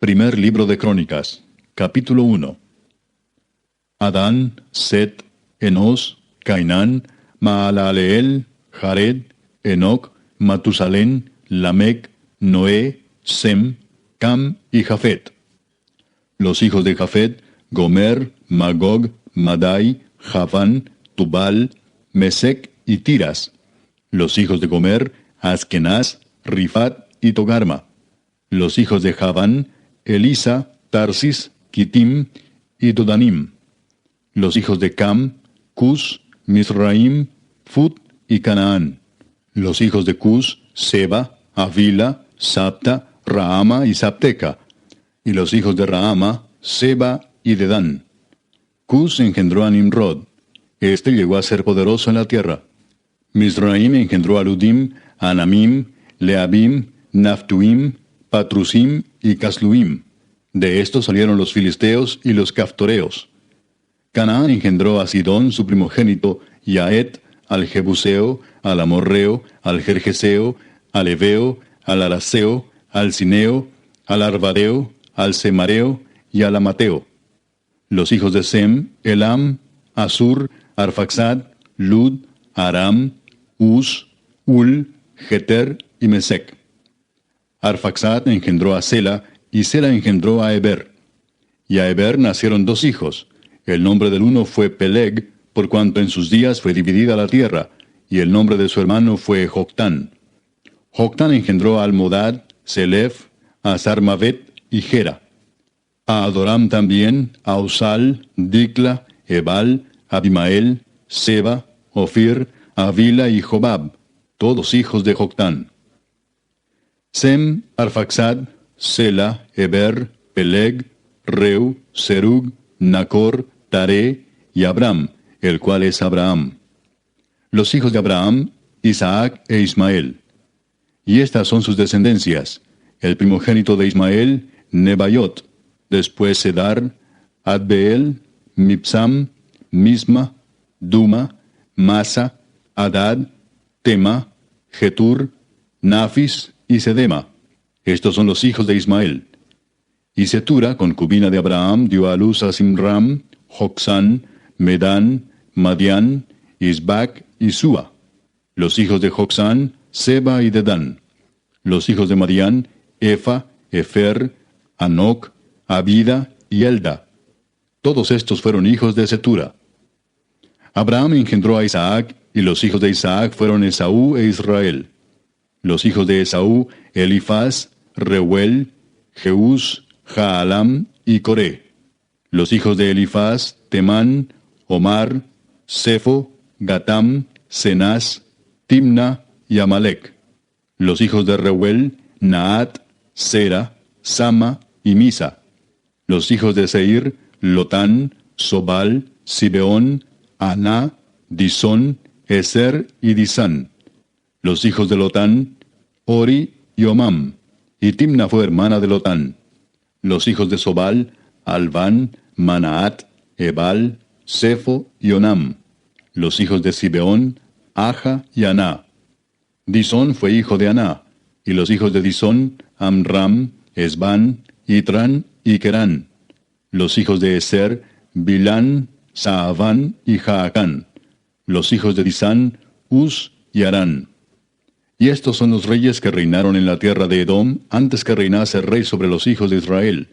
Primer libro de Crónicas, capítulo 1. Adán, Set, Enos, Cainán, Maalaleel, Jared, Enoc, Matusalén, Lamec, Noé, Sem, Cam y Jafet. Los hijos de Jafet: Gomer, Magog, Madai, Javán, Tubal, Mesec y Tiras. Los hijos de Gomer: Askenaz, Rifat y Togarma. Los hijos de Javán: Elisa, Tarsis, Kitim y Dodanim. Los hijos de Cam: Cus, Misraim, Fut y Canaán. Los hijos de Cus: Seba, Avila, Sapta, Raama y Sapteca. Y los hijos de Raama: Seba y Dedán. Cus engendró a Nimrod. Este llegó a ser poderoso en la tierra. Misraim engendró a Ludim, Anamim, Leabim, Naftuim, Patrusim y Casluim. De estos salieron los filisteos y los caftoreos. Canaán engendró a Sidón, su primogénito, y a Et, al Jebuseo, al Amorreo, al Gergeseo, al Eveo, al Araseo, al Cineo, al Arvadeo, al Semareo y al Amateo. Los hijos de Sem: Elam, Asur, Arfaxad, Lud, Aram, Uz, Ul, Geter y Mesec. Arfaxad engendró a Sela, y Sela engendró a Eber. Y a Eber nacieron dos hijos. El nombre del uno fue Peleg, por cuanto en sus días fue dividida la tierra, y el nombre de su hermano fue Joctán. Joctán engendró a Almodad, Selef, a Sarmavet y Gera. A Adoram también, a Usal, Dicla, Ebal, Abimael, Seba, Ofir, Avila y Jobab, todos hijos de Joctán. Sem, Arfaxad, Sela, Eber, Peleg, Reu, Serug, Nacor, Taré y Abram, el cual es Abraham. Los hijos de Abraham: Isaac e Ismael. Y estas son sus descendencias: el primogénito de Ismael, Nebaiot; después Sedar, Adbeel, Mipsam, Misma, Duma, Masa, Adad, Tema, Getur, Nafis y Sedema. Estos son los hijos de Ismael. Y Setura, concubina de Abraham, dio a luz a Simram, Jocsán, Medán, Madián, Isbac y Sua. Los hijos de Jocsán: Seba y Dedán. Los hijos de Madián: Efa, Efer, Anoc, Abida y Elda. Todos estos fueron hijos de Setura. Abraham engendró a Isaac, y los hijos de Isaac fueron Esaú e Israel. Los hijos de Esaú: Elifaz, Reuel, Jeús, Jaalam y Coré. Los hijos de Elifaz: Temán, Omar, Sefo, Gatam, Cenaz, Timna y Amalec. Los hijos de Reuel: Naat, Sera, Sama y Misa. Los hijos de Seir: Lotán, Sobal, Sibeón, Aná, Disón, Eser y Disán. Los hijos de Lotán: Ori y Omam. Y Timna fue hermana de Lotán. Los hijos de Sobal: Alván, Manaat, Ebal, Sefo y Onam. Los hijos de Sibeón: Aja y Aná. Disón fue hijo de Aná. Y los hijos de Disón: Amram, Esbán, Itran y Querán. Los hijos de Eser: Bilán, Saaván y Jaacán. Los hijos de Disán: Uz y Arán. Y estos son los reyes que reinaron en la tierra de Edom antes que reinase rey sobre los hijos de Israel: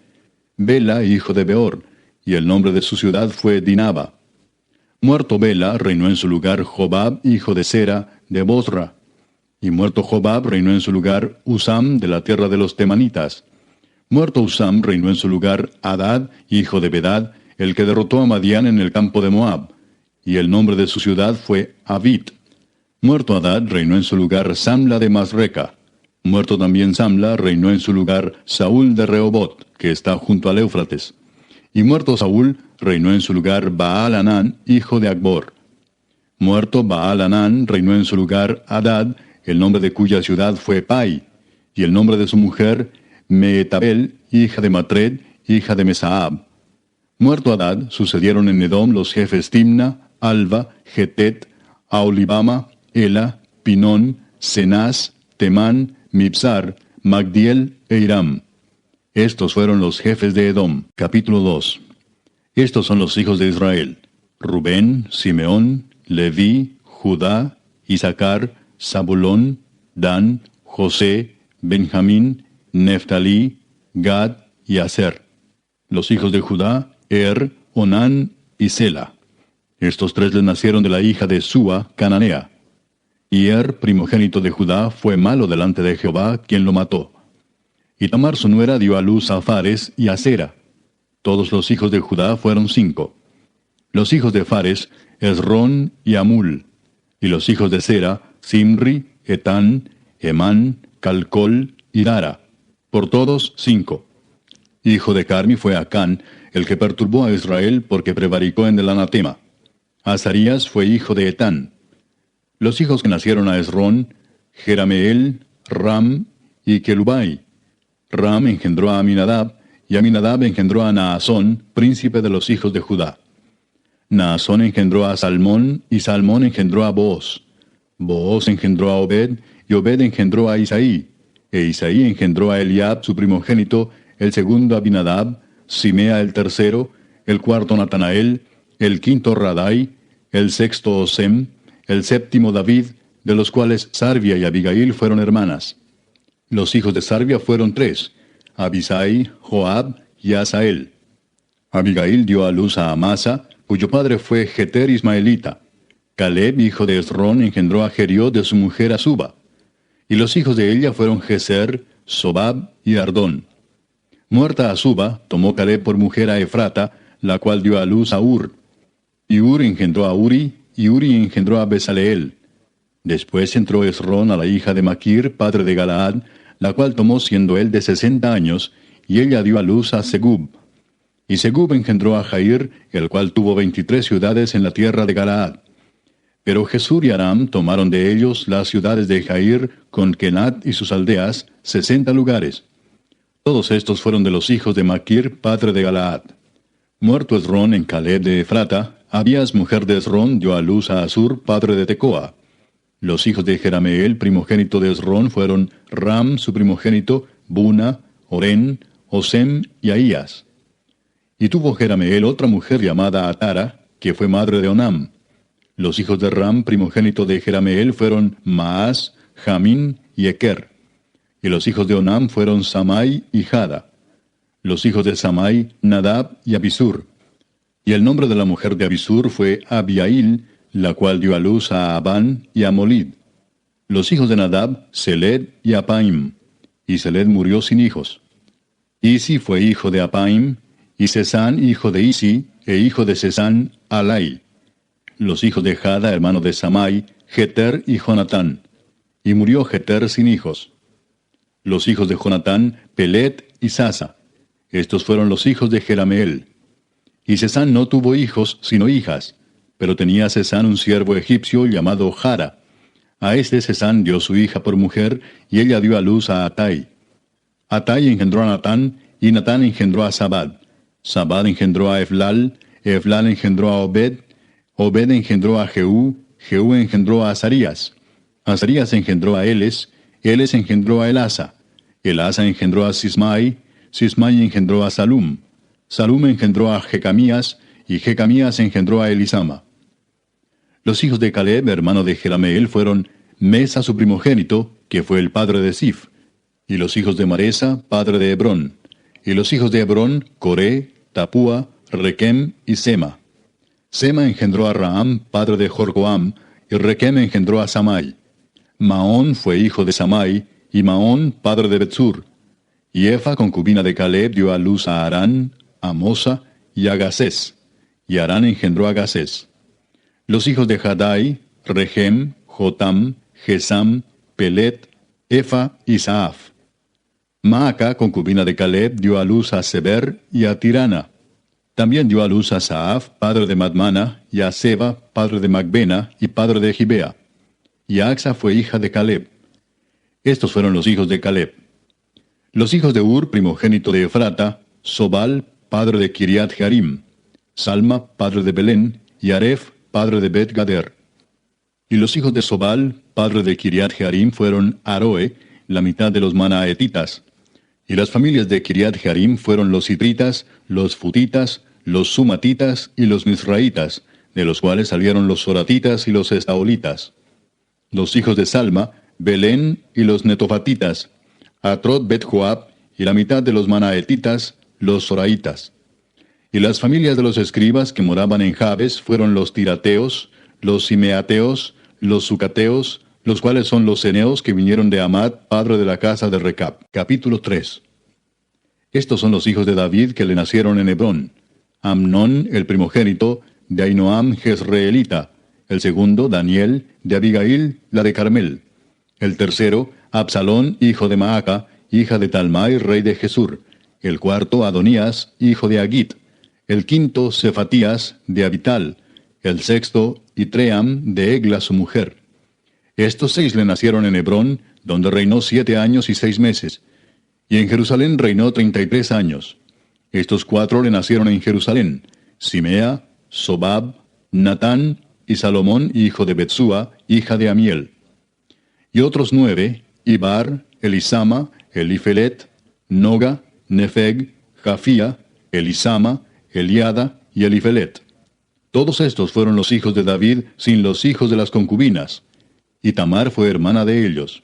Bela, hijo de Beor, y el nombre de su ciudad fue Dinaba. Muerto Bela, reinó en su lugar Jobab, hijo de Sera, de Bosra. Y muerto Jobab, reinó en su lugar Usam, de la tierra de los temanitas. Muerto Usam, reinó en su lugar Hadad, hijo de Bedad, el que derrotó a Madián en el campo de Moab. Y el nombre de su ciudad fue Avit. Muerto Hadad, reinó en su lugar Samla de Masreca. Muerto también Samla, reinó en su lugar Saúl de Rehobot, que está junto al Éufrates. Y muerto Saúl, reinó en su lugar Baal-Hanán, hijo de Acbor. Muerto Baal-Hanán, reinó en su lugar Hadad, el nombre de cuya ciudad fue Pai. Y el nombre de su mujer, Meetabel, hija de Matred, hija de Mesaab. Muerto Hadad, sucedieron en Edom los jefes Timna, Alva, Getet, Aolibama, Ela, Pinón, Cenaz, Temán, Mibsar, Magdiel e Iram. Estos fueron los jefes de Edom. Capítulo 2. Estos son los hijos de Israel: Rubén, Simeón, Leví, Judá, Isaacar, Zabulón, Dan, José, Benjamín, Neftalí, Gad y Aser. Los hijos de Judá: Onán y Sela. Estos tres les nacieron de la hija de Súa, cananea. Y primogénito de Judá, fue malo delante de Jehová, quien lo mató. Y Tamar su nuera dio a luz a Fares y a Sera. Todos los hijos de Judá fueron 5. Los hijos de Fares: Esrón y Amul. Y los hijos de Sera: Simri, Etán, Emán, Calcol y Dara. Por todos 5. Hijo de Carmi fue Acán, el que perturbó a Israel porque prevaricó en el anatema. Azarías fue hijo de Etán. Los hijos que nacieron a Esrón: Jerameel, Ram y Kelubai. Ram engendró a Aminadab, y Aminadab engendró a Naasón, príncipe de los hijos de Judá. Naasón engendró a Salmón, y Salmón engendró a Booz. Booz engendró a Obed, y Obed engendró a Isaí. E Isaí engendró a Eliab, su primogénito, el segundo Abinadab, Simea el tercero, el cuarto Natanael, el quinto Radai, el sexto Osem, el séptimo David, de los cuales Sarvia y Abigail fueron hermanas. Los hijos de Sarvia fueron 3, Abisai, Joab y Asael. Abigail dio a luz a Amasa, cuyo padre fue Jeter ismaelita. Caleb, hijo de Esrón, engendró a Jeriot de su mujer Azuba. Y los hijos de ella fueron Geser, Sobab y Ardón. Muerta Azuba, tomó Caleb por mujer a Efrata, la cual dio a luz a Ur. Y Ur engendró a Uri, y Uri engendró a Besaleel. Después entró Esrón a la hija de Maquir, padre de Galaad, la cual tomó siendo él de 60 años, y ella dio a luz a Segub. Y Segub engendró a Jair, el cual tuvo 23 ciudades en la tierra de Galaad. Pero Jesur y Aram tomaron de ellos las ciudades de Jair, con Kenat y sus aldeas, 60 lugares. Todos estos fueron de los hijos de Maquir, padre de Galaad. Muerto Esrón en Caleb de Efrata, Abías, mujer de Esrón, dio a luz a Asur, padre de Tecoa. Los hijos de Jerameel, primogénito de Esrón, fueron Ram, su primogénito, Buna, Orén, Osem y Ahías. Y tuvo Jerameel otra mujer llamada Atara, que fue madre de Onam. Los hijos de Ram, primogénito de Jerameel, fueron Maas, Jamín y Eker. Y los hijos de Onam fueron Samai y Jada. Los hijos de Samai, Nadab y Abisur. Y el nombre de la mujer de Abisur fue Abiail, la cual dio a luz a Abán y a Molid. Los hijos de Nadab, Seled y Apaim. Y Seled murió sin hijos. Isi fue hijo de Apaim, y Sesán hijo de Isi, e hijo de Sesán, Alai. Los hijos de Jada, hermano de Samai, Jeter y Jonatán. Y murió Jeter sin hijos. Los hijos de Jonatán, Pelet y Sasa. Estos fueron los hijos de Jerameel. Y Sesán no tuvo hijos, sino hijas, pero tenía Sesán un siervo egipcio llamado Jara. A este Sesán dio su hija por mujer, y ella dio a luz a Atai. Atai engendró a Natán, y Natán engendró a Sabad. Sabad engendró a Eflal, Eflal engendró a Obed, Obed engendró a Jehú, Jehú engendró a Azarías. Azarías engendró a Eles, Eles engendró a Elasa. Elasa engendró a Sismai, Sismai engendró a Salum. Salum engendró a Jecamías, y Jecamías engendró a Elisama. Los hijos de Caleb, hermano de Jerameel, fueron Mesa su primogénito, que fue el padre de Sif, y los hijos de Maresa, padre de Hebrón, y los hijos de Hebrón, Coré, Tapúa, Requem y Sema. Sema engendró a Raam, padre de Jorcoam, y Requem engendró a Samai. Maón fue hijo de Samai, y Maón, padre de Betsur. Y Efa, concubina de Caleb, dio a luz a Arán, a Mosa y a Gasés. Y Arán engendró a Gasés. Los hijos de Jadai, Regem, Jotam, Gesam, Pelet, Efa y Saaf. Maaca, concubina de Caleb, dio a luz a Seber y a Tirana. También dio a luz a Saaf, padre de Madmana, y a Seba, padre de Macbena y padre de Gibea. Y Axa fue hija de Caleb. Estos fueron los hijos de Caleb. Los hijos de Ur, primogénito de Efrata, Sobal, padre de Kiriat Jearim, Salma, padre de Belén, y Aref, padre de Bet Gader. Y los hijos de Sobal, padre de Kiriat Jearim, fueron Aroe, la mitad de los manaetitas, Y las familias de Kiriat Jearim fueron los Sitritas, los Futitas, los Sumatitas y los Misraitas, de los cuales salieron los Soratitas y los Estaolitas. Los hijos de Salma, Belén y los Netofatitas, Atrot Bet Joab y la mitad de los Manaetitas, los Soraitas. Y las familias de los escribas que moraban en Jabes fueron los Tirateos, los Simeateos, los Sucateos, los cuales son los Ceneos que vinieron de Amad, padre de la casa de Recab. Capítulo 3. Estos son los hijos de David que le nacieron en Hebrón. Amnón, el primogénito, de Ahinoam Jezreelita. El segundo, Daniel, de Abigail, la de Carmel. El tercero, Absalón, hijo de Maaca, hija de Talmai, rey de Jesur. El cuarto, Adonías, hijo de Agit. El quinto, Cefatías, de Abital. El sexto, Itream, de Egla, su mujer. Estos 6 le nacieron en Hebrón, donde reinó 7 años y 6 meses. Y en Jerusalén reinó 33 años. Estos 4 le nacieron en Jerusalén: Simea, Sobab, Natán y Salomón, hijo de Betsúa, hija de Amiel. Y otros 9, Ibar, Elisama, Elifelet, Noga, Nefeg, Jafía, Elisama, Eliada y Elifelet. Todos estos fueron los hijos de David, sin los hijos de las concubinas. Y Tamar fue hermana de ellos.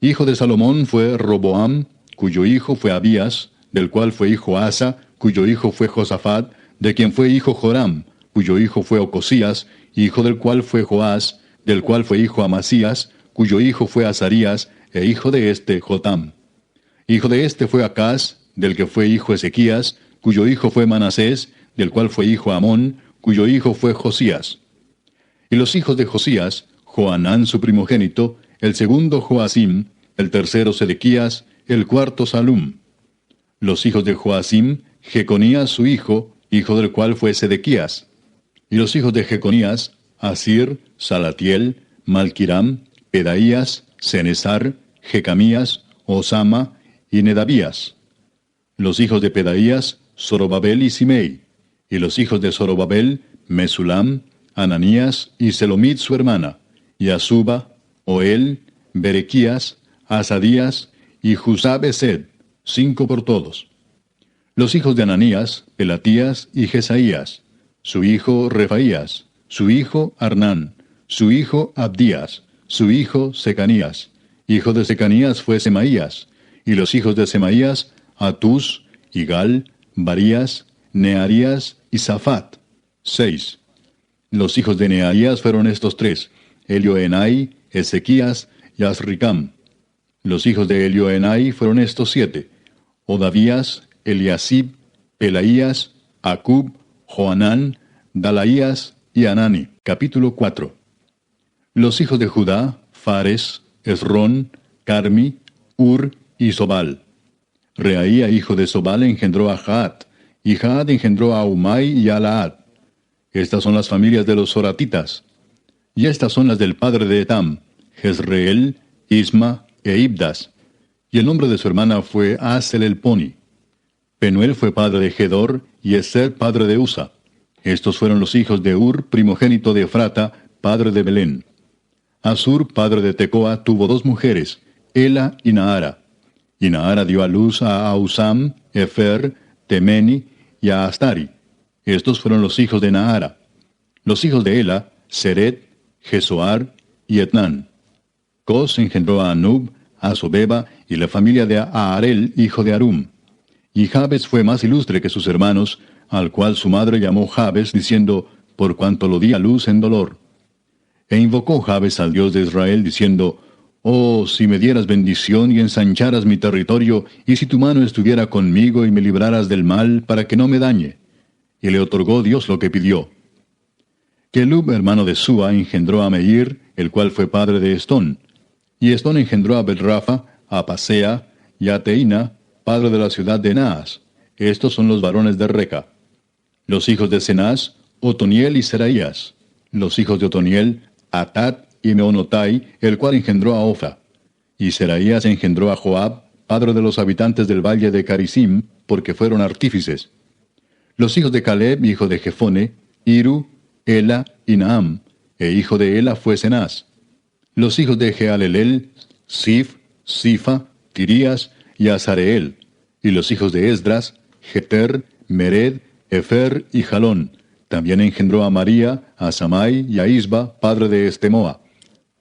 Hijo de Salomón fue Roboam, cuyo hijo fue Abías, del cual fue hijo Asa, cuyo hijo fue Josafat, de quien fue hijo Joram, cuyo hijo fue Ocosías, hijo del cual fue Joás, del cual fue hijo Amasías, cuyo hijo fue Azarías, e hijo de este Jotam. Hijo de este fue Acaz, del que fue hijo Ezequías, cuyo hijo fue Manasés, del cual fue hijo Amón, cuyo hijo fue Josías. Y los hijos de Josías, Joanán su primogénito, el segundo Joacim, el tercero Sedequías, el cuarto Salum. Los hijos de Joacim, Jeconías su hijo del cual fue Sedequías. Y los hijos de Jeconías, Asir, Salatiel, Malquiram, Pedaías, Cenesar, Jecamías, Osama y Nedabías. Los hijos de Pedaías, Zorobabel y Simei. Y los hijos de Zorobabel, Mesulam, Ananías y Selomit su hermana, y Asuba, Oel, Berequías, Asadías y Jusab-Esed, 5 por todos. Los hijos de Ananías, Pelatías y Jesaías, su hijo Refaías, su hijo Arnán, su hijo Abdías, su hijo Secanías. Hijo de Secanías fue Semaías, y los hijos de Semaías, Atús, Igal, Barías, Nearías y Safat, 6. Los hijos de Nearías fueron estos 3, Elioenai, Ezequías y Azricam. Los hijos de Elioenai fueron estos 7, Odavías, Eliasib, Pelaías, Acub, Joanán, Dalaías y Anani. Capítulo 4. Los hijos de Judá, Fares, Esrón, Carmi, Ur y Sobal. Reaía, hijo de Sobal, engendró a Jaat, y Jaat engendró a Umai y a Laad. Estas son las familias de los Soratitas. Y estas son las del padre de Etam, Jezreel, Isma e Ibdas. Y el nombre de su hermana fue Asel el Poni. Penuel fue padre de Gedor, y Eser padre de Usa. Estos fueron los hijos de Ur, primogénito de Efrata, padre de Belén. Asur, padre de Tecoa, tuvo 2 mujeres, Ela y Naara. Y Naara dio a luz a Ausam, Efer, Temeni y a Astari. Estos fueron los hijos de Naara. Los hijos de Ela, Seret, Jesoar y Etnán. Cos engendró a Anub, a Sobeba y la familia de Aarel, hijo de Arum. Y Jabes fue más ilustre que sus hermanos, al cual su madre llamó Jabes, diciendo, por cuanto lo di a luz en dolor. E invocó Jabes al Dios de Israel, diciendo, oh, si me dieras bendición y ensancharas mi territorio, y si tu mano estuviera conmigo y me libraras del mal, para que no me dañe. Y le otorgó Dios lo que pidió. Kelub, hermano de Sua, engendró a Meir, el cual fue padre de Estón. Y Estón engendró a Belrafa, a Pasea y a Teina, padre de la ciudad de Naas. Estos son los varones de Reca. Los hijos de Cenaz, Otoniel y Seraías. Los hijos de Otoniel, Atat y Meonotai, el cual engendró a Ofra. Y Seraías engendró a Joab, padre de los habitantes del valle de Carisim, porque fueron artífices. Los hijos de Caleb, hijo de Jefone, Iru, Ela y Naam, e hijo de Ela fue Cenaz. Los hijos de Jealelel, Sif, Sifa, Tirías y Azareel. Y los hijos de Esdras, Jeter, Mered, Efer y Jalón. También engendró a María, a Samai y a Isba, padre de Estemoa.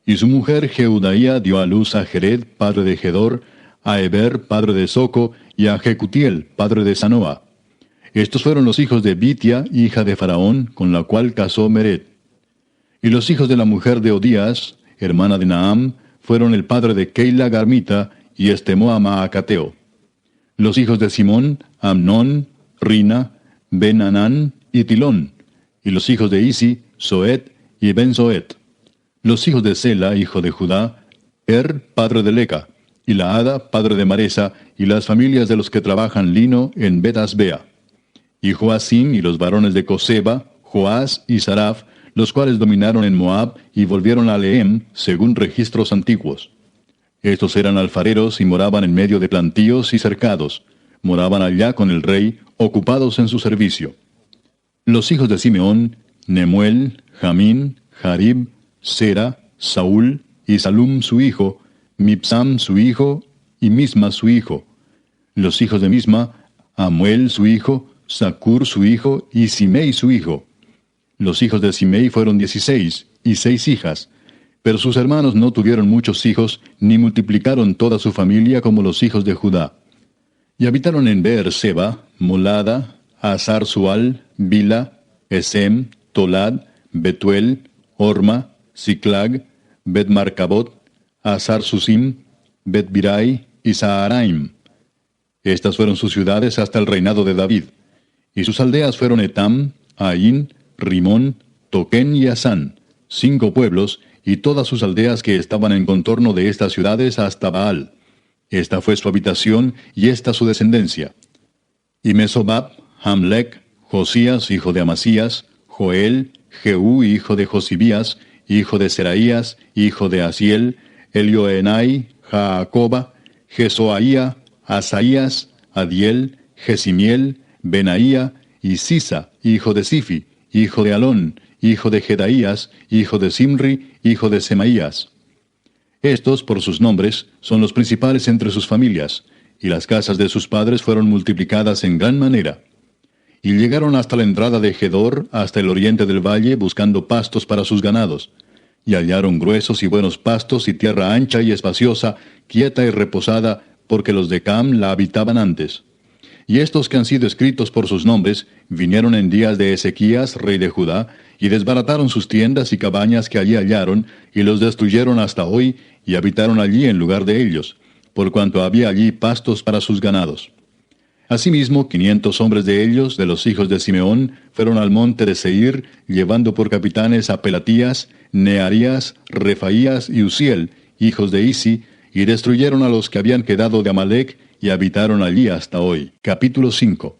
Y su mujer Jeudaía dio a luz a Jered, padre de Gedor, a Eber, padre de Soco, y a Jecutiel, padre de Sanoa. Estos fueron los hijos de Bitia, hija de Faraón, con la cual casó Mered. Y los hijos de la mujer de Odías, hermana de Naam, fueron el padre de Keila Garmita y Estemoa Maacateo. Los hijos de Simón, Amnón, Rina, Ben-Anán y Tilón. Y los hijos de Isi, Soet y Ben-Soet. Los hijos de Sela, hijo de Judá, padre de Leca, y Laada, padre de Maresa, y las familias de los que trabajan lino en Bet-Asbea. Y Joacim y los varones de Coseba, Joás y Saraf, los cuales dominaron en Moab y volvieron a Lehem, según registros antiguos. Estos eran alfareros y moraban en medio de plantíos y cercados. Moraban allá con el rey, ocupados en su servicio. Los hijos de Simeón, Nemuel, Jamín, Jarib, Sera, Saúl, y Salum su hijo, Mipsam su hijo, y Misma su hijo. Los hijos de Misma, Amuel su hijo, Zacur su hijo, y Simei su hijo. Los hijos de Simei fueron 16, y 6 hijas. Pero sus hermanos no tuvieron muchos hijos, ni multiplicaron toda su familia como los hijos de Judá. Y habitaron en Beer-seba, Molada, Hazar-Sual, Bila, Esem, Tolad, Betuel, Orma, Siclag, Bet-Marcabot, Hazar-Susim, Bet-Birai y Saharaim. Estas fueron sus ciudades hasta el reinado de David. Y sus aldeas fueron Etam, Ain, Rimón, Toquén y Asán, 5 pueblos, y todas sus aldeas que estaban en contorno de estas ciudades hasta Baal. Esta fue su habitación, y esta su descendencia. Y Mesobab, Hamlec, Josías, hijo de Amasías, Joel, Jehú, hijo de Josibías, hijo de Seraías, hijo de Asiel, Elioenai, Jaacoba, Jesoaía, Asaías, Adiel, Jesimiel, Benaía, y Sisa, hijo de Sifi, hijo de Alón, hijo de Jedaías, hijo de Simri, hijo de Semaías. Estos, por sus nombres, son los principales entre sus familias, y las casas de sus padres fueron multiplicadas en gran manera. Y llegaron hasta la entrada de Gedor, hasta el oriente del valle, buscando pastos para sus ganados. Y hallaron gruesos y buenos pastos y tierra ancha y espaciosa, quieta y reposada, porque los de Cam la habitaban antes. Y estos que han sido escritos por sus nombres, vinieron en días de Ezequías, rey de Judá, y desbarataron sus tiendas y cabañas que allí hallaron, y los destruyeron hasta hoy, y habitaron allí en lugar de ellos, por cuanto había allí pastos para sus ganados. Asimismo, 500 hombres de ellos, de los hijos de Simeón, fueron al monte de Seir, llevando por capitanes a Pelatías, Nearías, Refaías y Uziel, hijos de Isi, y destruyeron a los que habían quedado de Amalec, y habitaron allí hasta hoy. Capítulo 5.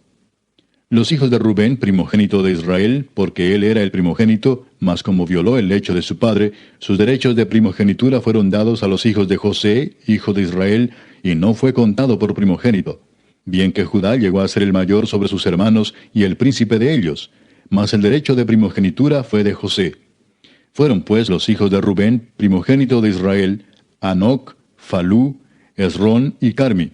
Los hijos de Rubén, primogénito de Israel, porque él era el primogénito, mas como violó el lecho de su padre, sus derechos de primogenitura fueron dados a los hijos de José, hijo de Israel, y no fue contado por primogénito. Bien que Judá llegó a ser el mayor sobre sus hermanos y el príncipe de ellos, mas el derecho de primogenitura fue de José. Fueron pues los hijos de Rubén, primogénito de Israel, Anoc, Falú, Esrón y Carmi.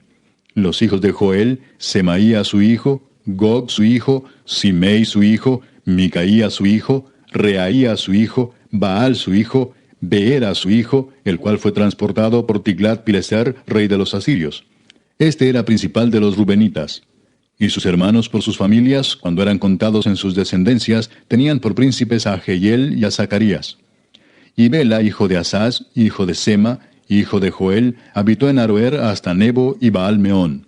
Los hijos de Joel, Semaía su hijo, Gog su hijo, Simei su hijo, Micaía su hijo, Reaía su hijo, Baal su hijo, Beera su hijo, el cual fue transportado por Tiglat-Pileser, rey de los asirios. Este era principal de los rubenitas. Y sus hermanos por sus familias, cuando eran contados en sus descendencias, tenían por príncipes a Jehiel y a Zacarías. Y Bela, hijo de Asaz, hijo de Sema, hijo de Joel, habitó en Aroer hasta Nebo y Baal-Meón.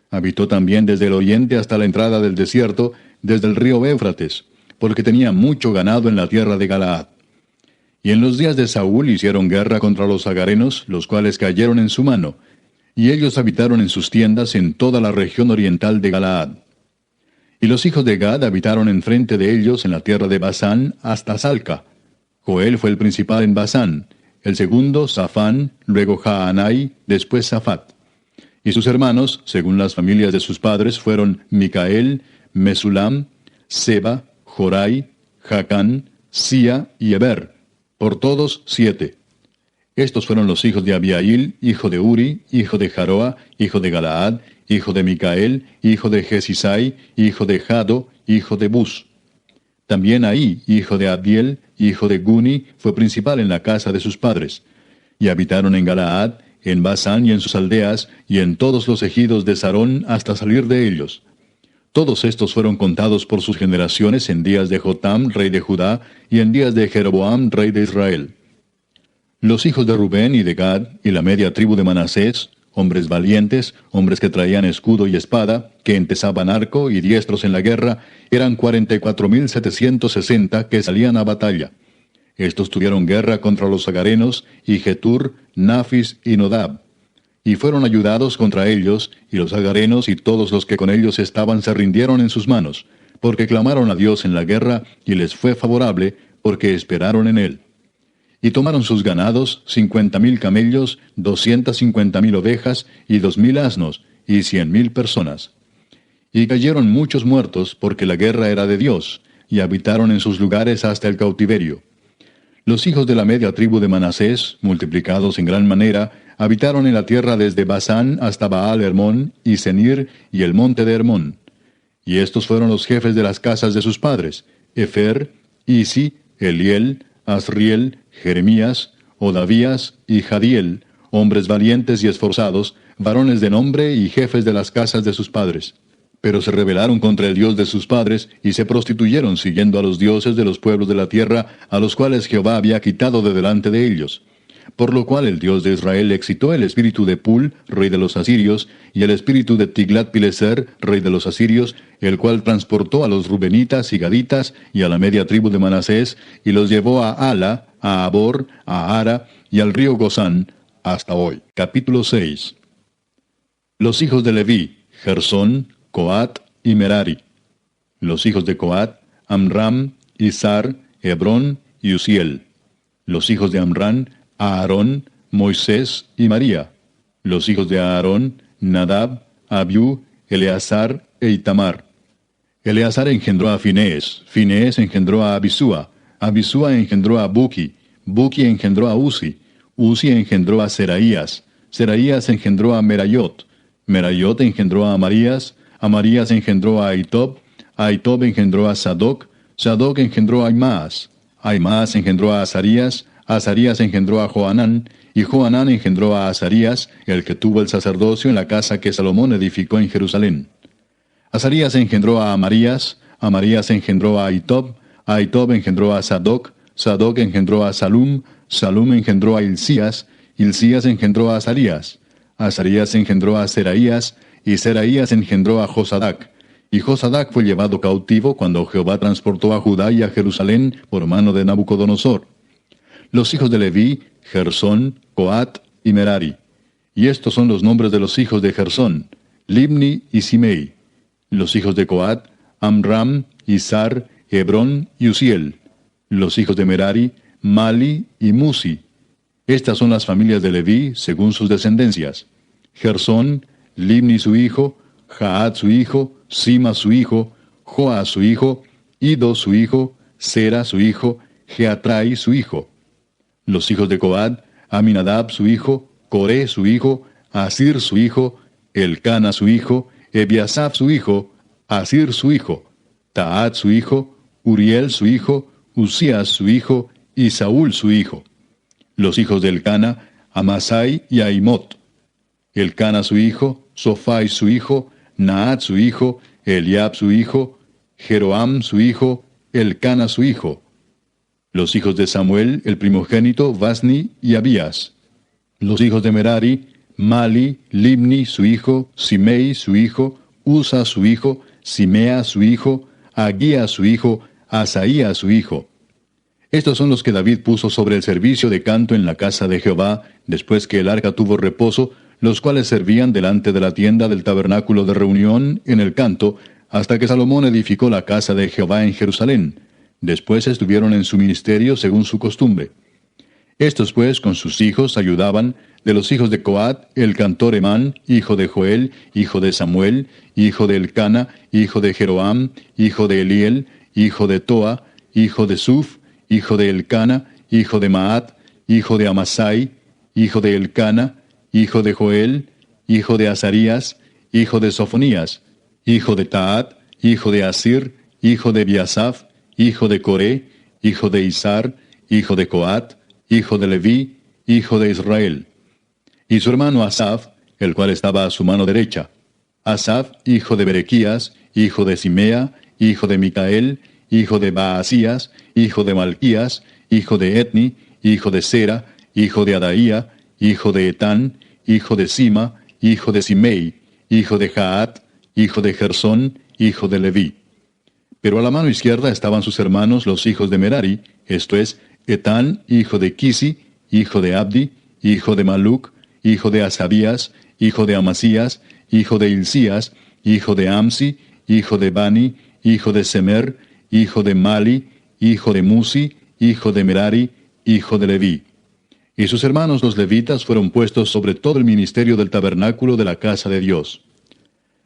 Habitó también desde el oriente hasta la entrada del desierto, desde el río Éufrates, porque tenía mucho ganado en la tierra de Galaad. Y en los días de Saúl hicieron guerra contra los agarenos, los cuales cayeron en su mano, y ellos habitaron en sus tiendas en toda la región oriental de Galaad. Y los hijos de Gad habitaron enfrente de ellos en la tierra de Basán hasta Salca. Joel fue el principal en Basán, el segundo Safán, luego Jaanai, después Safat. Y sus hermanos, según las familias de sus padres, fueron Micael, Mesulam, Seba, Jorai, Jacán, Sia y Eber, por todos 7. Estos fueron los hijos de Abiail, hijo de Uri, hijo de Jaroa, hijo de Galaad, hijo de Micael, hijo de Jesisai, hijo de Jado, hijo de Bus. También Ahí, hijo de Abiel, hijo de Guni, fue principal en la casa de sus padres. Y habitaron en Galaad, en Basán y en sus aldeas, y en todos los ejidos de Sarón hasta salir de ellos. Todos estos fueron contados por sus generaciones en días de Jotam, rey de Judá, y en días de Jeroboam, rey de Israel. Los hijos de Rubén y de Gad, y la media tribu de Manasés, hombres valientes, hombres que traían escudo y espada, que entesaban arco y diestros en la guerra, eran 44,760 que salían a batalla. Estos tuvieron guerra contra los agarenos, y Getur, Nafis y Nodab. Y fueron ayudados contra ellos, y los agarenos y todos los que con ellos estaban se rindieron en sus manos, porque clamaron a Dios en la guerra, y les fue favorable, porque esperaron en él. Y tomaron sus ganados, 50,000 camellos, 250,000 ovejas, y 2,000 asnos, y 100,000 personas. Y cayeron muchos muertos, porque la guerra era de Dios, y habitaron en sus lugares hasta el cautiverio. Los hijos de la media tribu de Manasés, multiplicados en gran manera, habitaron en la tierra desde Basán hasta Baal Hermón, y Senir, y el monte de Hermón. Y estos fueron los jefes de las casas de sus padres: Efer, Isi, Eliel, Asriel, Jeremías, Odavías y Jadiel, hombres valientes y esforzados, varones de nombre y jefes de las casas de sus padres. Pero se rebelaron contra el Dios de sus padres, y se prostituyeron siguiendo a los dioses de los pueblos de la tierra, a los cuales Jehová había quitado de delante de ellos. Por lo cual el Dios de Israel excitó el espíritu de Pul, rey de los asirios, y el espíritu de Tiglat-Pileser, rey de los asirios, el cual transportó a los rubenitas y gaditas y a la media tribu de Manasés, y los llevó a Ala, a Abor, a Ara y al río Gozán, hasta hoy. Capítulo 6. Los hijos de Leví: Gersón, Coat y Merari. Los hijos de Coat: Amram, Izar, Hebrón y Uziel. Los hijos de Amram: Aarón, Moisés y María. Los hijos de Aarón: Nadab, Abiú, Eleazar e Itamar. Eleazar engendró a Finés, Finés engendró a Abisúa, Abisúa engendró a Buki, Buki engendró a Uzi, Uzi engendró a Seraías, Seraías engendró a Merayot, Merayot engendró a Amarías, Amarías engendró a Ahitob, Ahitob engendró a Sadoc, Sadoc engendró a Aimaas, Aimaas engendró a Azarías, Azarías engendró a Johanán, y Johanán engendró a Azarías, el que tuvo el sacerdocio en la casa que Salomón edificó en Jerusalén. Azarías engendró a Amarías, Amarías engendró a Ahitob, Ahitob engendró a Sadoc, Sadoc engendró a Salum, Salum engendró a Hilcías, Hilcías engendró a Azarías, Azarías engendró a Seraías, y Seraías engendró a Josadac. Y Josadac fue llevado cautivo cuando Jehová transportó a Judá y a Jerusalén por mano de Nabucodonosor. Los hijos de Leví: Gersón, Coat y Merari. Y estos son los nombres de los hijos de Gersón: Libni y Simei. Los hijos de Coat: Amram, Izar, Hebrón y Uziel. Los hijos de Merari: Mali y Musi. Estas son las familias de Leví según sus descendencias: Gersón, Libni su hijo, Jaat su hijo, Sima su hijo, Joa su hijo, Ido su hijo, Sera su hijo, Jeatrai su hijo. Los hijos de Coat: Aminadab su hijo, Coré su hijo, Asir su hijo, Elcana su hijo, Ebiasaf su hijo, Asir su hijo, Taat su hijo, Uriel su hijo, Uzías su hijo, y Saúl su hijo. Los hijos de Elcana: Amasai y Ahimot. Elcana su hijo, Sofai su hijo, Naat su hijo, Eliab su hijo, Jeroam su hijo, Elcana su hijo. Los hijos de Samuel, el primogénito, Vasni y Abías. Los hijos de Merari: Mali, Libni su hijo, Simei su hijo, Usa su hijo, Simea su hijo, Agía su hijo, Asaía su hijo. Estos son los que David puso sobre el servicio de canto en la casa de Jehová, después que el arca tuvo reposo, los cuales servían delante de la tienda del tabernáculo de reunión en el canto, hasta que Salomón edificó la casa de Jehová en Jerusalén. Después estuvieron en su ministerio según su costumbre. Estos pues con sus hijos ayudaban: de los hijos de Coat, el cantor Emán, hijo de Joel, hijo de Samuel, hijo de Elcana, hijo de Jeroam, hijo de Eliel, hijo de Toa, hijo de Suf, hijo de Elcana, hijo de Maat, hijo de Amasai, hijo de Elcana, hijo de Joel, hijo de Azarías, hijo de Sofonías, hijo de Taat, hijo de Asir, hijo de Biasaf, hijo de Coré, hijo de Izar, hijo de Coat, hijo de Leví, hijo de Israel. Y su hermano Asaf, el cual estaba a su mano derecha. Asaf, hijo de Berequías, hijo de Simea, hijo de Micael, hijo de Baasías, hijo de Malquías, hijo de Etni, hijo de Sera, hijo de Adaía, hijo de Etán, hijo de Sima, hijo de Simei, hijo de Jaat, hijo de Gersón, hijo de Leví. Pero a la mano izquierda estaban sus hermanos los hijos de Merari, esto es, Etán, hijo de Kisi, hijo de Abdi, hijo de Maluc, hijo de Asabías, hijo de Amasías, hijo de Hilcías, hijo de Amsi, hijo de Bani, hijo de Semer, hijo de Mali, hijo de Musi, hijo de Merari, hijo de Leví. Y sus hermanos los levitas fueron puestos sobre todo el ministerio del tabernáculo de la casa de Dios.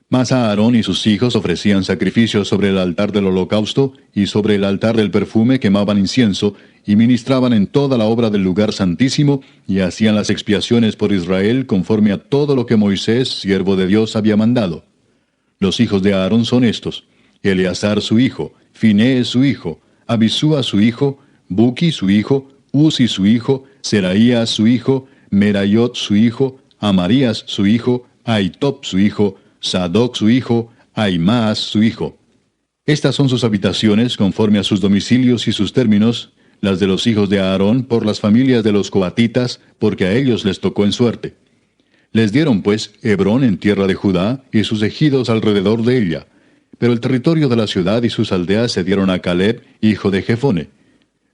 Mas Aarón y sus hijos ofrecían sacrificios sobre el altar del holocausto y sobre el altar del perfume quemaban incienso, y ministraban en toda la obra del lugar santísimo, y hacían las expiaciones por Israel conforme a todo lo que Moisés, siervo de Dios, había mandado. Los hijos de Aarón son estos: Eleazar su hijo, Finés su hijo, Abisúa su hijo, Buki su hijo, Uzi su hijo, Seraías su hijo, Merayot su hijo, Amarías su hijo, Ahitob su hijo, Sadoc su hijo, Ahimaas su hijo. Estas son sus habitaciones conforme a sus domicilios y sus términos, las de los hijos de Aarón por las familias de los coatitas, porque a ellos les tocó en suerte. Les dieron pues Hebrón en tierra de Judá y sus ejidos alrededor de ella. Pero el territorio de la ciudad y sus aldeas se dieron a Caleb, hijo de Jefone.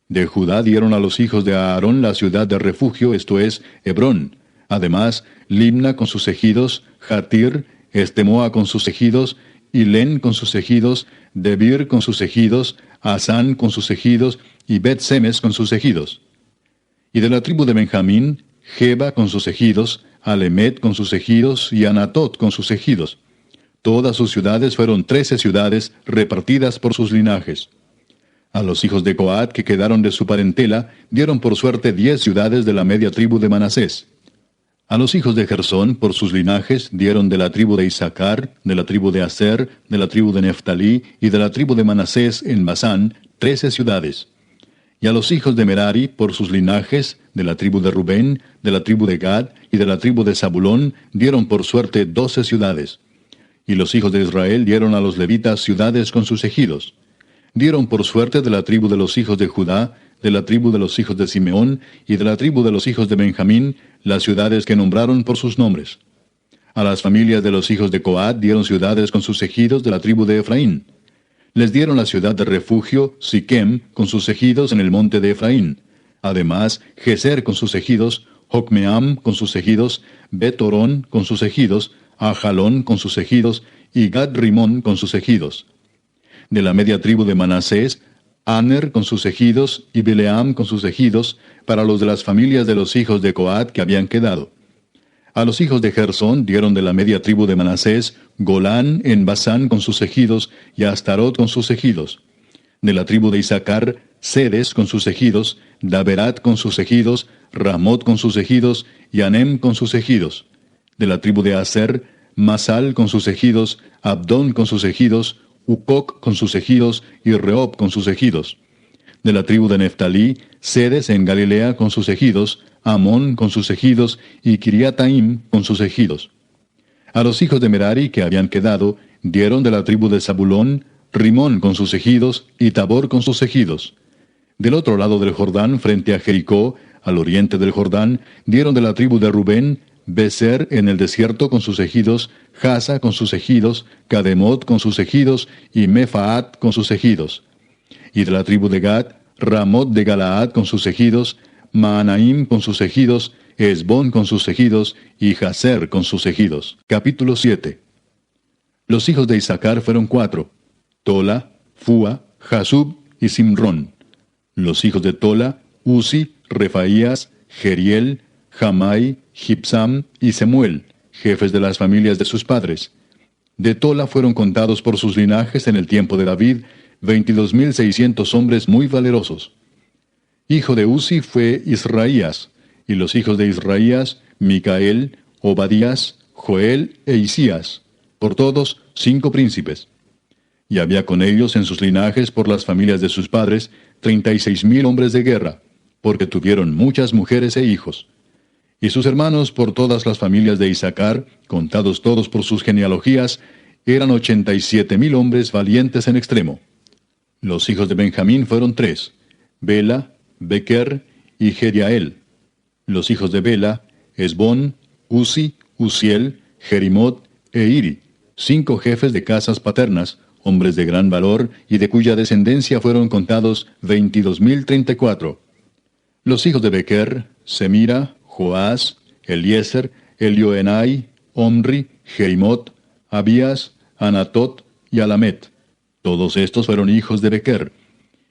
De Judá dieron a los hijos de Aarón la ciudad de refugio, esto es, Hebrón. Además, Limna con sus ejidos, Jatir, Estemoa con sus ejidos, Hilén con sus ejidos, Debir con sus ejidos, Asán con sus ejidos, y Bet-Semes con sus ejidos. Y de la tribu de Benjamín, Geba con sus ejidos, Alemet con sus ejidos, y Anatot con sus ejidos. Todas sus ciudades fueron 13 ciudades, repartidas por sus linajes. A los hijos de Coat que quedaron de su parentela, dieron por suerte 10 ciudades de la media tribu de Manasés. A los hijos de Gersón, por sus linajes, dieron de la tribu de Isaacar, de la tribu de Aser, de la tribu de Neftalí y de la tribu de Manasés en Basán, 13 ciudades. Y a los hijos de Merari, por sus linajes, de la tribu de Rubén, de la tribu de Gad y de la tribu de Zabulón, dieron por suerte 12 ciudades. Y los hijos de Israel dieron a los levitas ciudades con sus ejidos. Dieron por suerte de la tribu de los hijos de Judá, de la tribu de los hijos de Simeón y de la tribu de los hijos de Benjamín, las ciudades que nombraron por sus nombres. A las familias de los hijos de Coat dieron ciudades con sus ejidos de la tribu de Efraín. Les dieron la ciudad de refugio, Siquem, con sus ejidos en el monte de Efraín. Además, Geser con sus ejidos, Jocmeam con sus ejidos, Bet-Orón con sus ejidos, Ajalón con sus ejidos, y Gad-Rimón con sus ejidos. De la media tribu de Manasés, Aner con sus ejidos, y Bileam con sus ejidos, para los de las familias de los hijos de Coat que habían quedado. A los hijos de Gersón dieron de la media tribu de Manasés, Golán en Basán con sus ejidos, y Astarot con sus ejidos. De la tribu de Isaacar, Sedes con sus ejidos, Daberat con sus ejidos, Ramot con sus ejidos, y Anem con sus ejidos. De la tribu de Aser, Masal con sus ejidos, Abdón con sus ejidos, Ucoc con sus ejidos, y Rehob con sus ejidos. De la tribu de Neftalí, Sedes en Galilea con sus ejidos, Amón con sus ejidos, y Kiriataim con sus ejidos. A los hijos de Merari que habían quedado, dieron de la tribu de Zabulón, Rimón con sus ejidos, y Tabor con sus ejidos. Del otro lado del Jordán, frente a Jericó, al oriente del Jordán, dieron de la tribu de Rubén, Beser en el desierto con sus ejidos, Jasa con sus ejidos, Cademot con sus ejidos, y Mefaat con sus ejidos. Y de la tribu de Gad, Ramot de Galaad con sus ejidos, Maanaim con sus ejidos, Esbón con sus ejidos, y Jaser con sus ejidos. Capítulo 7. Los hijos de Isaacar fueron 4, Tola, Fua, Jasub y Simrón. Los hijos de Tola, Uzi, Refaías, Jeriel, Jamai, Gibsam y Semuel, jefes de las familias de sus padres. De Tola fueron contados por sus linajes en el tiempo de David 22,600 hombres muy valerosos. Hijo de Uzi fue Israías, y los hijos de Israías, Micael, Obadías, Joel e Isías, por todos 5 príncipes. Y había con ellos en sus linajes por las familias de sus padres 36,000 hombres de guerra, porque tuvieron muchas mujeres e hijos. Y sus hermanos por todas las familias de Isaacar, contados todos por sus genealogías, eran 87,000 hombres valientes en extremo. Los hijos de Benjamín fueron 3, Bela, Bequer y Jediael. Los hijos de Bela, Esbón, Uzi, Uziel, Jerimot e Iri, 5 jefes de casas paternas, hombres de gran valor y de cuya descendencia fueron contados 22,034. Los hijos de Bequer, Semira, Joás, Eliezer, Elioenai, Omri, Jerimot, Abías, Anatot y Alamet. Todos estos fueron hijos de Bequer.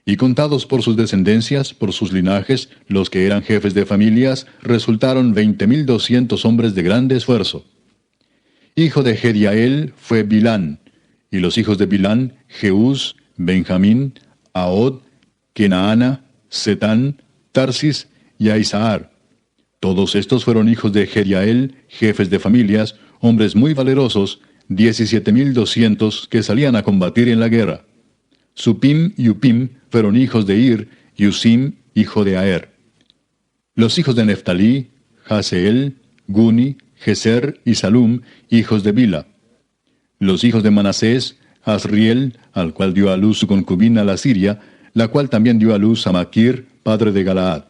Y contados por sus descendencias, por sus linajes, los que eran jefes de familias, resultaron 20,200 hombres de grande esfuerzo. Hijo de Jediael fue Bilán, y los hijos de Bilán, Jeús, Benjamín, Ahod, Kenaana, Setán, Tarsis y Aizahar. Todos estos fueron hijos de Jediael, jefes de familias, hombres muy valerosos, 17,200 que salían a combatir en la guerra. Supim y Upim fueron hijos de Ir, y Usim, hijo de Aer. Los hijos de Neftalí, Jaseel, Guni, Geser y Salum, hijos de Bila. Los hijos de Manasés, Asriel, al cual dio a luz su concubina la Siria, la cual también dio a luz a Maquir, padre de Galaad.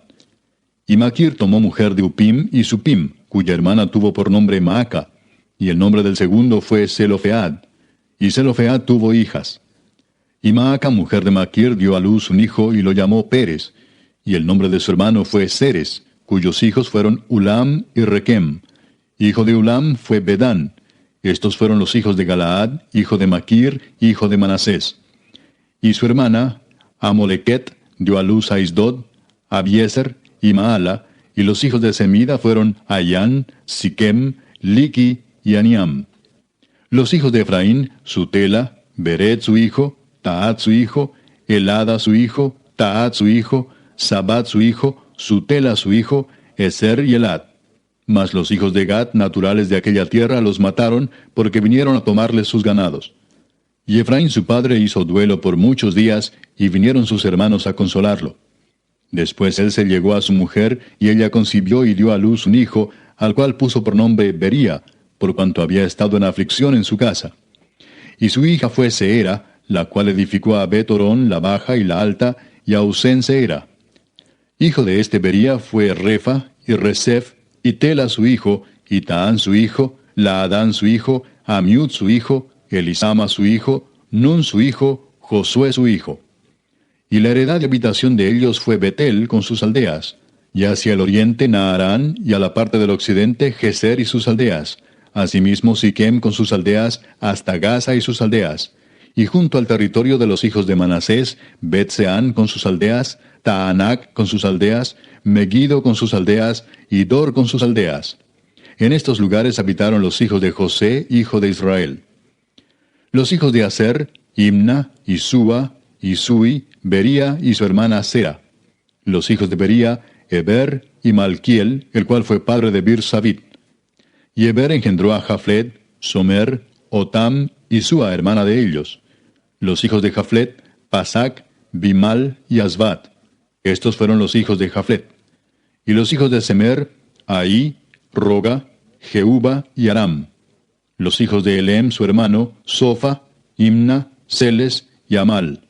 Y Maquir tomó mujer de Upim y Supim, cuya hermana tuvo por nombre Maaca, y el nombre del segundo fue Zelofead. Y Zelofead tuvo hijas. Y Maaca, mujer de Maquir, dio a luz un hijo y lo llamó Pérez, y el nombre de su hermano fue Seres, cuyos hijos fueron Ulam y Requem. Hijo de Ulam fue Bedán. Estos fueron los hijos de Galaad, hijo de Maquir, hijo de Manasés. Y su hermana, Amolequet, dio a luz a Isdod, Abiezer y Maala, y los hijos de Semida fueron Ayán, Siquem, Liqui y Aniam. Los hijos de Efraín, Sutela, Beret su hijo, Taat su hijo, Elada su hijo, Taat su hijo, Sabat su hijo, Sutela su hijo, Eser y Elad. Mas los hijos de Gad, naturales de aquella tierra, los mataron, porque vinieron a tomarles sus ganados. Y Efraín su padre hizo duelo por muchos días, y vinieron sus hermanos a consolarlo. Después él se llegó a su mujer, y ella concibió y dio a luz un hijo, al cual puso por nombre Bería, por cuanto había estado en aflicción en su casa. Y su hija fue Seera, la cual edificó a Bet-Orón, la baja y la alta, y a Usén Seera. Hijo de este Bería fue Refa, y Resef, y Tela su hijo, y Taán su hijo, Laadán su hijo, Amiud su hijo, Elisama su hijo, Nun su hijo, Josué su hijo. Y la heredad de habitación de ellos fue Betel con sus aldeas, y hacia el oriente Naarán, y a la parte del occidente Geser y sus aldeas, asimismo Siquem con sus aldeas, hasta Gaza y sus aldeas, y junto al territorio de los hijos de Manasés, Bet-Seán con sus aldeas, Taanac con sus aldeas, Megiddo con sus aldeas, y Dor con sus aldeas. En estos lugares habitaron los hijos de José, hijo de Israel. Los hijos de Aser, Imna, Isúa, Isui, Bería y su hermana Sera. Los hijos de Bería, Eber y Malquiel, el cual fue padre de Bir-Sabit. Y Eber engendró a Jaflet, Somer, Otam y Sua, hermana de ellos. Los hijos de Jaflet, Pasac, Bimal y Asbat. Estos fueron los hijos de Jaflet. Y los hijos de Semer, Ahí, Roga, Jehuba y Aram. Los hijos de Elem, su hermano, Sofa, Imna, Celes y Amal.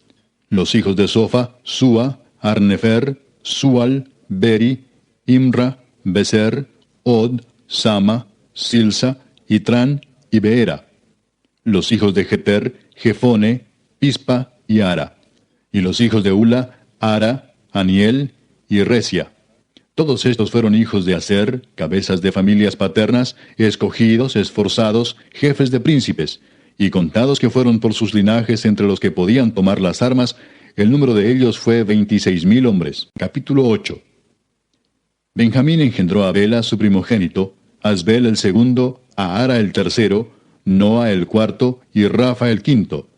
Los hijos de Sofa, Sua, Arnefer, Sual, Beri, Imra, Beser, Od, Sama, Silsa, Itran y Beera. Los hijos de Jeter, Jefone, Pispa y Ara. Y los hijos de Ula, Ara, Aniel y Resia. Todos estos fueron hijos de Aser, cabezas de familias paternas, escogidos, esforzados, jefes de príncipes, y contados que fueron por sus linajes entre los que podían tomar las armas, el número de ellos fue 26,000 hombres. Capítulo 8. Benjamín engendró a Bela su primogénito, Asbel el segundo, a Ara el tercero, Noa el cuarto y Rafa el quinto.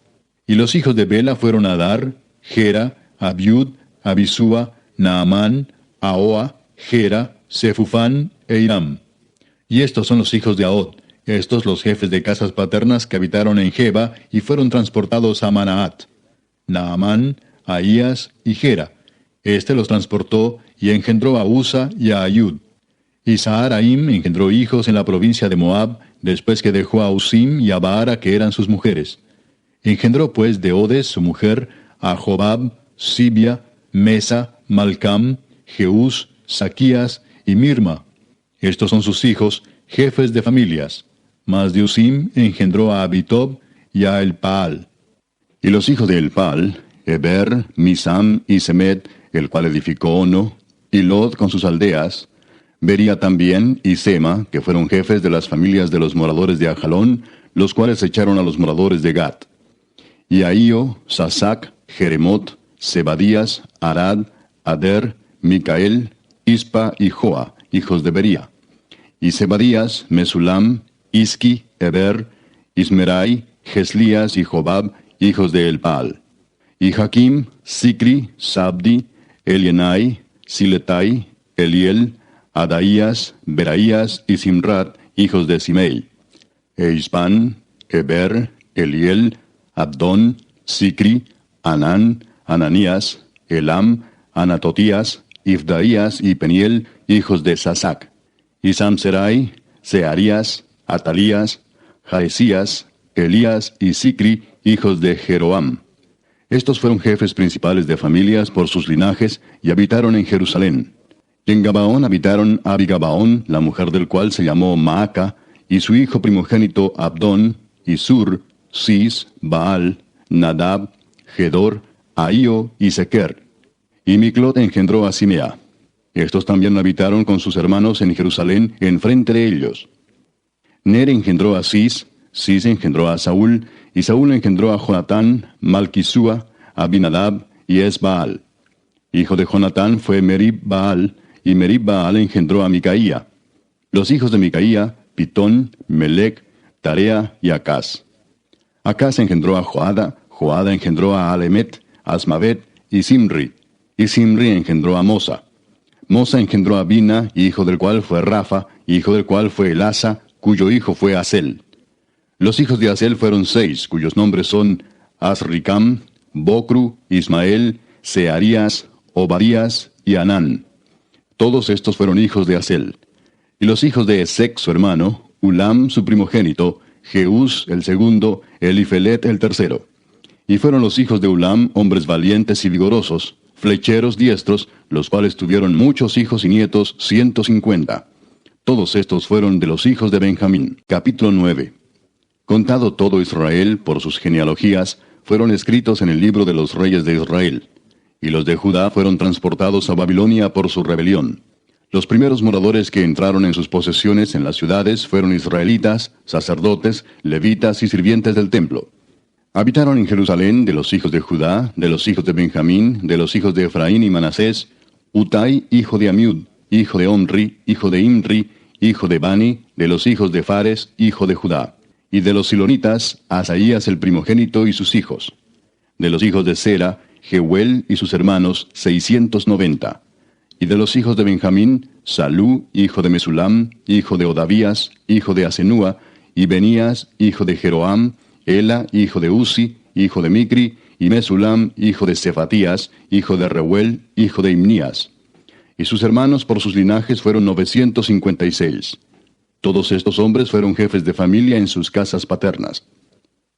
Y los hijos de Bela fueron Adar, Gera, Abiud, Abisúa, Naamán, Ahoa, Gera, Sefufán e Hiram. Y estos son los hijos de Ahod, estos los jefes de casas paternas que habitaron en Geba y fueron transportados a Manaat. Naamán, Ahías y Gera. Este los transportó y engendró a Usa y a Ayud. Y Saharaim engendró hijos en la provincia de Moab, después que dejó a Usim y a Baara, que eran sus mujeres. Engendró pues de Odes, su mujer, a Jobab, Sibia, Mesa, Malcam, Jeús, Saquías y Mirma. Estos son sus hijos, jefes de familias. Mas de Usim engendró a Abitob y a Elpaal. Y los hijos de Elpaal, Eber, Misam y Semed, el cual edificó Ono, y Lod con sus aldeas, Bería también y Sema, que fueron jefes de las familias de los moradores de Ajalón, los cuales echaron a los moradores de Gat. Y Ahío, Sasac, Jeremot, Zebadías, Arad, Ader, Micael, Ispa y Joa, hijos de Bería. Y Zebadías, Mesulam, Isqui, Eber, Ismerai, Geslías y Jobab, hijos de Elpaal. Y Jaquim, Sicri, Sabdi, Elienai, Siletai, Eliel, Adaías, Beraías y Simrat, hijos de Simei. Eispan, Eber, Eliel, Abdón, Sicri, Anán, Ananías, Elam, Anatotías, Ifdaías y Peniel, hijos de Sasac. Y Samserai, Searías, Atalías, Jaesías, Elías y Sicri, hijos de Jeroam. Estos fueron jefes principales de familias por sus linajes y habitaron en Jerusalén. Y en Gabaón habitaron Abigabaón, la mujer del cual se llamó Maaca, y su hijo primogénito Abdón, y Sur, Cis, Baal, Nadab, Gedor, Ahío y Sequer. Y Miclot engendró a Simea. Estos también habitaron con sus hermanos en Jerusalén, enfrente de ellos. Ner engendró a Cis, Cis engendró a Saúl, y Saúl engendró a Jonatán, Malquisúa, Abinadab y Esbaal. Hijo de Jonatán fue Merib Baal, y Merib Baal engendró a Micaía. Los hijos de Micaía, Pitón, Melec, Tarea y Acaz. Acaz engendró a Joada, Joada engendró a Alemet, Asmavet y Simri engendró a Mosa. Mosa engendró a Bina, hijo del cual fue Rafa, hijo del cual fue Elasa, cuyo hijo fue Asel. Los hijos de Asel fueron 6, cuyos nombres son Asricam, Bocru, Ismael, Searías, Obadías y Anán. Todos estos fueron hijos de Asel. Y los hijos de Esec, su hermano, Ulam, su primogénito, Jeús, el segundo, Elifelet, el tercero. Y fueron los hijos de Ulam, hombres valientes y vigorosos, flecheros diestros, los cuales tuvieron muchos hijos y nietos, 150. Todos estos fueron de los hijos de Benjamín. Capítulo 9. Contado todo Israel por sus genealogías, fueron escritos en el libro de los reyes de Israel. Y los de Judá fueron transportados a Babilonia por su rebelión. Los primeros moradores que entraron en sus posesiones en las ciudades fueron israelitas, sacerdotes, levitas y sirvientes del templo. Habitaron en Jerusalén de los hijos de Judá, de los hijos de Benjamín, de los hijos de Efraín y Manasés, Utai, hijo de Amiud, hijo de Omri, hijo de Imri, hijo de Bani, de los hijos de Fares, hijo de Judá. Y de los silonitas, Asaías el primogénito y sus hijos. De los hijos de Sera, Jehuel y sus hermanos, 690. Y de los hijos de Benjamín, Salú, hijo de Mesulam, hijo de Odavías, hijo de Asenúa, y Benías, hijo de Jeroam, Ela, hijo de Uzi, hijo de Micri, y Mesulam, hijo de Cefatías, hijo de Reuel, hijo de Imnías. Y sus hermanos por sus linajes fueron 956. Todos estos hombres fueron jefes de familia en sus casas paternas.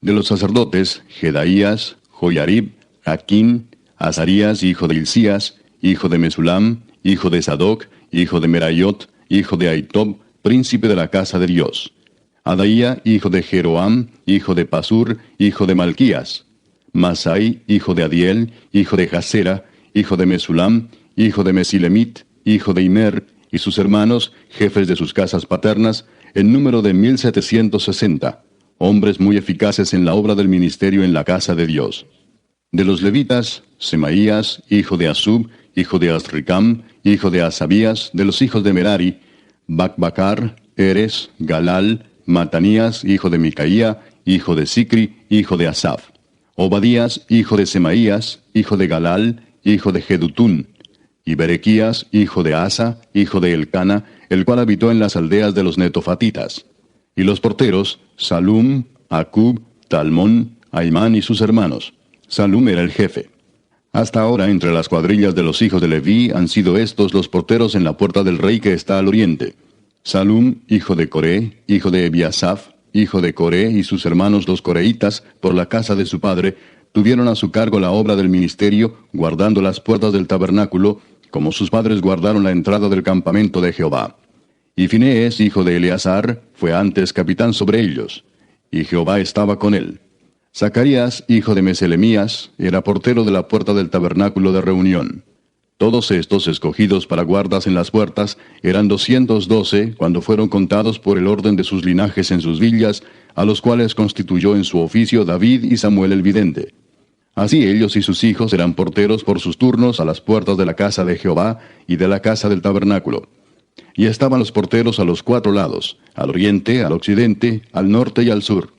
De los sacerdotes, Jedaías, Joyarib, Jaquín, Azarías, hijo de Hilcías, hijo de Mesulam, hijo de Sadoc, hijo de Merayot, hijo de Aitob, príncipe de la casa de Dios. Adaía, hijo de Jeroam, hijo de Pasur, hijo de Malquías. Masai, hijo de Adiel, hijo de Jasera, hijo de Mesulam, hijo de Mesilemit, hijo de Imer, y sus hermanos, jefes de sus casas paternas, en número de 1760, hombres muy eficaces en la obra del ministerio en la casa de Dios. De los levitas, Semaías, hijo de Asub, hijo de Asricam, hijo de Asabías, de los hijos de Merari, Bacbacar, Eres, Galal, Matanías, hijo de Micaía, hijo de Sicri, hijo de Asaf. Obadías, hijo de Semaías, hijo de Galal, hijo de Jedutún. y Berequías, hijo de Asa, hijo de Elcana, el cual habitó en las aldeas de los netofatitas. Y los porteros, Salum, Acub, Talmón, Aimán y sus hermanos. Salum era el jefe. Hasta ahora, entre las cuadrillas de los hijos de Leví, han sido estos los porteros en la puerta del rey que está al oriente. Salum, hijo de Coré, hijo de Ebiasaf, hijo de Coré, y sus hermanos los coreitas, por la casa de su padre, tuvieron a su cargo la obra del ministerio, guardando las puertas del tabernáculo, como sus padres guardaron la entrada del campamento de Jehová. Y Finees, hijo de Eleazar, fue antes capitán sobre ellos, y Jehová estaba con él. Zacarías, hijo de Meselemías, era portero de la puerta del tabernáculo de reunión. Todos estos, escogidos para guardas en las puertas, eran 212 cuando fueron contados por el orden de sus linajes en sus villas, a los cuales constituyó en su oficio David y Samuel el vidente. Así ellos y sus hijos eran porteros por sus turnos a las puertas de la casa de Jehová y de la casa del tabernáculo. Y estaban los porteros a los 4 lados, al oriente, al occidente, al norte y al sur.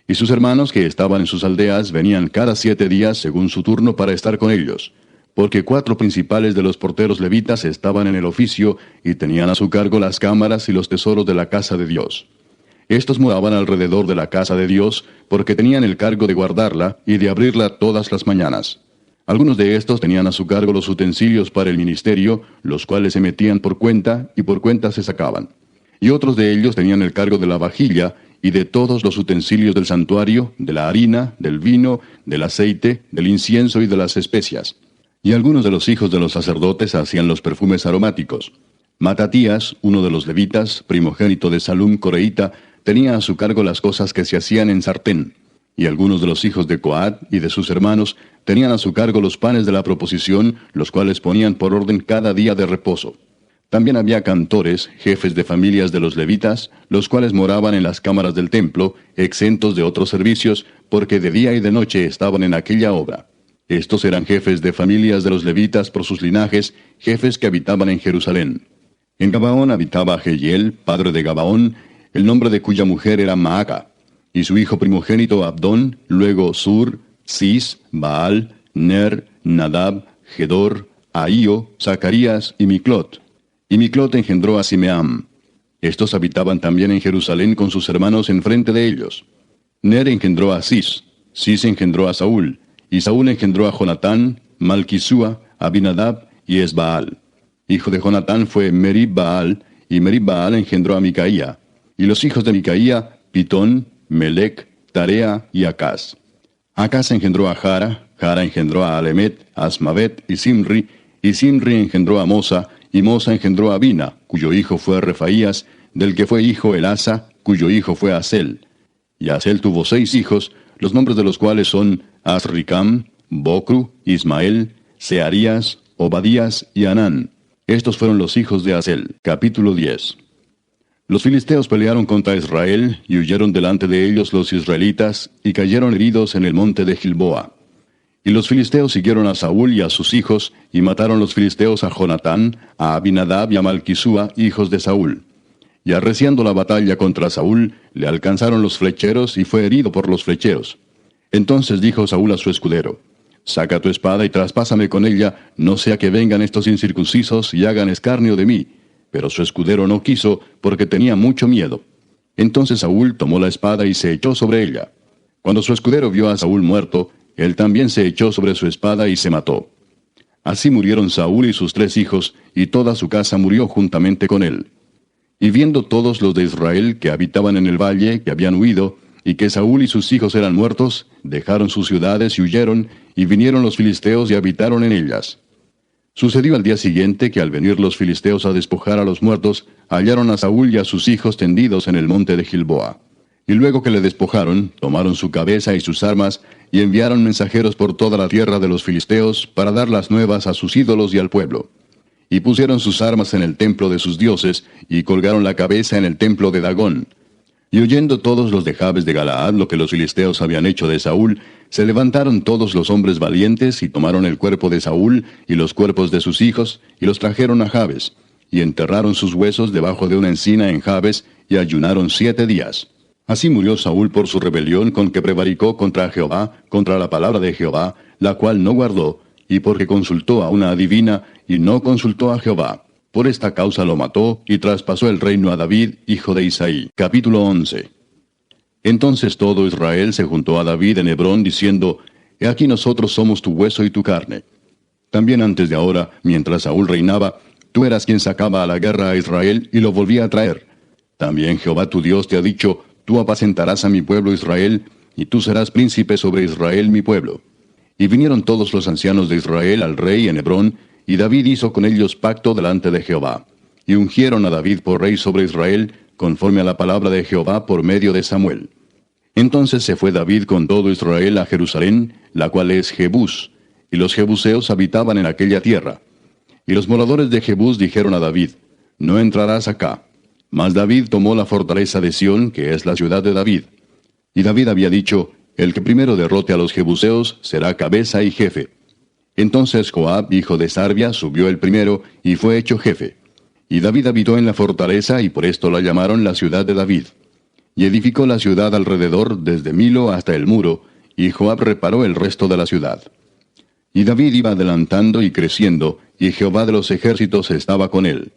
Y sus hermanos que estaban en sus aldeas venían cada 7 días según su turno para estar con ellos, porque 4 principales de los porteros levitas estaban en el oficio y tenían a su cargo las cámaras y los tesoros de la casa de Dios. Estos moraban alrededor de la casa de Dios, porque tenían el cargo de guardarla y de abrirla todas las mañanas. Algunos de estos tenían a su cargo los utensilios para el ministerio, los cuales se metían por cuenta y por cuenta se sacaban. Y otros de ellos tenían el cargo de la vajilla y de todos los utensilios del santuario, de la harina, del vino, del aceite, del incienso y de las especias. Y algunos de los hijos de los sacerdotes hacían los perfumes aromáticos. Matatías, uno de los levitas, primogénito de Salum coreíta, tenía a su cargo las cosas que se hacían en sartén. Y algunos de los hijos de Coat y de sus hermanos tenían a su cargo los panes de la proposición, los cuales ponían por orden cada día de reposo. También había cantores, jefes de familias de los levitas, los cuales moraban en las cámaras del templo, exentos de otros servicios, porque de día y de noche estaban en aquella obra. Estos eran jefes de familias de los levitas por sus linajes, jefes que habitaban en Jerusalén. En Gabaón habitaba Jehiel, padre de Gabaón, el nombre de cuya mujer era Maaca, y su hijo primogénito Abdón, luego Sur, Cis, Baal, Ner, Nadab, Gedor, Ahío, Zacarías y Miclot. Y Miclot engendró a Simeam. Estos habitaban también en Jerusalén con sus hermanos enfrente de ellos. Ner engendró a Cis, Cis engendró a Saúl, y Saúl engendró a Jonatán, Malquisúa, Abinadab y Esbaal. Hijo de Jonatán fue Merib-Baal, y Merib-Baal engendró a Micaía. Y los hijos de Micaía, Pitón, Melec, Tarea y Acaz. Acaz engendró a Jara, Jara engendró a Alemet, Asmavet y Simri engendró a Mosa, y Mosa engendró a Abina, cuyo hijo fue Refaías, del que fue hijo Elasa, cuyo hijo fue Asel. Y Asel tuvo 6 hijos, los nombres de los cuales son Asricam, Bocru, Ismael, Searías, Obadías y Anán. Estos fueron los hijos de Asel. Capítulo 10. Los filisteos pelearon contra Israel, y huyeron delante de ellos los israelitas, y cayeron heridos en el monte de Gilboa. Y los filisteos siguieron a Saúl y a sus hijos, y mataron los filisteos a Jonatán, a Abinadab y a Malquisúa, hijos de Saúl. Y arreciando la batalla contra Saúl, le alcanzaron los flecheros, y fue herido por los flecheros. Entonces dijo Saúl a su escudero: Saca tu espada y traspásame con ella, no sea que vengan estos incircuncisos y hagan escarnio de mí. Pero su escudero no quiso, porque tenía mucho miedo. Entonces Saúl tomó la espada y se echó sobre ella. Cuando su escudero vio a Saúl muerto, él también se echó sobre su espada y se mató. Así murieron Saúl y sus 3 hijos, y toda su casa murió juntamente con él. Y viendo todos los de Israel que habitaban en el valle, que habían huido, y que Saúl y sus hijos eran muertos, dejaron sus ciudades y huyeron, y vinieron los filisteos y habitaron en ellas. Sucedió al día siguiente que al venir los filisteos a despojar a los muertos, hallaron a Saúl y a sus hijos tendidos en el monte de Gilboa. Y luego que le despojaron, tomaron su cabeza y sus armas, y enviaron mensajeros por toda la tierra de los filisteos para dar las nuevas a sus ídolos y al pueblo. Y pusieron sus armas en el templo de sus dioses, y colgaron la cabeza en el templo de Dagón. Y oyendo todos los de Jabes de Galaad lo que los filisteos habían hecho de Saúl, se levantaron todos los hombres valientes, y tomaron el cuerpo de Saúl, y los cuerpos de sus hijos, y los trajeron a Jabes, y enterraron sus huesos debajo de una encina en Jabes, y ayunaron 7 días. Así murió Saúl por su rebelión con que prevaricó contra Jehová, contra la palabra de Jehová, la cual no guardó, y porque consultó a una adivina y no consultó a Jehová. Por esta causa lo mató y traspasó el reino a David, hijo de Isaí. Capítulo 11. Entonces todo Israel se juntó a David en Hebrón, diciendo: He aquí nosotros somos tu hueso y tu carne. También antes de ahora, mientras Saúl reinaba, tú eras quien sacaba a la guerra a Israel y lo volvía a traer. También Jehová tu Dios te ha dicho: Tú apacentarás a mi pueblo Israel, y tú serás príncipe sobre Israel mi pueblo. Y vinieron todos los ancianos de Israel al rey en Hebrón, y David hizo con ellos pacto delante de Jehová. Y ungieron a David por rey sobre Israel, conforme a la palabra de Jehová por medio de Samuel. Entonces se fue David con todo Israel a Jerusalén, la cual es Jebús, y los jebuseos habitaban en aquella tierra. Y los moradores de Jebús dijeron a David: No entrarás acá. Mas David tomó la fortaleza de Sión, que es la ciudad de David. Y David había dicho: El que primero derrote a los jebuseos será cabeza y jefe. Entonces Joab, hijo de Sarvia, subió el primero, y fue hecho jefe. Y David habitó en la fortaleza, y por esto la llamaron la ciudad de David. Y edificó la ciudad alrededor, desde Milo hasta el muro, y Joab reparó el resto de la ciudad. Y David iba adelantando y creciendo, y Jehová de los ejércitos estaba con él.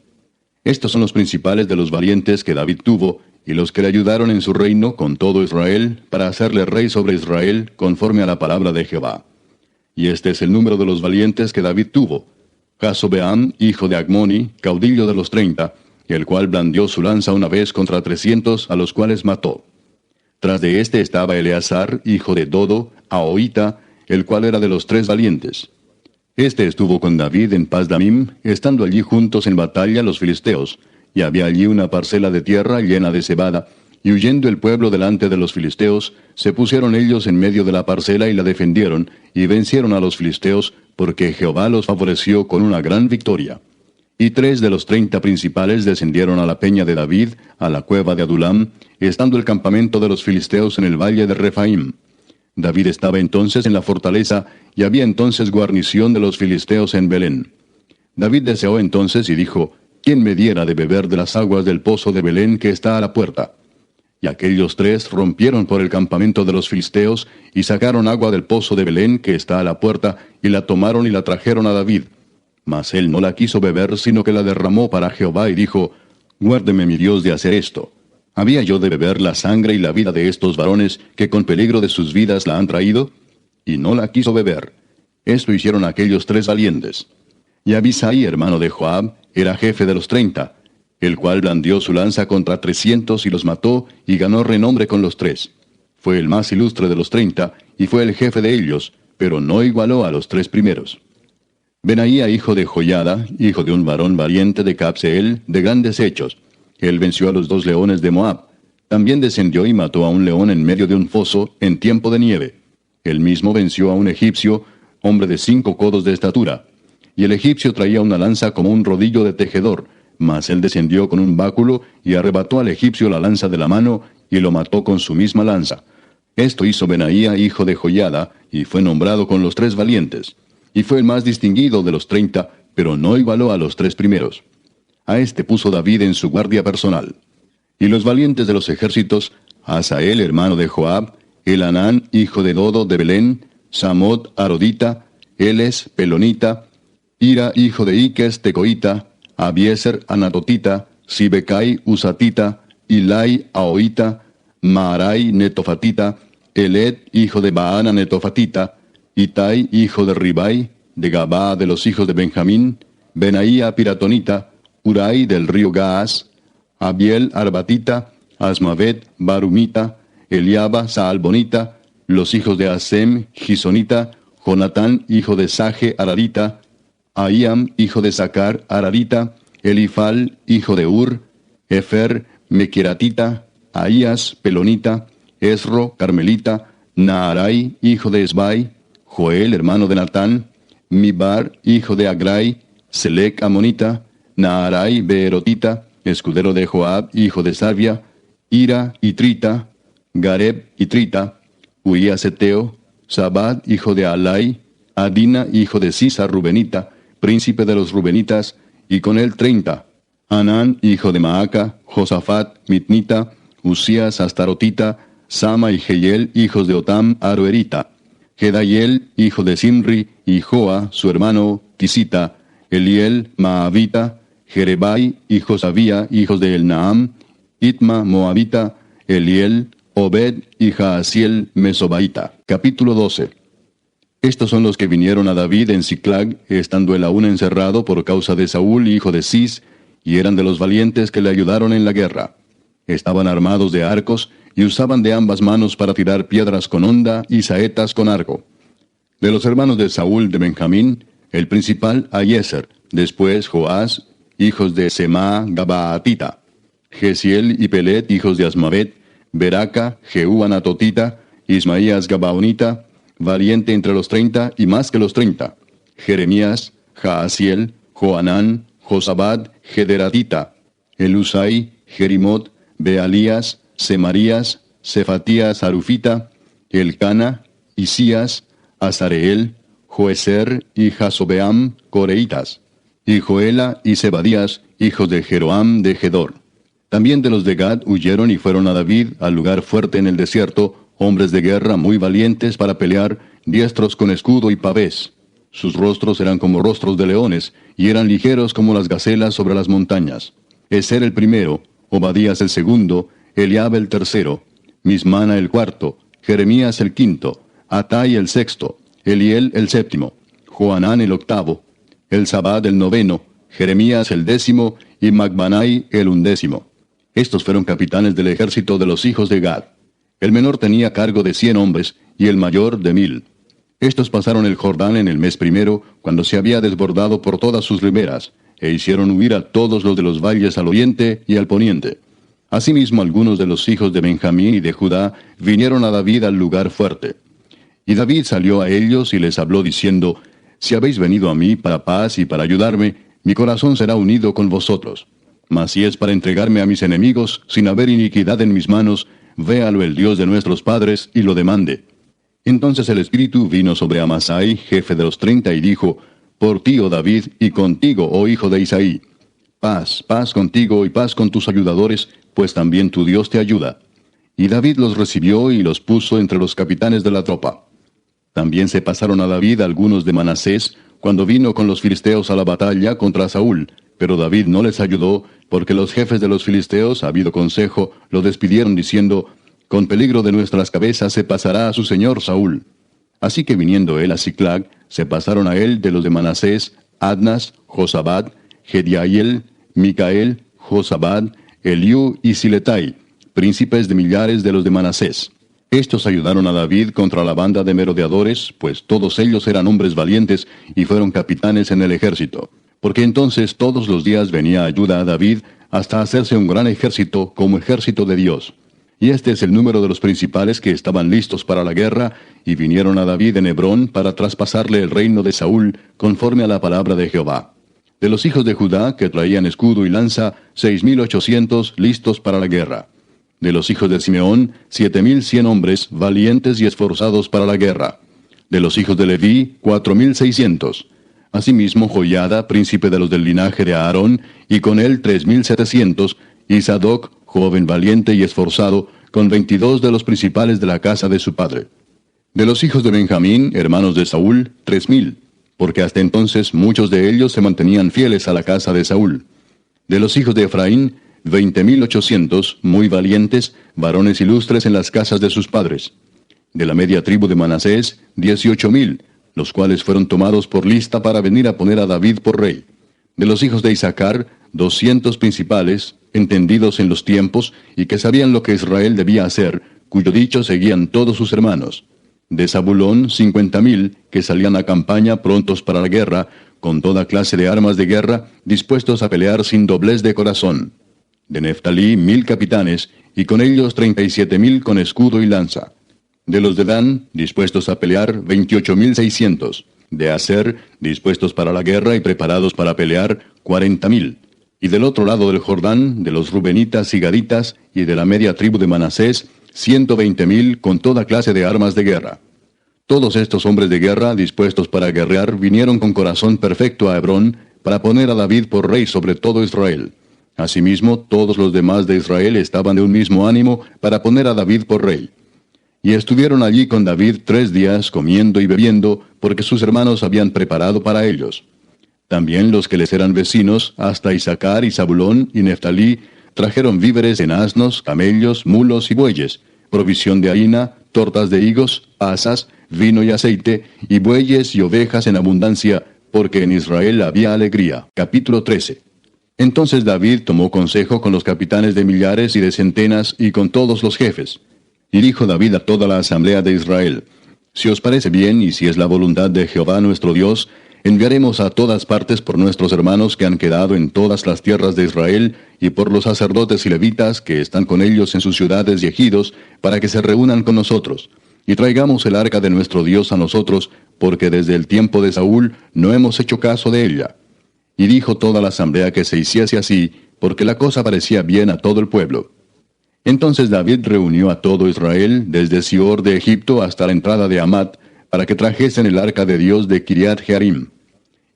Estos son los principales de los valientes que David tuvo, y los que le ayudaron en su reino con todo Israel, para hacerle rey sobre Israel, conforme a la palabra de Jehová. Y este es el número de los valientes que David tuvo: Jasobeam, hijo de Agmoni, caudillo de los 30, el cual blandió su lanza una vez contra 300, a los cuales mató. Tras de este estaba Eleazar, hijo de Dodo, Ahoita, el cual era de los 3 valientes. Este estuvo con David en Pasdamim, estando allí juntos en batalla los filisteos, y había allí una parcela de tierra llena de cebada, y huyendo el pueblo delante de los filisteos, se pusieron ellos en medio de la parcela y la defendieron, y vencieron a los filisteos, porque Jehová los favoreció con una gran victoria. Y 3 de los 30 principales descendieron a la peña de David, a la cueva de Adulam, estando el campamento de los filisteos en el valle de Refaim. David estaba entonces en la fortaleza, y había entonces guarnición de los filisteos en Belén. David deseó entonces y dijo: ¿Quién me diera de beber de las aguas del pozo de Belén que está a la puerta? Y aquellos 3 rompieron por el campamento de los filisteos, y sacaron agua del pozo de Belén que está a la puerta, y la tomaron y la trajeron a David. Mas él no la quiso beber, sino que la derramó para Jehová, y dijo: Guárdeme mi Dios de hacer esto. ¿Había yo de beber la sangre y la vida de estos varones, que con peligro de sus vidas la han traído? Y no la quiso beber. Esto hicieron aquellos 3 valientes. Y Abisai, hermano de Joab, era jefe de los 30, el cual blandió su lanza contra 300 y los mató, y ganó renombre con los 3. Fue el más ilustre de los 30, y fue el jefe de ellos, pero no igualó a los 3 primeros. Benaía, hijo de Joiada, hijo de un varón valiente de Cabseel, de grandes hechos. Él venció a los 2 leones de Moab. También descendió y mató a un león en medio de un foso, en tiempo de nieve. Él mismo venció a un egipcio, hombre de 5 codos de estatura. Y el egipcio traía una lanza como un rodillo de tejedor, mas él descendió con un báculo, y arrebató al egipcio la lanza de la mano, y lo mató con su misma lanza. Esto hizo Benaía, hijo de Joiada, y fue nombrado con los 3 valientes. Y fue el más distinguido de los 30, pero no igualó a los 3 primeros. A este puso David en su guardia personal. Y los valientes de los ejércitos: Asael, hermano de Joab, Elanán, hijo de Dodo de Belén, Samot, Arodita, Eles, Pelonita, Ira, hijo de Iques, Tecoita, Abieser, Anatotita, Sibecai, Usatita, Ilai, Ahoita, Maarai, Netofatita, Eled, hijo de Baana, Netofatita, Itai, hijo de Ribai, de Gabá de los hijos de Benjamín, Benaía, Piratonita, Urai del río Gaas, Abiel, Arbatita, Asmavet, Barumita, Eliaba, Saalbonita, los hijos de Asem, Gisonita, Jonatán, hijo de Saje, Ararita, Ahiam, hijo de Sacar, Ararita, Elifal, hijo de Ur, Efer, Mequiratita, Ahías, Pelonita, Esro, Carmelita, Naarai, hijo de Esbai, Joel, hermano de Natán, Mibar, hijo de Agrai, Selec, Amonita, Naarai, Beerotita, escudero de Joab, hijo de Sarvia, Ira, Itrita, Gareb, Itrita, Uías Eteo, Sabad, hijo de Alai, Adina, hijo de Sisa, Rubenita, príncipe de los Rubenitas, y con él 30. Anán, hijo de Maaca, Josafat, Mitnita, Usías, Astarotita, Sama y Jehiel, hijos de Otam, Aroerita. Gedaiel, hijo de Simri, y Joa, su hermano, Tisita, Eliel, Maavita, Jerebai y Josabía, hijos de Elnaam, Itma, Moabita, Eliel, Obed y Jaasiel, Mesobaita. Capítulo 12. Estos son los que vinieron a David en Siclag, estando él aún encerrado por causa de Saúl, hijo de Cis, y eran de los valientes que le ayudaron en la guerra. Estaban armados de arcos, y usaban de ambas manos para tirar piedras con honda y saetas con arco. De los hermanos de Saúl de Benjamín, el principal Ahiezer, después Joás, hijos de Semá Gabaatita, Gesiel y Pelet, hijos de Asmavet, Beraca, Jehú Anatotita, Ismaías Gabaonita, valiente entre los 30 y más que los 30, Jeremías, Jaasiel, Joanán, Josabad, Gederatita, Elusai, Jerimot, Bealías, Semarías, Cefatías Arufita, Elcana, Isías, Azareel, Joezer y Jasobeam, Coreitas, y Joela y Zebadías, hijos de Jeroam de Gedor. También de los de Gad huyeron y fueron a David al lugar fuerte en el desierto, hombres de guerra muy valientes para pelear, diestros con escudo y pavés. Sus rostros eran como rostros de leones, y eran ligeros como las gacelas sobre las montañas. Ezer el primero, Obadías el segundo, Eliab el tercero, Mismana el cuarto, Jeremías el quinto, Atai el sexto, Eliel el séptimo, Joanán el octavo, Elzabad el noveno, Jeremías el décimo y Macbanai el undécimo. Estos fueron capitanes del ejército de los hijos de Gad. El menor tenía cargo de 100 hombres y el mayor de 1000. Estos pasaron el Jordán en el mes primero, cuando se había desbordado por todas sus riberas, e hicieron huir a todos los de los valles al oriente y al poniente. Asimismo algunos de los hijos de Benjamín y de Judá vinieron a David al lugar fuerte. Y David salió a ellos y les habló diciendo, Si habéis venido a mí para paz y para ayudarme, mi corazón será unido con vosotros. Mas si es para entregarme a mis enemigos, sin haber iniquidad en mis manos, véalo el Dios de nuestros padres y lo demande. Entonces el Espíritu vino sobre Amasai, jefe de los 30, y dijo, Por ti, oh David, y contigo, oh hijo de Isaí. Paz, paz contigo y paz con tus ayudadores, pues también tu Dios te ayuda. Y David los recibió y los puso entre los capitanes de la tropa. También se pasaron a David algunos de Manasés, cuando vino con los filisteos a la batalla contra Saúl, pero David no les ayudó, porque los jefes de los filisteos, habido consejo, lo despidieron diciendo, Con peligro de nuestras cabezas se pasará a su señor Saúl. Así que viniendo él a Siclag, se pasaron a él de los de Manasés, Adnas, Josabad, Gediaiel, Micael, Josabad, Eliú y Siletai, príncipes de millares de los de Manasés. Estos ayudaron a David contra la banda de merodeadores, pues todos ellos eran hombres valientes y fueron capitanes en el ejército. Porque entonces todos los días venía ayuda a David hasta hacerse un gran ejército como ejército de Dios. Y este es el número de los principales que estaban listos para la guerra, y vinieron a David en Hebrón para traspasarle el reino de Saúl, conforme a la palabra de Jehová. De los hijos de Judá, que traían escudo y lanza, 6,800 listos para la guerra. De los hijos de Simeón, 7,100 hombres, valientes y esforzados para la guerra. De los hijos de Leví, 4,600. Asimismo Joiada, príncipe de los del linaje de Aarón, y con él 3,700, y Sadoc, joven valiente y esforzado, con 22 de los principales de la casa de su padre. De los hijos de Benjamín, hermanos de Saúl, 3,000, porque hasta entonces muchos de ellos se mantenían fieles a la casa de Saúl. De los hijos de Efraín, 20,800, muy valientes, varones ilustres en las casas de sus padres. De la media tribu de Manasés, 18,000, los cuales fueron tomados por lista para venir a poner a David por rey. De los hijos de Isaacar, 200 principales, entendidos en los tiempos, y que sabían lo que Israel debía hacer, cuyo dicho seguían todos sus hermanos. De Zabulón, 50,000, que salían a campaña prontos para la guerra, con toda clase de armas de guerra, dispuestos a pelear sin doblez de corazón. De Neftalí, 1,000 capitanes, y con ellos 37,000 con escudo y lanza. De los de Dan, dispuestos a pelear, 28,600. De Aser, dispuestos para la guerra y preparados para pelear, 40,000. Y del otro lado del Jordán, de los Rubenitas y Gaditas, y de la media tribu de Manasés, 120,000 con toda clase de armas de guerra. Todos estos hombres de guerra, dispuestos para guerrear, vinieron con corazón perfecto a Hebrón, para poner a David por rey sobre todo Israel. Asimismo, todos los demás de Israel estaban de un mismo ánimo para poner a David por rey. Y estuvieron allí con David 3 días comiendo y bebiendo, porque sus hermanos habían preparado para ellos. También los que les eran vecinos, hasta Isaacar y Zabulón y Neftalí, trajeron víveres en asnos, camellos, mulos y bueyes, provisión de harina, tortas de higos, asas, vino y aceite, y bueyes y ovejas en abundancia, porque en Israel había alegría. Capítulo 13. Entonces David tomó consejo con los capitanes de millares y de centenas y con todos los jefes. Y dijo David a toda la asamblea de Israel: Si os parece bien, y si es la voluntad de Jehová nuestro Dios, enviaremos a todas partes por nuestros hermanos que han quedado en todas las tierras de Israel, y por los sacerdotes y levitas que están con ellos en sus ciudades y ejidos, para que se reúnan con nosotros. Y traigamos el arca de nuestro Dios a nosotros, porque desde el tiempo de Saúl no hemos hecho caso de ella. Y dijo toda la asamblea que se hiciese así, porque la cosa parecía bien a todo el pueblo. Entonces David reunió a todo Israel, desde Sior de Egipto hasta la entrada de Hamat, para que trajesen el arca de Dios de Kiriat Jearim.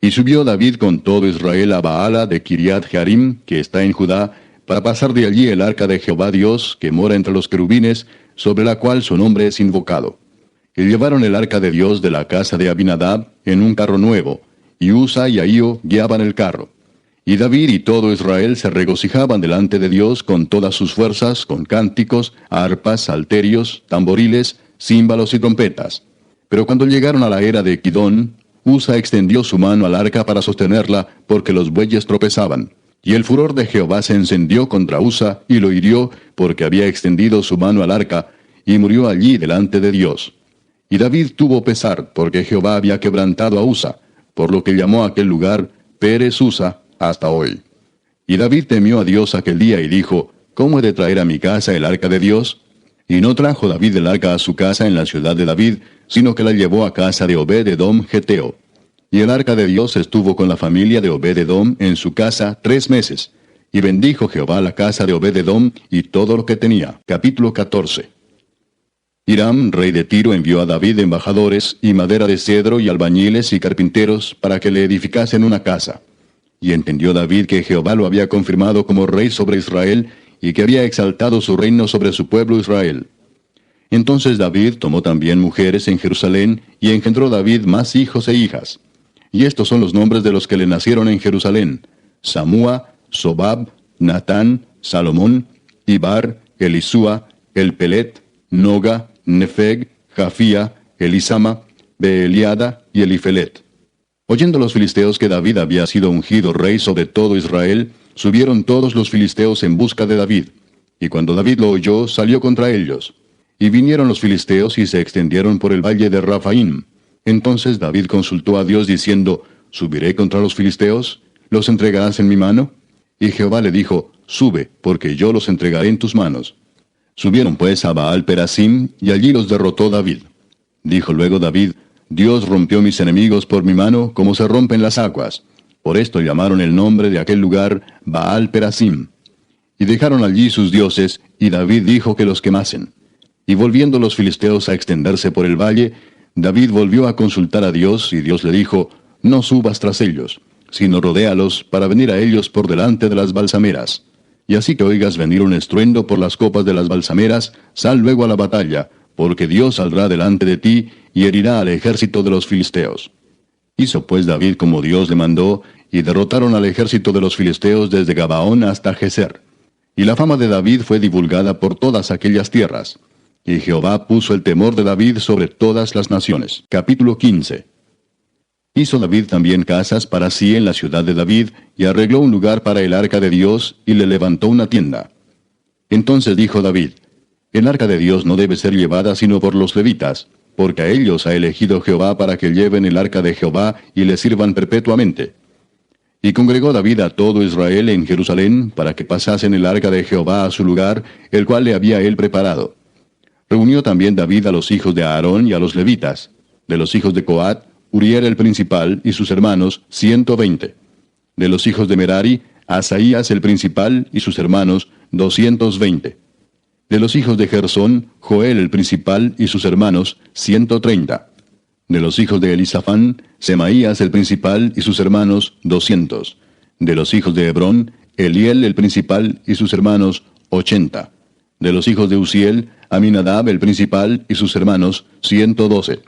Y subió David con todo Israel a Baala de Kiriat Jearim, que está en Judá, para pasar de allí el arca de Jehová Dios, que mora entre los querubines, sobre la cual su nombre es invocado. Y llevaron el arca de Dios de la casa de Abinadab en un carro nuevo, y Usa y Ahío guiaban el carro. Y David y todo Israel se regocijaban delante de Dios con todas sus fuerzas, con cánticos, arpas, salterios, tamboriles, címbalos y trompetas. Pero cuando llegaron a la era de Kidón, Usa extendió su mano al arca para sostenerla, porque los bueyes tropezaban. Y el furor de Jehová se encendió contra Usa, y lo hirió, porque había extendido su mano al arca, y murió allí delante de Dios. Y David tuvo pesar, porque Jehová había quebrantado a Usa, por lo que llamó a aquel lugar Pérez Usa hasta hoy. Y David temió a Dios aquel día, y dijo: ¿Cómo he de traer a mi casa el arca de Dios? Y no trajo David el arca a su casa en la ciudad de David, sino que la llevó a casa de Obed-edom Geteo. Y el arca de Dios estuvo con la familia de Obed-edom en su casa 3 meses. Y bendijo Jehová la casa de Obed-edom y todo lo que tenía. Capítulo 14. Hiram, rey de Tiro, envió a David embajadores, y madera de cedro, y albañiles y carpinteros, para que le edificasen una casa. Y entendió David que Jehová lo había confirmado como rey sobre Israel, y que había exaltado su reino sobre su pueblo Israel. Entonces David tomó también mujeres en Jerusalén, y engendró David más hijos e hijas. Y estos son los nombres de los que le nacieron en Jerusalén: Samúa, Sobab, Natán, Salomón, Ibar, Elisúa, Elpelet, Noga, Nefeg, Jafía, Elisama, Beeliada y Elifelet. Oyendo los filisteos que David había sido ungido rey sobre todo Israel, subieron todos los filisteos en busca de David. Y cuando David lo oyó, salió contra ellos. Y vinieron los filisteos y se extendieron por el valle de Rafaim. Entonces David consultó a Dios diciendo: ¿Subiré contra los filisteos? ¿Los entregarás en mi mano? Y Jehová le dijo: Sube, porque yo los entregaré en tus manos. Subieron pues a Baal Perasim, y allí los derrotó David. Dijo luego David: Dios rompió mis enemigos por mi mano, como se rompen las aguas. Por esto llamaron el nombre de aquel lugar Baal Perasim. Y dejaron allí sus dioses, y David dijo que los quemasen. Y volviendo los filisteos a extenderse por el valle, David volvió a consultar a Dios, y Dios le dijo: No subas tras ellos, sino rodéalos para venir a ellos por delante de las balsameras. Y así que oigas venir un estruendo por las copas de las balsameras, sal luego a la batalla, porque Dios saldrá delante de ti, y herirá al ejército de los filisteos. Hizo pues David como Dios le mandó, y derrotaron al ejército de los filisteos desde Gabaón hasta Geser. Y la fama de David fue divulgada por todas aquellas tierras. Y Jehová puso el temor de David sobre todas las naciones. Capítulo 15. Hizo David también casas para sí en la ciudad de David, y arregló un lugar para el arca de Dios, y le levantó una tienda. Entonces dijo David: El arca de Dios no debe ser llevada sino por los levitas, porque a ellos ha elegido Jehová para que lleven el arca de Jehová y le sirvan perpetuamente. Y congregó David a todo Israel en Jerusalén, para que pasasen el arca de Jehová a su lugar, el cual le había él preparado. Reunió también David a los hijos de Aarón y a los levitas. De los hijos de Coat, Uriel el principal y sus hermanos, 120. De los hijos de Merari, Asaías el principal y sus hermanos, 220. De los hijos de Gersón, Joel el principal y sus hermanos, 130. De los hijos de Elisafán, Semaías el principal y sus hermanos, 200. De los hijos de Hebrón, Eliel el principal y sus hermanos, 80. De los hijos de Uziel, Aminadab el principal y sus hermanos, 112.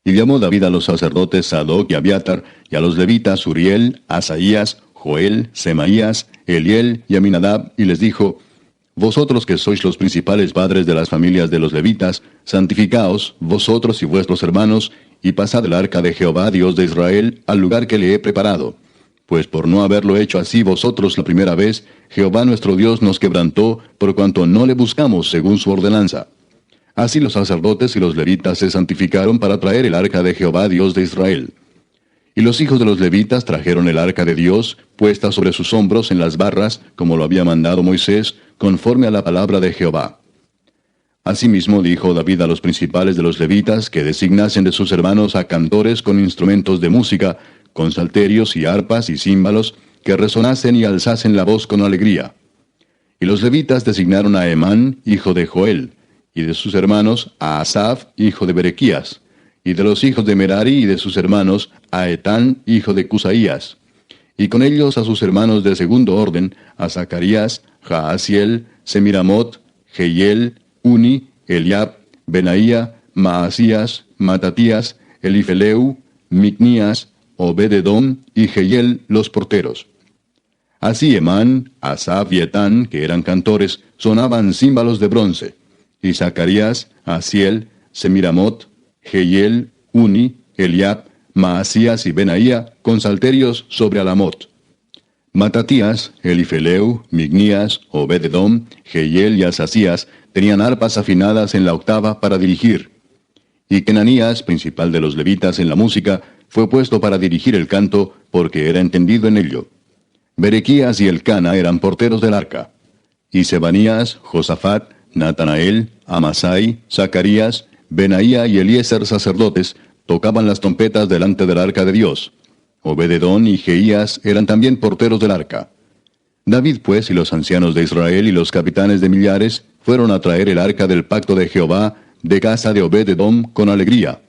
Y llamó David a los sacerdotes Sadoc y Abiatar, y a los levitas Uriel, Asaías, Joel, Semaías, Eliel y Aminadab, y les dijo: Vosotros que sois los principales padres de las familias de los levitas, santificaos, vosotros y vuestros hermanos, y pasad el arca de Jehová, Dios de Israel, al lugar que le he preparado. Pues por no haberlo hecho así vosotros la primera vez, Jehová nuestro Dios nos quebrantó, por cuanto no le buscamos según su ordenanza. Así los sacerdotes y los levitas se santificaron para traer el arca de Jehová, Dios de Israel. Y los hijos de los levitas trajeron el arca de Dios, puesta sobre sus hombros en las barras, como lo había mandado Moisés, conforme a la palabra de Jehová. Asimismo dijo David a los principales de los levitas que designasen de sus hermanos a cantores con instrumentos de música, con salterios y arpas y címbalos, que resonasen y alzasen la voz con alegría. Y los levitas designaron a Emán, hijo de Joel, y de sus hermanos a Asaf, hijo de Berequías, y de los hijos de Merari y de sus hermanos a Etán, hijo de Cusaías, y con ellos a sus hermanos de segundo orden, a Zacarías, Jaasiel, Semiramot, Jehiel, Uni, Eliab, Benaía, Maasías, Matatías, Elifeleu, Micnías, Obed-edom y Jehiel los porteros. Así Emán, Asaf y Etán, que eran cantores, sonaban címbalos de bronce, y Zacarías, Asiel, Semiramot, Jehiel, Uni, Eliab, Maasías y Benaía con salterios sobre Alamot. Matatías, Elifeleu, Micnías, Obed-edom, Jehiel y Asasías tenían arpas afinadas en la octava para dirigir. Y Kenanías, principal de los levitas en la música, fue puesto para dirigir el canto, porque era entendido en ello. Berequías y Elcana eran porteros del arca. Y Sebanías, Josafat, Natanael, Amasai, Zacarías, Benaía y Eliezer sacerdotes tocaban las trompetas delante del arca de Dios. Obed-edom y Jeías eran también porteros del arca. David pues y los ancianos de Israel y los capitanes de millares fueron a traer el arca del pacto de Jehová de casa de Obed-edom con alegría.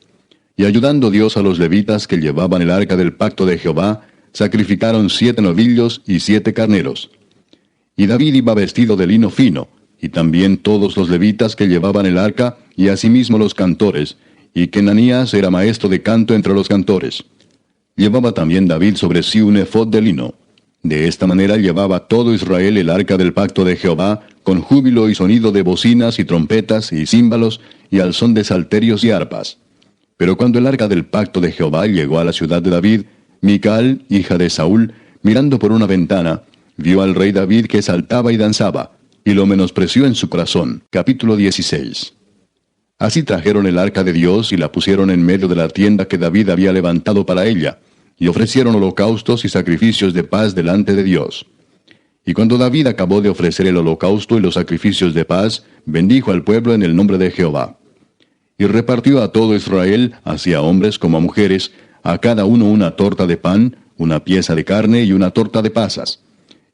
Y ayudando Dios a los levitas que llevaban el arca del pacto de Jehová, sacrificaron 7 novillos y 7 carneros. Y David iba vestido de lino fino, y también todos los levitas que llevaban el arca, y asimismo los cantores, y Kenanías era maestro de canto entre los cantores. Llevaba también David sobre sí un efod de lino. De esta manera llevaba todo Israel el arca del pacto de Jehová, con júbilo y sonido de bocinas y trompetas y címbalos, y al son de salterios y arpas. Pero cuando el arca del pacto de Jehová llegó a la ciudad de David, Mical, hija de Saúl, mirando por una ventana, vio al rey David que saltaba y danzaba, y lo menospreció en su corazón. Capítulo 16. Así trajeron el arca de Dios y la pusieron en medio de la tienda que David había levantado para ella, y ofrecieron holocaustos y sacrificios de paz delante de Dios. Y cuando David acabó de ofrecer el holocausto y los sacrificios de paz, bendijo al pueblo en el nombre de Jehová. Y repartió a todo Israel, así a hombres como a mujeres, a cada uno una torta de pan, una pieza de carne y una torta de pasas.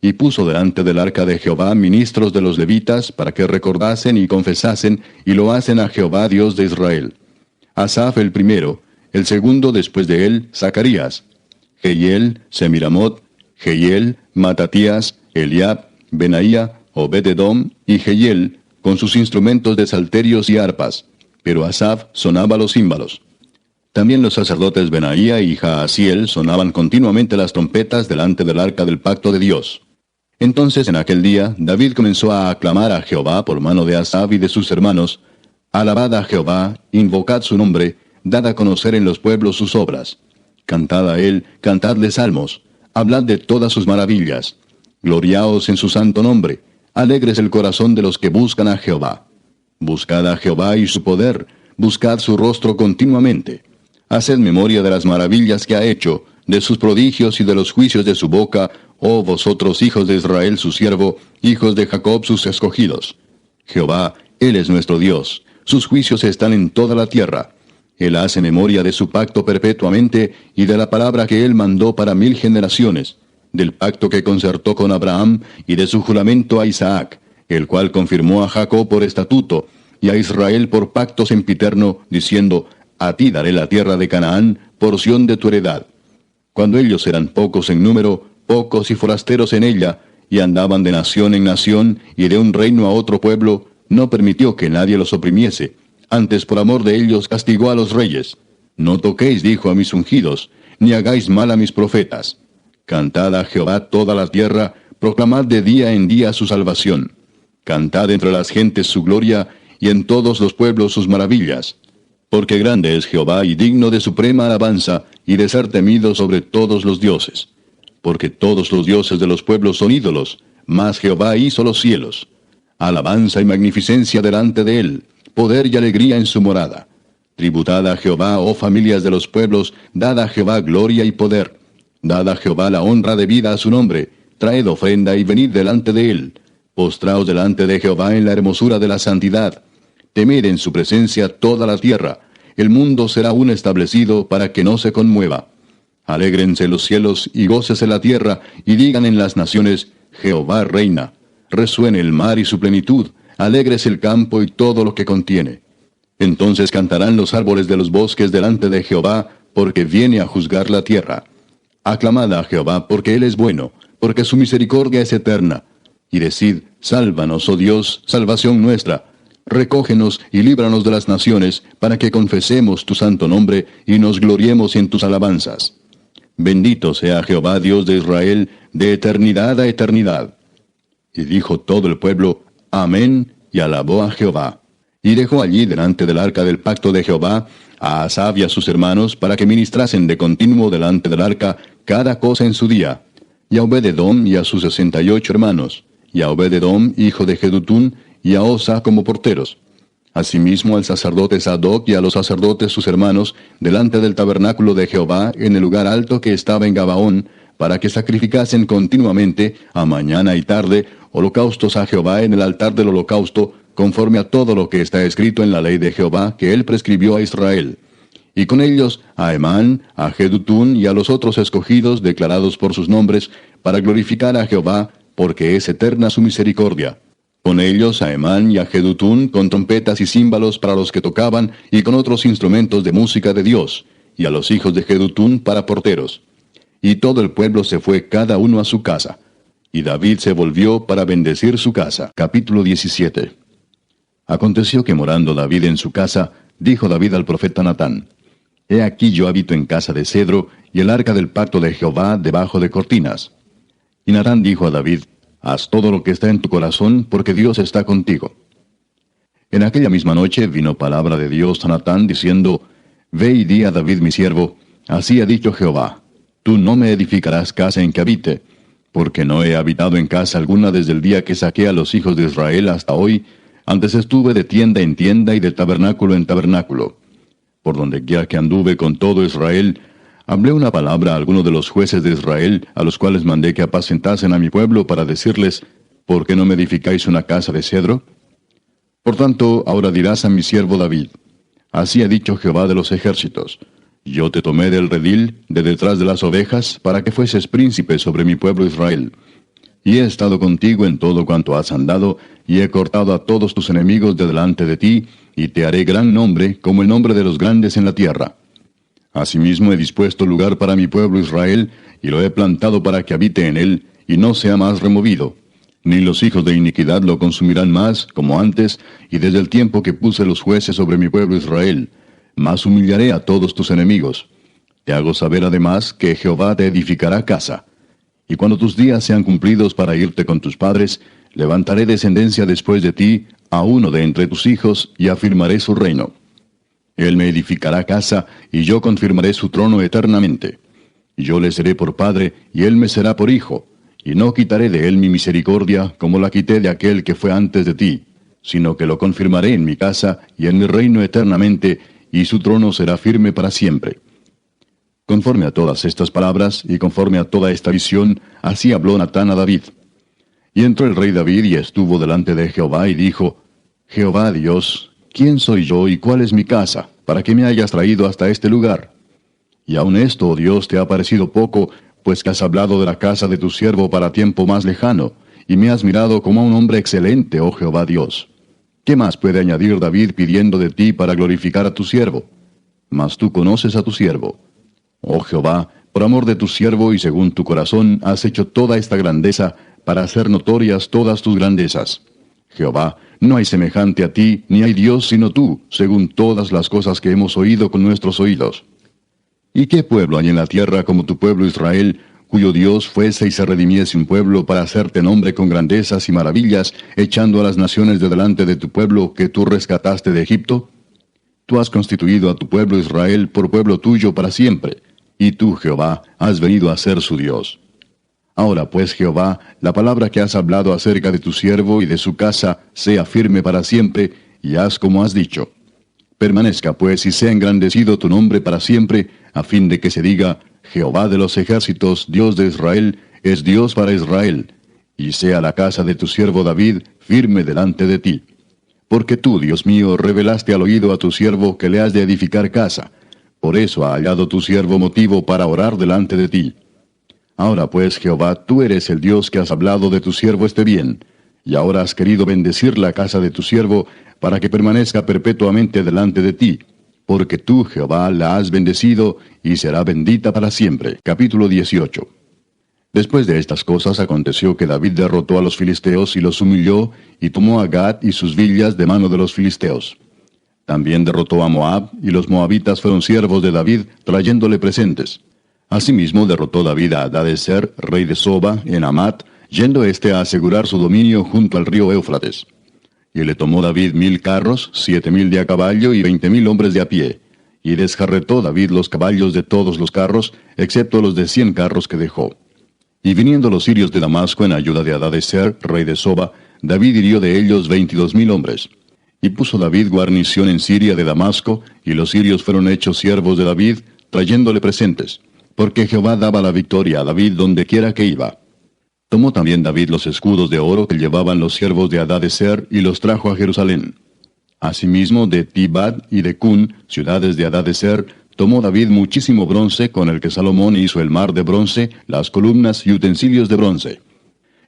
Y puso delante del arca de Jehová ministros de los levitas, para que recordasen y confesasen, y lo hacen a Jehová Dios de Israel. Asaf el primero, el segundo después de él, Zacarías, Jehiel, Semiramot, Jehiel, Matatías, Eliab, Benaía, Obed-edom y Jehiel, con sus instrumentos de salterios y arpas, pero Asaf sonaba los címbalos. También los sacerdotes Benaía y Jaasiel sonaban continuamente las trompetas delante del arca del pacto de Dios. Entonces en aquel día David comenzó a aclamar a Jehová por mano de Asaf y de sus hermanos: Alabad a Jehová, invocad su nombre, dad a conocer en los pueblos sus obras. Cantad a él, cantadle salmos, hablad de todas sus maravillas. Gloriaos en su santo nombre, alegres el corazón de los que buscan a Jehová. Buscad a Jehová y su poder, buscad su rostro continuamente. Haced memoria de las maravillas que ha hecho, de sus prodigios y de los juicios de su boca, oh vosotros hijos de Israel su siervo, hijos de Jacob sus escogidos. Jehová, Él es nuestro Dios, sus juicios están en toda la tierra. Él hace memoria de su pacto perpetuamente y de la palabra que Él mandó para 1000 generaciones, del pacto que concertó con Abraham y de su juramento a Isaac, el cual confirmó a Jacob por estatuto y a Israel por pacto sempiterno, diciendo: A ti daré la tierra de Canaán, porción de tu heredad. Cuando ellos eran pocos en número, pocos y forasteros en ella, y andaban de nación en nación y de un reino a otro pueblo, no permitió que nadie los oprimiese. Antes por amor de ellos castigó a los reyes. No toquéis, dijo, a mis ungidos, ni hagáis mal a mis profetas. Cantad a Jehová toda la tierra, proclamad de día en día su salvación. Cantad entre las gentes su gloria, y en todos los pueblos sus maravillas. Porque grande es Jehová y digno de suprema alabanza, y de ser temido sobre todos los dioses. Porque todos los dioses de los pueblos son ídolos, mas Jehová hizo los cielos. Alabanza y magnificencia delante de él, poder y alegría en su morada. Tributad a Jehová, oh familias de los pueblos, dad a Jehová gloria y poder. Dad a Jehová la honra debida a su nombre, traed ofrenda y venid delante de él. Postraos delante de Jehová en la hermosura de la santidad. Temed en su presencia toda la tierra. El mundo será aún establecido para que no se conmueva. Alégrense los cielos y gócese la tierra, y digan en las naciones, Jehová reina. Resuene el mar y su plenitud, alégrese el campo y todo lo que contiene. Entonces cantarán los árboles de los bosques delante de Jehová, porque viene a juzgar la tierra. Aclamad a Jehová, porque él es bueno, porque su misericordia es eterna. Y decid, sálvanos, oh Dios, salvación nuestra. Recógenos y líbranos de las naciones, para que confesemos tu santo nombre y nos gloriemos en tus alabanzas. Bendito sea Jehová, Dios de Israel, de eternidad a eternidad. Y dijo todo el pueblo, Amén, y alabó a Jehová. Y dejó allí delante del arca del pacto de Jehová a Asaf y a sus hermanos, para que ministrasen de continuo delante del arca cada cosa en su día. Y a Obed-edom y a sus 68 hermanos, y a Obed-edom, hijo de Jedutún, y a Osa como porteros. Asimismo al sacerdote Sadoc y a los sacerdotes sus hermanos, delante del tabernáculo de Jehová, en el lugar alto que estaba en Gabaón, para que sacrificasen continuamente, a mañana y tarde, holocaustos a Jehová en el altar del holocausto, conforme a todo lo que está escrito en la ley de Jehová, que él prescribió a Israel. Y con ellos a Emán, a Jedutún y a los otros escogidos declarados por sus nombres, para glorificar a Jehová, porque es eterna su misericordia. Con ellos a Emán y a Jedutún, con trompetas y címbalos para los que tocaban, y con otros instrumentos de música de Dios, y a los hijos de Jedutún para porteros. Y todo el pueblo se fue cada uno a su casa. Y David se volvió para bendecir su casa. Capítulo 17. Aconteció que morando David en su casa, dijo David al profeta Natán, He aquí yo habito en casa de cedro, y el arca del pacto de Jehová debajo de cortinas. Y Natán dijo a David, Haz todo lo que está en tu corazón, porque Dios está contigo. En aquella misma noche vino palabra de Dios a Natán, diciendo, Ve y di a David mi siervo, así ha dicho Jehová, Tú no me edificarás casa en que habite, porque no he habitado en casa alguna desde el día que saqué a los hijos de Israel hasta hoy. Antes estuve de tienda en tienda y de tabernáculo en tabernáculo. Por donde quiera que anduve con todo Israel, hablé una palabra a alguno de los jueces de Israel, a los cuales mandé que apacentasen a mi pueblo para decirles, ¿por qué no me edificáis una casa de cedro? Por tanto, ahora dirás a mi siervo David, Así ha dicho Jehová de los ejércitos, Yo te tomé del redil, de detrás de las ovejas, para que fueses príncipe sobre mi pueblo Israel. Y he estado contigo en todo cuanto has andado, y he cortado a todos tus enemigos de delante de ti, y te haré gran nombre, como el nombre de los grandes en la tierra. Asimismo he dispuesto lugar para mi pueblo Israel, y lo he plantado para que habite en él, y no sea más removido. Ni los hijos de iniquidad lo consumirán más, como antes, y desde el tiempo que puse los jueces sobre mi pueblo Israel. Mas humillaré a todos tus enemigos. Te hago saber además que Jehová te edificará casa. Y cuando tus días sean cumplidos para irte con tus padres, levantaré descendencia después de ti, a uno de entre tus hijos, y afirmaré su reino. Él me edificará casa, y yo confirmaré su trono eternamente. Yo le seré por padre, y él me será por hijo, y no quitaré de él mi misericordia, como la quité de aquel que fue antes de ti, sino que lo confirmaré en mi casa, y en mi reino eternamente, y su trono será firme para siempre. Conforme a todas estas palabras, y conforme a toda esta visión, así habló Natán a David. Y entró el rey David y estuvo delante de Jehová, y dijo, Jehová Dios, ¿quién soy yo y cuál es mi casa, para que me hayas traído hasta este lugar? Y aun esto, oh Dios, te ha parecido poco, pues que has hablado de la casa de tu siervo para tiempo más lejano, y me has mirado como a un hombre excelente, oh Jehová Dios. ¿Qué más puede añadir David pidiendo de ti para glorificar a tu siervo? Mas tú conoces a tu siervo. Oh Jehová, por amor de tu siervo y según tu corazón has hecho toda esta grandeza, para hacer notorias todas tus grandezas. Jehová, no hay semejante a ti, ni hay Dios sino tú, según todas las cosas que hemos oído con nuestros oídos. ¿Y qué pueblo hay en la tierra como tu pueblo Israel, cuyo Dios fuese y se redimiese un pueblo para hacerte nombre con grandezas y maravillas, echando a las naciones de delante de tu pueblo que tú rescataste de Egipto? Tú has constituido a tu pueblo Israel por pueblo tuyo para siempre, y tú, Jehová, has venido a ser su Dios. Ahora pues, Jehová, la palabra que has hablado acerca de tu siervo y de su casa sea firme para siempre, y haz como has dicho. Permanezca pues y sea engrandecido tu nombre para siempre, a fin de que se diga, Jehová de los ejércitos, Dios de Israel, es Dios para Israel, y sea la casa de tu siervo David firme delante de ti. Porque tú, Dios mío, revelaste al oído a tu siervo que le has de edificar casa. Por eso ha hallado tu siervo motivo para orar delante de ti. Ahora pues, Jehová, tú eres el Dios que has hablado de tu siervo este bien, y ahora has querido bendecir la casa de tu siervo, para que permanezca perpetuamente delante de ti, porque tú, Jehová, la has bendecido, y será bendita para siempre. Capítulo 18. Después de estas cosas aconteció que David derrotó a los filisteos y los humilló, y tomó a Gat y sus villas de mano de los filisteos. También derrotó a Moab, y los moabitas fueron siervos de David, trayéndole presentes. Asimismo derrotó David a Hadadezer, rey de Soba, en Amat, yendo éste a asegurar su dominio junto al río Éufrates. Y le tomó David 1000 carros, 7000 de a caballo y 20,000 hombres de a pie. Y desjarretó David los caballos de todos los carros, excepto los de 100 carros que dejó. Y viniendo los sirios de Damasco en ayuda de Hadadezer, rey de Soba, David hirió de ellos 22,000 hombres. Y puso David guarnición en Siria de Damasco, y los sirios fueron hechos siervos de David, trayéndole presentes, porque Jehová daba la victoria a David donde quiera que iba. Tomó también David los escudos de oro que llevaban los siervos de Hadadezer, y los trajo a Jerusalén. Asimismo de Tibad y de Cun, ciudades de Hadadezer, tomó David muchísimo bronce, con el que Salomón hizo el mar de bronce, las columnas y utensilios de bronce.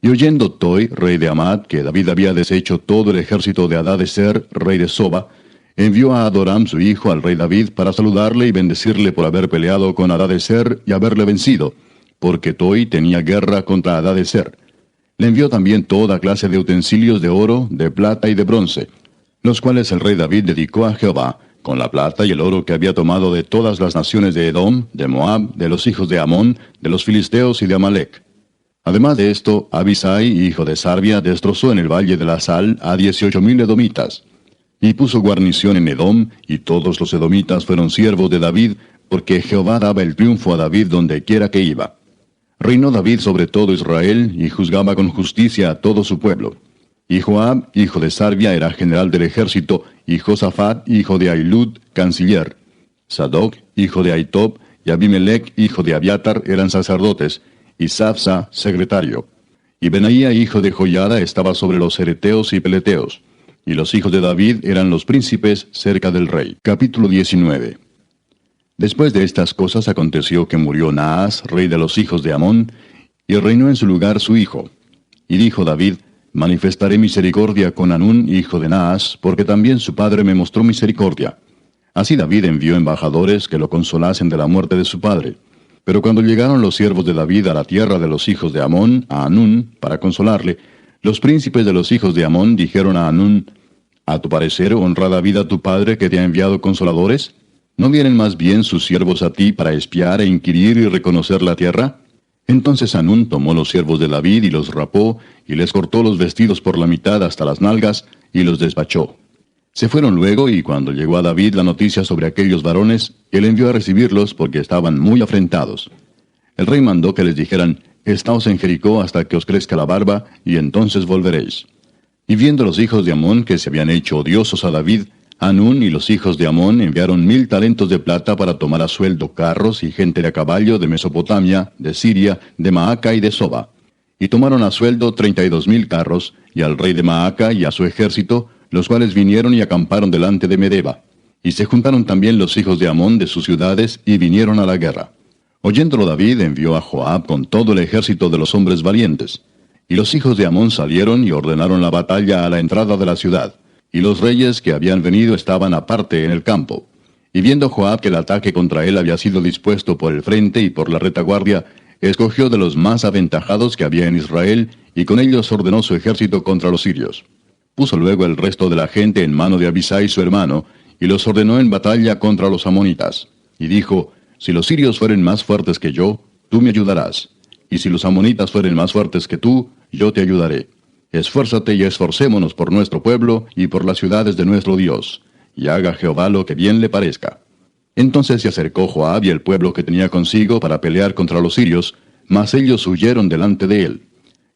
Y oyendo Toi, rey de Amad, que David había deshecho todo el ejército de Hadadezer, rey de Soba, envió a Adoram su hijo al rey David para saludarle y bendecirle por haber peleado con Hadadezer y haberle vencido, porque Toi tenía guerra contra Hadadezer. Le envió también toda clase de utensilios de oro, de plata y de bronce, los cuales el rey David dedicó a Jehová, con la plata y el oro que había tomado de todas las naciones de Edom, de Moab, de los hijos de Amón, de los filisteos y de Amalec. Además de esto, Abisai, hijo de Sarbia, destrozó en el valle de la Sal a 18,000 edomitas. Y puso guarnición en Edom, y todos los edomitas fueron siervos de David, porque Jehová daba el triunfo a David donde quiera que iba. Reinó David sobre todo Israel, y juzgaba con justicia a todo su pueblo. Y Joab, hijo de Sarbia, era general del ejército, y Josafat, hijo de Ahilud, canciller. Sadoc, hijo de Ahitob, y Abimelech, hijo de Abiatar, eran sacerdotes, y Sapsa, secretario. Y Benaía, hijo de Joiada, estaba sobre los cereteos y peleteos. Y los hijos de David eran los príncipes cerca del rey. Capítulo 19. Después de estas cosas aconteció que murió Naas, rey de los hijos de Amón, y reinó en su lugar su hijo. Y dijo David, manifestaré misericordia con Hanún, hijo de Naas, porque también su padre me mostró misericordia. Así David envió embajadores que lo consolasen de la muerte de su padre. Pero cuando llegaron los siervos de David a la tierra de los hijos de Amón, a Hanún, para consolarle, los príncipes de los hijos de Amón dijeron a Hanún, ¿a tu parecer honra David a tu padre que te ha enviado consoladores? ¿No vienen más bien sus siervos a ti para espiar e inquirir y reconocer la tierra? Entonces Hanún tomó los siervos de David y los rapó, y les cortó los vestidos por la mitad hasta las nalgas, y los despachó. Se fueron luego, y cuando llegó a David la noticia sobre aquellos varones, él envió a recibirlos porque estaban muy afrentados. El rey mandó que les dijeran, estaos en Jericó hasta que os crezca la barba, y entonces volveréis. Y viendo los hijos de Amón que se habían hecho odiosos a David, Hanún y los hijos de Amón enviaron 1000 talentos de plata para tomar a sueldo carros y gente de a caballo de Mesopotamia, de Siria, de Maaca y de Soba. Y tomaron a sueldo 32,000 carros, y al rey de Maaca y a su ejército, los cuales vinieron y acamparon delante de Medeba. Y se juntaron también los hijos de Amón de sus ciudades, y vinieron a la guerra. Oyéndolo David envió a Joab con todo el ejército de los hombres valientes. Y los hijos de Amón salieron y ordenaron la batalla a la entrada de la ciudad. Y los reyes que habían venido estaban aparte en el campo. Y viendo Joab que el ataque contra él había sido dispuesto por el frente y por la retaguardia, escogió de los más aventajados que había en Israel, y con ellos ordenó su ejército contra los sirios. Puso luego el resto de la gente en mano de Abisai su hermano, y los ordenó en batalla contra los amonitas. Y dijo, si los sirios fueren más fuertes que yo, tú me ayudarás. Y si los amonitas fueren más fuertes que tú, yo te ayudaré. Esfuérzate y esforcémonos por nuestro pueblo y por las ciudades de nuestro Dios, y haga Jehová lo que bien le parezca. Entonces se acercó Joab y el pueblo que tenía consigo para pelear contra los sirios, mas ellos huyeron delante de él.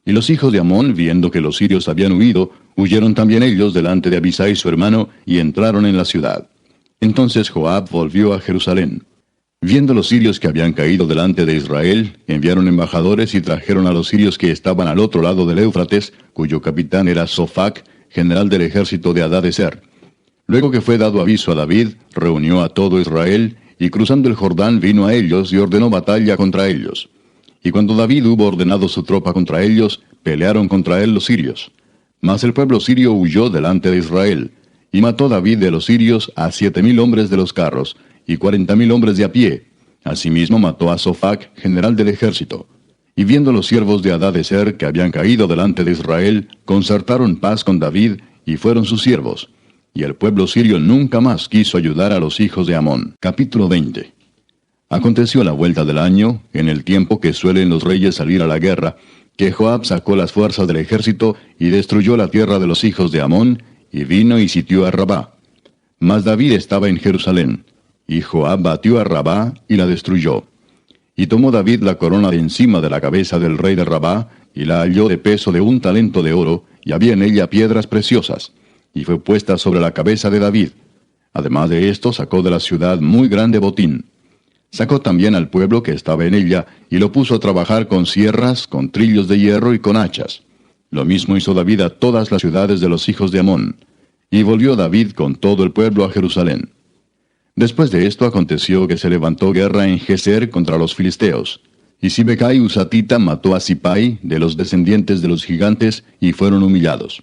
Y los hijos de Amón, viendo que los sirios habían huido, huyeron también ellos delante de Abisai su hermano, y entraron en la ciudad. Entonces Joab volvió a Jerusalén. Viendo los sirios que habían caído delante de Israel, enviaron embajadores y trajeron a los sirios que estaban al otro lado del Éufrates, cuyo capitán era Sofac, general del ejército de Hadadezer. Luego que fue dado aviso a David, reunió a todo Israel, y cruzando el Jordán vino a ellos y ordenó batalla contra ellos. Y cuando David hubo ordenado su tropa contra ellos, pelearon contra él los sirios. Mas el pueblo sirio huyó delante de Israel, y mató David de los sirios a 7,000 hombres de los carros, y 40,000 hombres de a pie. Asimismo mató a Sofac, general del ejército. Y viendo los siervos de Hadadezer que habían caído delante de Israel, concertaron paz con David, y fueron sus siervos. Y el pueblo sirio nunca más quiso ayudar a los hijos de Amón. Capítulo 20. Aconteció a la vuelta del año, en el tiempo que suelen los reyes salir a la guerra, que Joab sacó las fuerzas del ejército y destruyó la tierra de los hijos de Amón, y vino y sitió a Rabá. Mas David estaba en Jerusalén, y Joab batió a Rabá y la destruyó. Y tomó David la corona de encima de la cabeza del rey de Rabá, y la halló de peso de 1 talento de oro, y había en ella piedras preciosas, y fue puesta sobre la cabeza de David. Además de esto, sacó de la ciudad muy grande botín. Sacó también al pueblo que estaba en ella, y lo puso a trabajar con sierras, con trillos de hierro y con hachas. Lo mismo hizo David a todas las ciudades de los hijos de Amón. Y volvió David con todo el pueblo a Jerusalén. Después de esto aconteció que se levantó guerra en Geser contra los filisteos. Y Sibecai Husatita mató a Sipai, de los descendientes de los gigantes, y fueron humillados.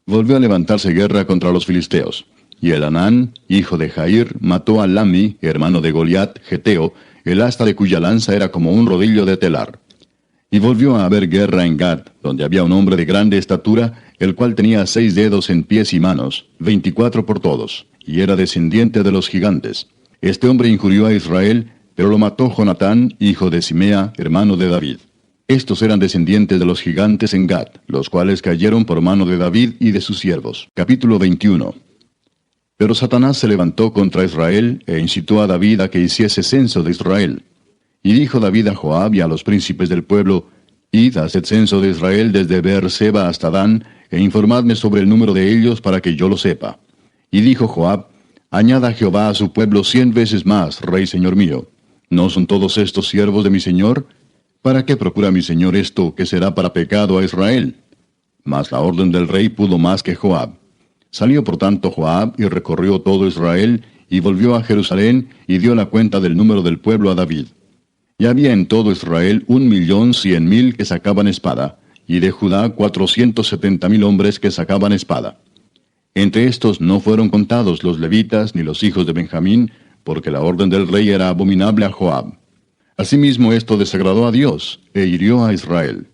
Volvió a levantarse guerra contra los filisteos. Y Elanán, hijo de Jair, mató a Lami, hermano de Goliat, geteo, el asta de cuya lanza era como un rodillo de telar. Y volvió a haber guerra en Gad, donde había un hombre de grande estatura, el cual tenía 6 dedos en pies y manos, 24 por todos, y era descendiente de los gigantes. Este hombre injurió a Israel, pero lo mató Jonatán, hijo de Simea, hermano de David. Estos eran descendientes de los gigantes en Gad, los cuales cayeron por mano de David y de sus siervos. Capítulo 21. Pero Satanás se levantó contra Israel, e incitó a David a que hiciese censo de Israel. Y dijo David a Joab y a los príncipes del pueblo, Id, haced censo de Israel desde Beer-seba hasta Dan, e informadme sobre el número de ellos para que yo lo sepa. Y dijo Joab, Añada Jehová a su pueblo 100 veces más, rey señor mío. ¿No son todos estos siervos de mi señor? ¿Para qué procura mi señor esto, que será para pecado a Israel? Mas la orden del rey pudo más que Joab. Salió por tanto Joab y recorrió todo Israel, y volvió a Jerusalén, y dio la cuenta del número del pueblo a David. Y había en todo Israel 1,100,000 que sacaban espada, y de Judá 470,000 hombres que sacaban espada. Entre estos no fueron contados los levitas ni los hijos de Benjamín, porque la orden del rey era abominable a Joab. Asimismo esto desagradó a Dios, e hirió a Israel.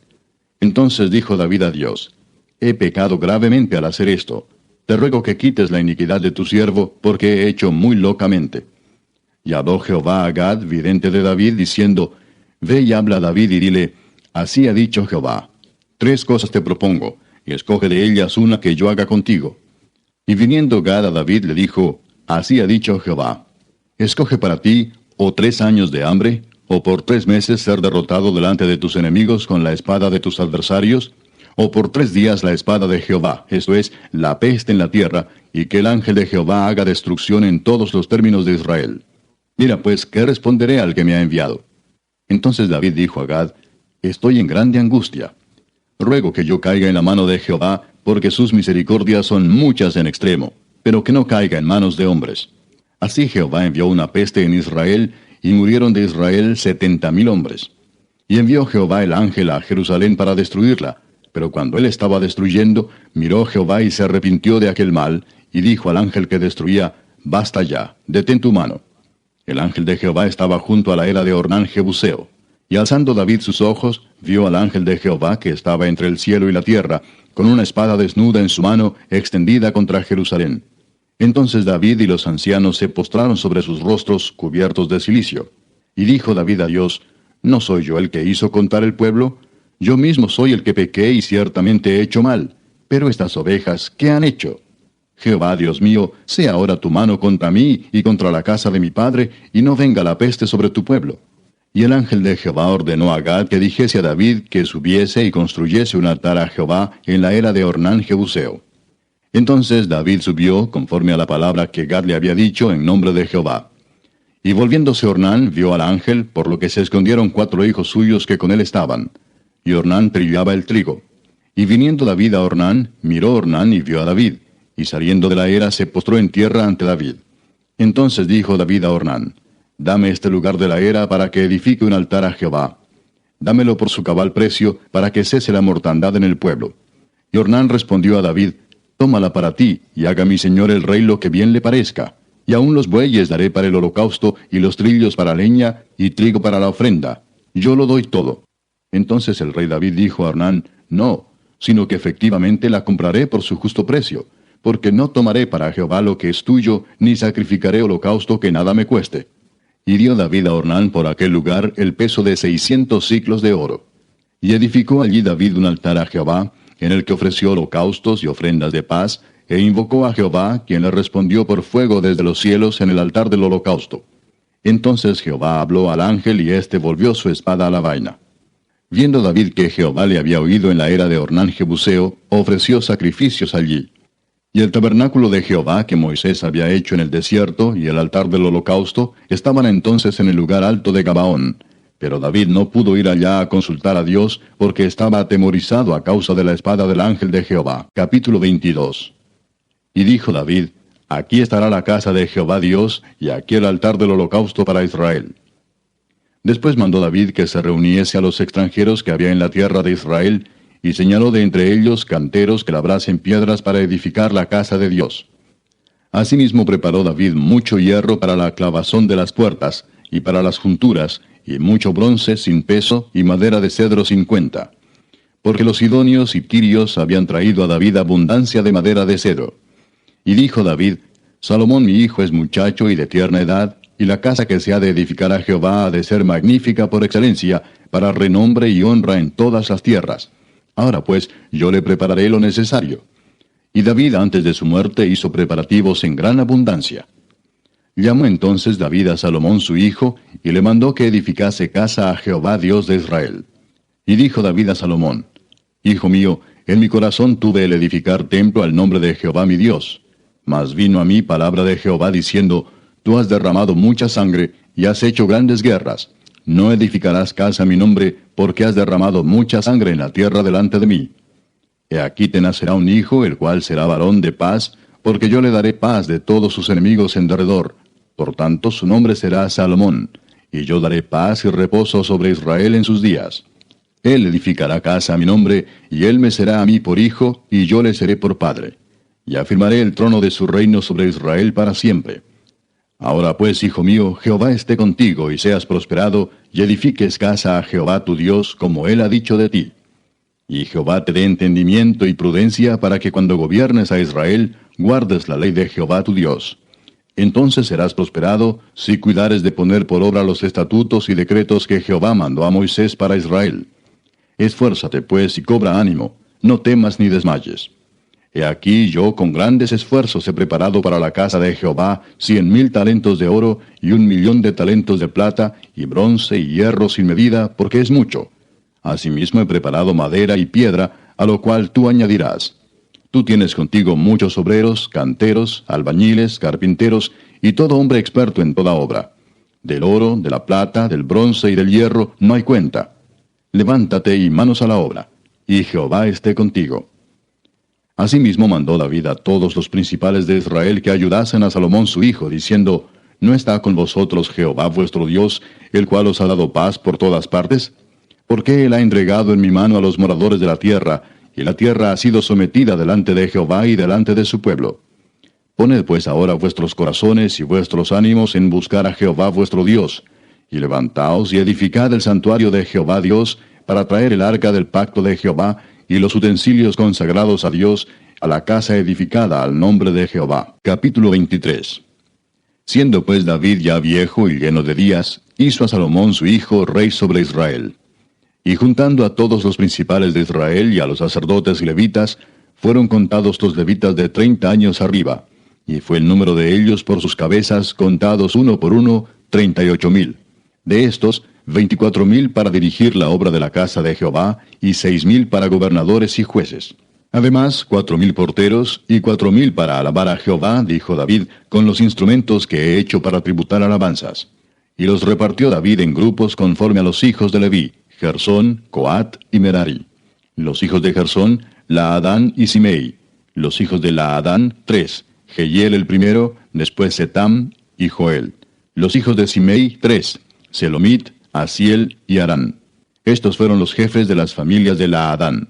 Entonces dijo David a Dios, He pecado gravemente al hacer esto. Te ruego que quites la iniquidad de tu siervo, porque he hecho muy locamente. Y habló Jehová a Gad, vidente de David, diciendo, Ve y habla a David y dile, Así ha dicho Jehová, 3 cosas te propongo, y escoge de ellas una que yo haga contigo. Y viniendo Gad a David le dijo, Así ha dicho Jehová, escoge para ti, o 3 años de hambre, o por 3 meses ser derrotado delante de tus enemigos con la espada de tus adversarios, o por 3 días la espada de Jehová, esto es, la peste en la tierra, y que el ángel de Jehová haga destrucción en todos los términos de Israel. Mira pues, ¿qué responderé al que me ha enviado? Entonces David dijo a Gad, Estoy en grande angustia. Ruego que yo caiga en la mano de Jehová, porque sus misericordias son muchas en extremo, pero que no caiga en manos de hombres. Así Jehová envió una peste en Israel, y murieron de Israel 70,000 hombres. Y envió Jehová el ángel a Jerusalén para destruirla. Pero cuando él estaba destruyendo, miró Jehová y se arrepintió de aquel mal, y dijo al ángel que destruía, Basta ya, detén tu mano. El ángel de Jehová estaba junto a la era de Ornán Jebuseo. Y alzando David sus ojos, vio al ángel de Jehová que estaba entre el cielo y la tierra, con una espada desnuda en su mano, extendida contra Jerusalén. Entonces David y los ancianos se postraron sobre sus rostros, cubiertos de cilicio. Y dijo David a Dios: ¿No soy yo el que hizo contar el pueblo? Yo mismo soy el que pequé y ciertamente he hecho mal. Pero estas ovejas, ¿qué han hecho? Jehová, Dios mío, sea ahora tu mano contra mí y contra la casa de mi padre, y no venga la peste sobre tu pueblo. Y el ángel de Jehová ordenó a Gad que dijese a David que subiese y construyese un altar a Jehová en la era de Ornán Jebuseo. Entonces David subió, conforme a la palabra que Gad le había dicho, en nombre de Jehová. Y volviéndose Ornán, vio al ángel, por lo que se escondieron 4 hijos suyos que con él estaban. Y Ornán trillaba el trigo. Y viniendo David a Ornán, miró Ornán y vio a David, y saliendo de la era se postró en tierra ante David. Entonces dijo David a Ornán: Dame este lugar de la era para que edifique un altar a Jehová. Dámelo por su cabal precio, para que cese la mortandad en el pueblo. Y Ornán respondió a David: Tómala para ti, y haga mi señor el rey lo que bien le parezca. Y aun los bueyes daré para el holocausto, y los trillos para leña, y trigo para la ofrenda. Yo lo doy todo. Entonces el rey David dijo a Ornán: No, sino que efectivamente la compraré por su justo precio, porque no tomaré para Jehová lo que es tuyo, ni sacrificaré holocausto que nada me cueste. Y dio David a Ornán por aquel lugar el peso de 600 siclos de oro. Y edificó allí David un altar a Jehová, en el que ofreció holocaustos y ofrendas de paz, e invocó a Jehová, quien le respondió por fuego desde los cielos en el altar del holocausto. Entonces Jehová habló al ángel, y éste volvió su espada a la vaina. Viendo David que Jehová le había oído en la era de Ornán Jebuseo, ofreció sacrificios allí. Y el tabernáculo de Jehová que Moisés había hecho en el desierto, y el altar del holocausto, estaban entonces en el lugar alto de Gabaón. Pero David no pudo ir allá a consultar a Dios, porque estaba atemorizado a causa de la espada del ángel de Jehová. Capítulo 22. Y dijo David: Aquí estará la casa de Jehová Dios, y aquí el altar del holocausto para Israel. Después mandó David que se reuniese a los extranjeros que había en la tierra de Israel, y señaló de entre ellos canteros que labrasen piedras para edificar la casa de Dios. Asimismo preparó David mucho hierro para la clavazón de las puertas, y para las junturas, y mucho bronce sin peso, y madera de cedro sin cuenta. Porque los sidonios y tirios habían traído a David abundancia de madera de cedro. Y dijo David: Salomón mi hijo es muchacho y de tierna edad, y la casa que se ha de edificar a Jehová ha de ser magnífica por excelencia, para renombre y honra en todas las tierras. Ahora pues, yo le prepararé lo necesario. Y David antes de su muerte hizo preparativos en gran abundancia. Llamó entonces David a Salomón su hijo, y le mandó que edificase casa a Jehová Dios de Israel. Y dijo David a Salomón: Hijo mío, en mi corazón tuve el edificar templo al nombre de Jehová mi Dios. Mas vino a mí palabra de Jehová diciendo: Tú has derramado mucha sangre, y has hecho grandes guerras. No edificarás casa a mi nombre, porque has derramado mucha sangre en la tierra delante de mí. He aquí te nacerá un hijo, el cual será varón de paz, porque yo le daré paz de todos sus enemigos en derredor. Por tanto su nombre será Salomón, y yo daré paz y reposo sobre Israel en sus días. Él edificará casa a mi nombre, y él me será a mí por hijo, y yo le seré por padre. Y afirmaré el trono de su reino sobre Israel para siempre. Ahora pues, hijo mío, Jehová esté contigo, y seas prosperado, y edifiques casa a Jehová tu Dios, como él ha dicho de ti. Y Jehová te dé entendimiento y prudencia, para que cuando gobiernes a Israel, guardes la ley de Jehová tu Dios. Entonces serás prosperado, si cuidares de poner por obra los estatutos y decretos que Jehová mandó a Moisés para Israel. Esfuérzate pues y cobra ánimo, no temas ni desmayes. He aquí yo con grandes esfuerzos he preparado para la casa de Jehová 100,000 talentos de oro, y 1,000,000 de talentos de plata, y bronce y hierro sin medida, porque es mucho. Asimismo he preparado madera y piedra, a lo cual tú añadirás. Tú tienes contigo muchos obreros, canteros, albañiles, carpinteros, y todo hombre experto en toda obra. Del oro, de la plata, del bronce y del hierro no hay cuenta. Levántate y manos a la obra, y Jehová esté contigo. Asimismo mandó David a todos los principales de Israel que ayudasen a Salomón su hijo, diciendo: ¿No está con vosotros Jehová vuestro Dios, el cual os ha dado paz por todas partes? ¿Por qué él ha entregado en mi mano a los moradores de la tierra, y la tierra ha sido sometida delante de Jehová y delante de su pueblo? Poned pues ahora vuestros corazones y vuestros ánimos en buscar a Jehová vuestro Dios, y levantaos y edificad el santuario de Jehová Dios, para traer el arca del pacto de Jehová, y los utensilios consagrados a Dios, a la casa edificada al nombre de Jehová. Capítulo 23. Siendo pues David ya viejo y lleno de días, hizo a Salomón su hijo rey sobre Israel. Y juntando a todos los principales de Israel y a los sacerdotes y levitas, fueron contados los levitas de 30 años arriba, y fue el número de ellos por sus cabezas, contados uno por uno, 38,000. De estos, 24,000 para dirigir la obra de la casa de Jehová, y 6,000 para gobernadores y jueces. Además, 4,000 porteros, y 4,000 para alabar a Jehová, dijo David, con los instrumentos que he hecho para tributar alabanzas. Y los repartió David en grupos conforme a los hijos de Leví, Gersón, Coat y Merari. Los hijos de Gersón, Laadán y Simei. Los hijos de Laadán, 3, Jehiel el primero, después Setam y Joel. Los hijos de Simei, 3, Selomit, Asiel y Arán. Estos fueron los jefes de las familias de Laadán.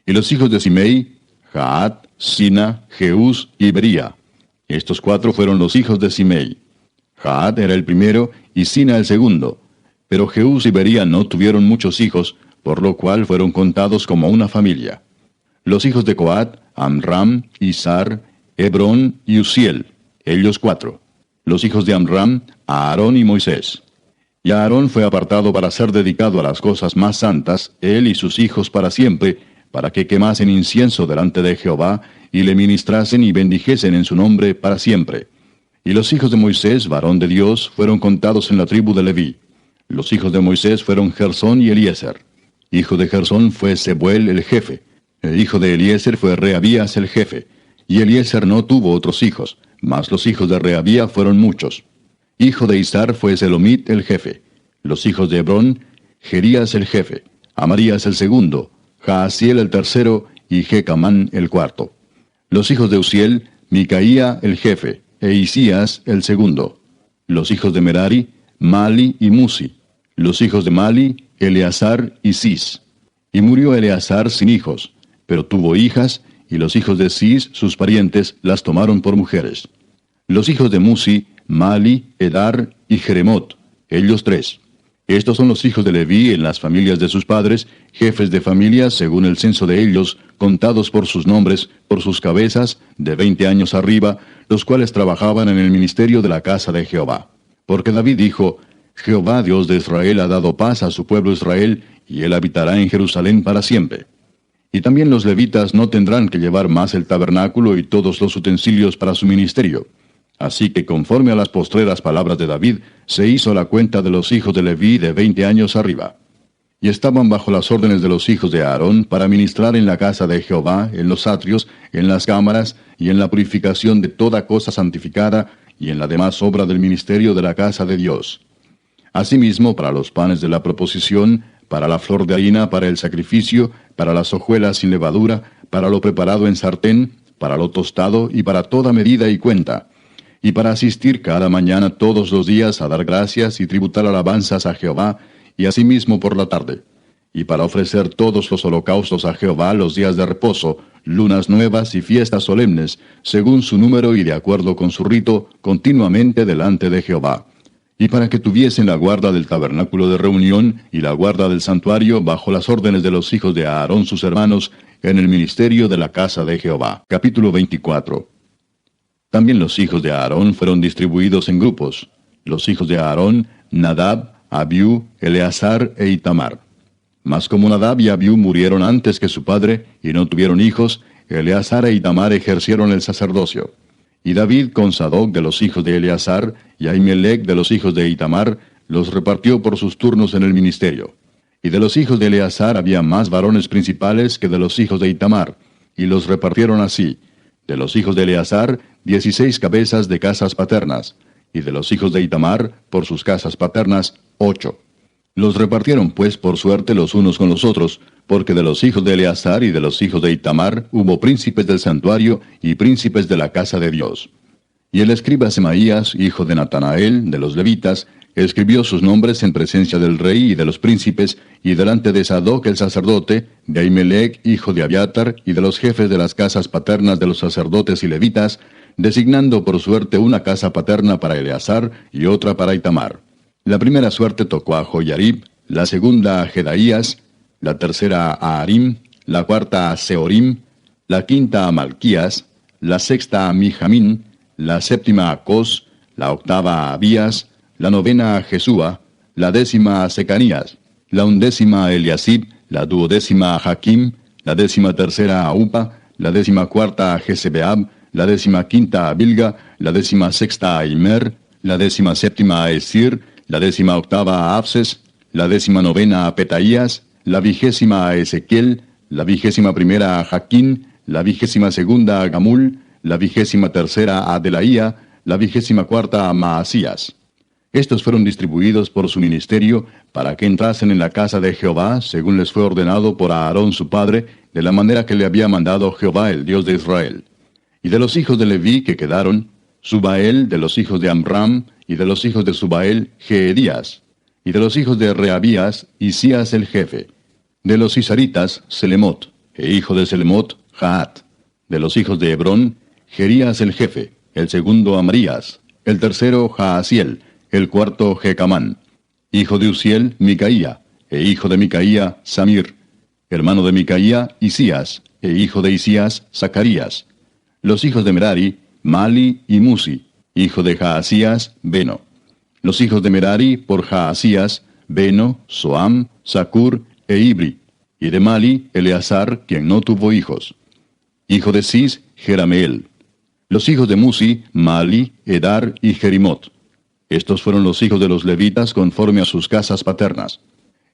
Y los hijos de Simei, Jaat, Sina, Jeús y Bería. Estos 4 fueron los hijos de Simei. Jaat era el primero y Sina el segundo. Pero Jeús y Bería no tuvieron muchos hijos, por lo cual fueron contados como una familia. Los hijos de Coat, Amram, Izar, Hebrón y Uziel, ellos 4. Los hijos de Amram, Aarón y Moisés. Y Aarón fue apartado para ser dedicado a las cosas más santas, él y sus hijos para siempre, para que quemasen incienso delante de Jehová, y le ministrasen y bendijesen en su nombre para siempre. Y los hijos de Moisés, varón de Dios, fueron contados en la tribu de Leví. Los hijos de Moisés fueron Gersón y Eliezer. Hijo de Gersón fue Sebuel el jefe. El hijo de Eliezer fue Rehabías el jefe. Y Eliezer no tuvo otros hijos, mas los hijos de Rehabía fueron muchos. Hijo de Izar fue Selomit el jefe. Los hijos de Hebrón, Jerías el jefe, Amarías el segundo, Jaasiel el tercero y Jecamán el cuarto. Los hijos de Uziel, Micaía el jefe, e Isías el segundo. Los hijos de Merari, Mali y Musi. Los hijos de Mali, Eleazar y Cis. Y murió Eleazar sin hijos, pero tuvo hijas, y los hijos de Cis, sus parientes, las tomaron por mujeres. Los hijos de Musi, Mali, Edar y Jeremot, ellos 3. Estos son los hijos de Leví en las familias de sus padres, jefes de familias según el censo de ellos, contados por sus nombres, por sus cabezas, de 20 años arriba, los cuales trabajaban en el ministerio de la casa de Jehová. Porque David dijo, Jehová Dios de Israel ha dado paz a su pueblo Israel, y él habitará en Jerusalén para siempre. Y también los levitas no tendrán que llevar más el tabernáculo y todos los utensilios para su ministerio. Así que conforme a las postreras palabras de David, se hizo la cuenta de los hijos de Leví de 20 años arriba. Y estaban bajo las órdenes de los hijos de Aarón para ministrar en la casa de Jehová, en los atrios, en las cámaras, y en la purificación de toda cosa santificada, y en la demás obra del ministerio de la casa de Dios. Asimismo, para los panes de la proposición, para la flor de harina, para el sacrificio, para las hojuelas sin levadura, para lo preparado en sartén, para lo tostado, y para toda medida y cuenta, y para asistir cada mañana todos los días a dar gracias y tributar alabanzas a Jehová, y asimismo por la tarde, y para ofrecer todos los holocaustos a Jehová los días de reposo, lunas nuevas y fiestas solemnes, según su número y de acuerdo con su rito, continuamente delante de Jehová. Y para que tuviesen la guarda del tabernáculo de reunión y la guarda del santuario bajo las órdenes de los hijos de Aarón sus hermanos, en el ministerio de la casa de Jehová. Capítulo 24. También los hijos de Aarón fueron distribuidos en grupos. Los hijos de Aarón, Nadab, Abiú, Eleazar e Itamar. Mas como Nadab y Abiú murieron antes que su padre, y no tuvieron hijos, Eleazar e Itamar ejercieron el sacerdocio. Y David con Sadoc de los hijos de Eleazar, y Ahimelech de los hijos de Itamar, los repartió por sus turnos en el ministerio. Y de los hijos de Eleazar había más varones principales que de los hijos de Itamar, y los repartieron así: de los hijos de Eleazar, 16 cabezas de casas paternas, y de los hijos de Itamar, por sus casas paternas, 8. Los repartieron pues por suerte los unos con los otros, porque de los hijos de Eleazar y de los hijos de Itamar hubo príncipes del santuario y príncipes de la casa de Dios. Y el escriba Semaías, hijo de Natanael, de los levitas, escribió sus nombres en presencia del rey y de los príncipes, y delante de Sadoc el sacerdote, de Ahimelech, hijo de Abiatar, y de los jefes de las casas paternas de los sacerdotes y levitas, designando por suerte una casa paterna para Eleazar y otra para Itamar. La primera suerte tocó a Joyarib, la segunda a Jedaías, la tercera a Harim, la cuarta a Seorim, la quinta a Malquías, la sexta a Mijamín, la séptima a Cos, la octava a Abías, la novena a Jesúa, la décima a Secanías, la undécima a Eliasib, la duodécima a Jaquim, la 13ª a Upa, la 14ª a Jezebeab, la 15ª a Bilga, la 16ª a Immer, la 17ª a Esir, la 18ª a Abses, la 19ª a Petaías, la 20ª a Ezequiel, la 21ª a Jaquín, la 22ª a Gamul, la 23ª a Delaía, la 24ª a Maasías. Estos fueron distribuidos por su ministerio para que entrasen en la casa de Jehová, según les fue ordenado por Aarón su padre, de la manera que le había mandado Jehová, el Dios de Israel. Y de los hijos de Leví que quedaron, Subael de los hijos de Amram, y de los hijos de Subael, Jeedías, y de los hijos de Reabías, Isías el jefe. De los isaritas, Selemot, e hijo de Selemot, Jaat. De los hijos de Hebrón, Jerías el jefe, el segundo Amarías, el tercero Jaasiel, el cuarto Jecamán. Hijo de Uziel, Micaía, e hijo de Micaía, Samir. Hermano de Micaía, Isías, e hijo de Isías, Zacarías. Los hijos de Merari, Mali y Musi. Hijo de Jaasías, Beno. Los hijos de Merari, por Jaasías, Beno, Soam, Zacur e Ibri. Y de Mali, Eleazar, quien no tuvo hijos. Hijo de Cis, Jerameel. Los hijos de Musi, Mali, Edar y Jerimot. Estos fueron los hijos de los levitas conforme a sus casas paternas.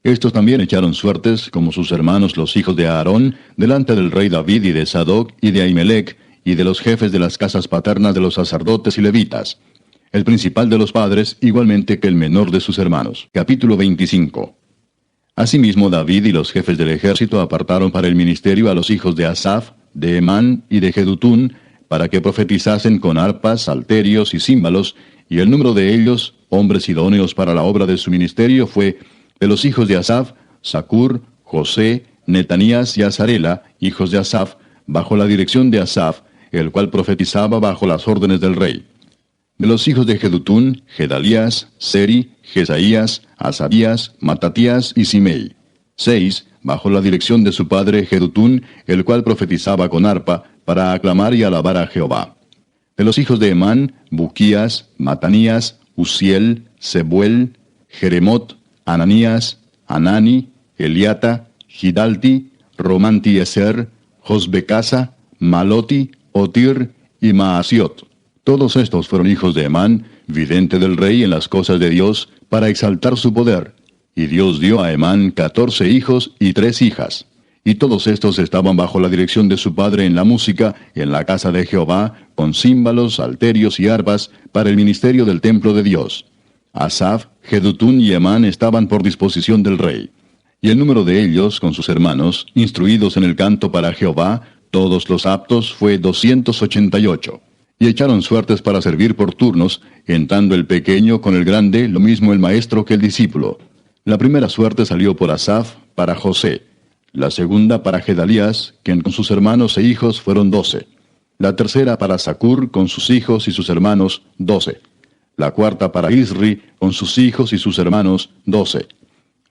Estos también echaron suertes, como sus hermanos los hijos de Aarón, delante del rey David y de Sadoc y de Ahimelech, y de los jefes de las casas paternas de los sacerdotes y levitas. El principal de los padres, igualmente que el menor de sus hermanos. Capítulo 25. Asimismo David y los jefes del ejército apartaron para el ministerio a los hijos de Asaf, de Emán y de Jedutún, para que profetizasen con arpas, salterios y címbalos, y el número de ellos, hombres idóneos para la obra de su ministerio, fue, de los hijos de Asaf, Zacur, José, Netanías y Azarela, hijos de Asaf, bajo la dirección de Asaf, el cual profetizaba bajo las órdenes del rey. De los hijos de Jedutún, Gedalías, Seri, Jesaías, Asabías, Matatías y Simei. 6, bajo la dirección de su padre Jedutún, el cual profetizaba con arpa, para aclamar y alabar a Jehová. De los hijos de Emán, Buquías, Matanías, Uziel, Sebuel, Jeremot, Ananías, Anani, Eliata, Gidalti, Romantieser, Josbecasa, Maloti, Otir y Maasiot. Todos estos fueron hijos de Emán, vidente del rey en las cosas de Dios, para exaltar su poder. Y Dios dio a Emán 14 hijos y 3 hijas. Y todos estos estaban bajo la dirección de su padre en la música, en la casa de Jehová, con címbalos, salterios y arpas, para el ministerio del templo de Dios. Asaf, Jedutún y Emán estaban por disposición del rey. Y el número de ellos, con sus hermanos, instruidos en el canto para Jehová, todos los aptos, fue 288. Y echaron suertes para servir por turnos, entrando el pequeño con el grande, lo mismo el maestro que el discípulo. La primera suerte salió por Asaf, para José. La segunda para Gedalías, quien con sus hermanos e hijos fueron 12. La tercera para Zacur, con sus hijos y sus hermanos, 12. La cuarta para Isri, con sus hijos y sus hermanos, 12.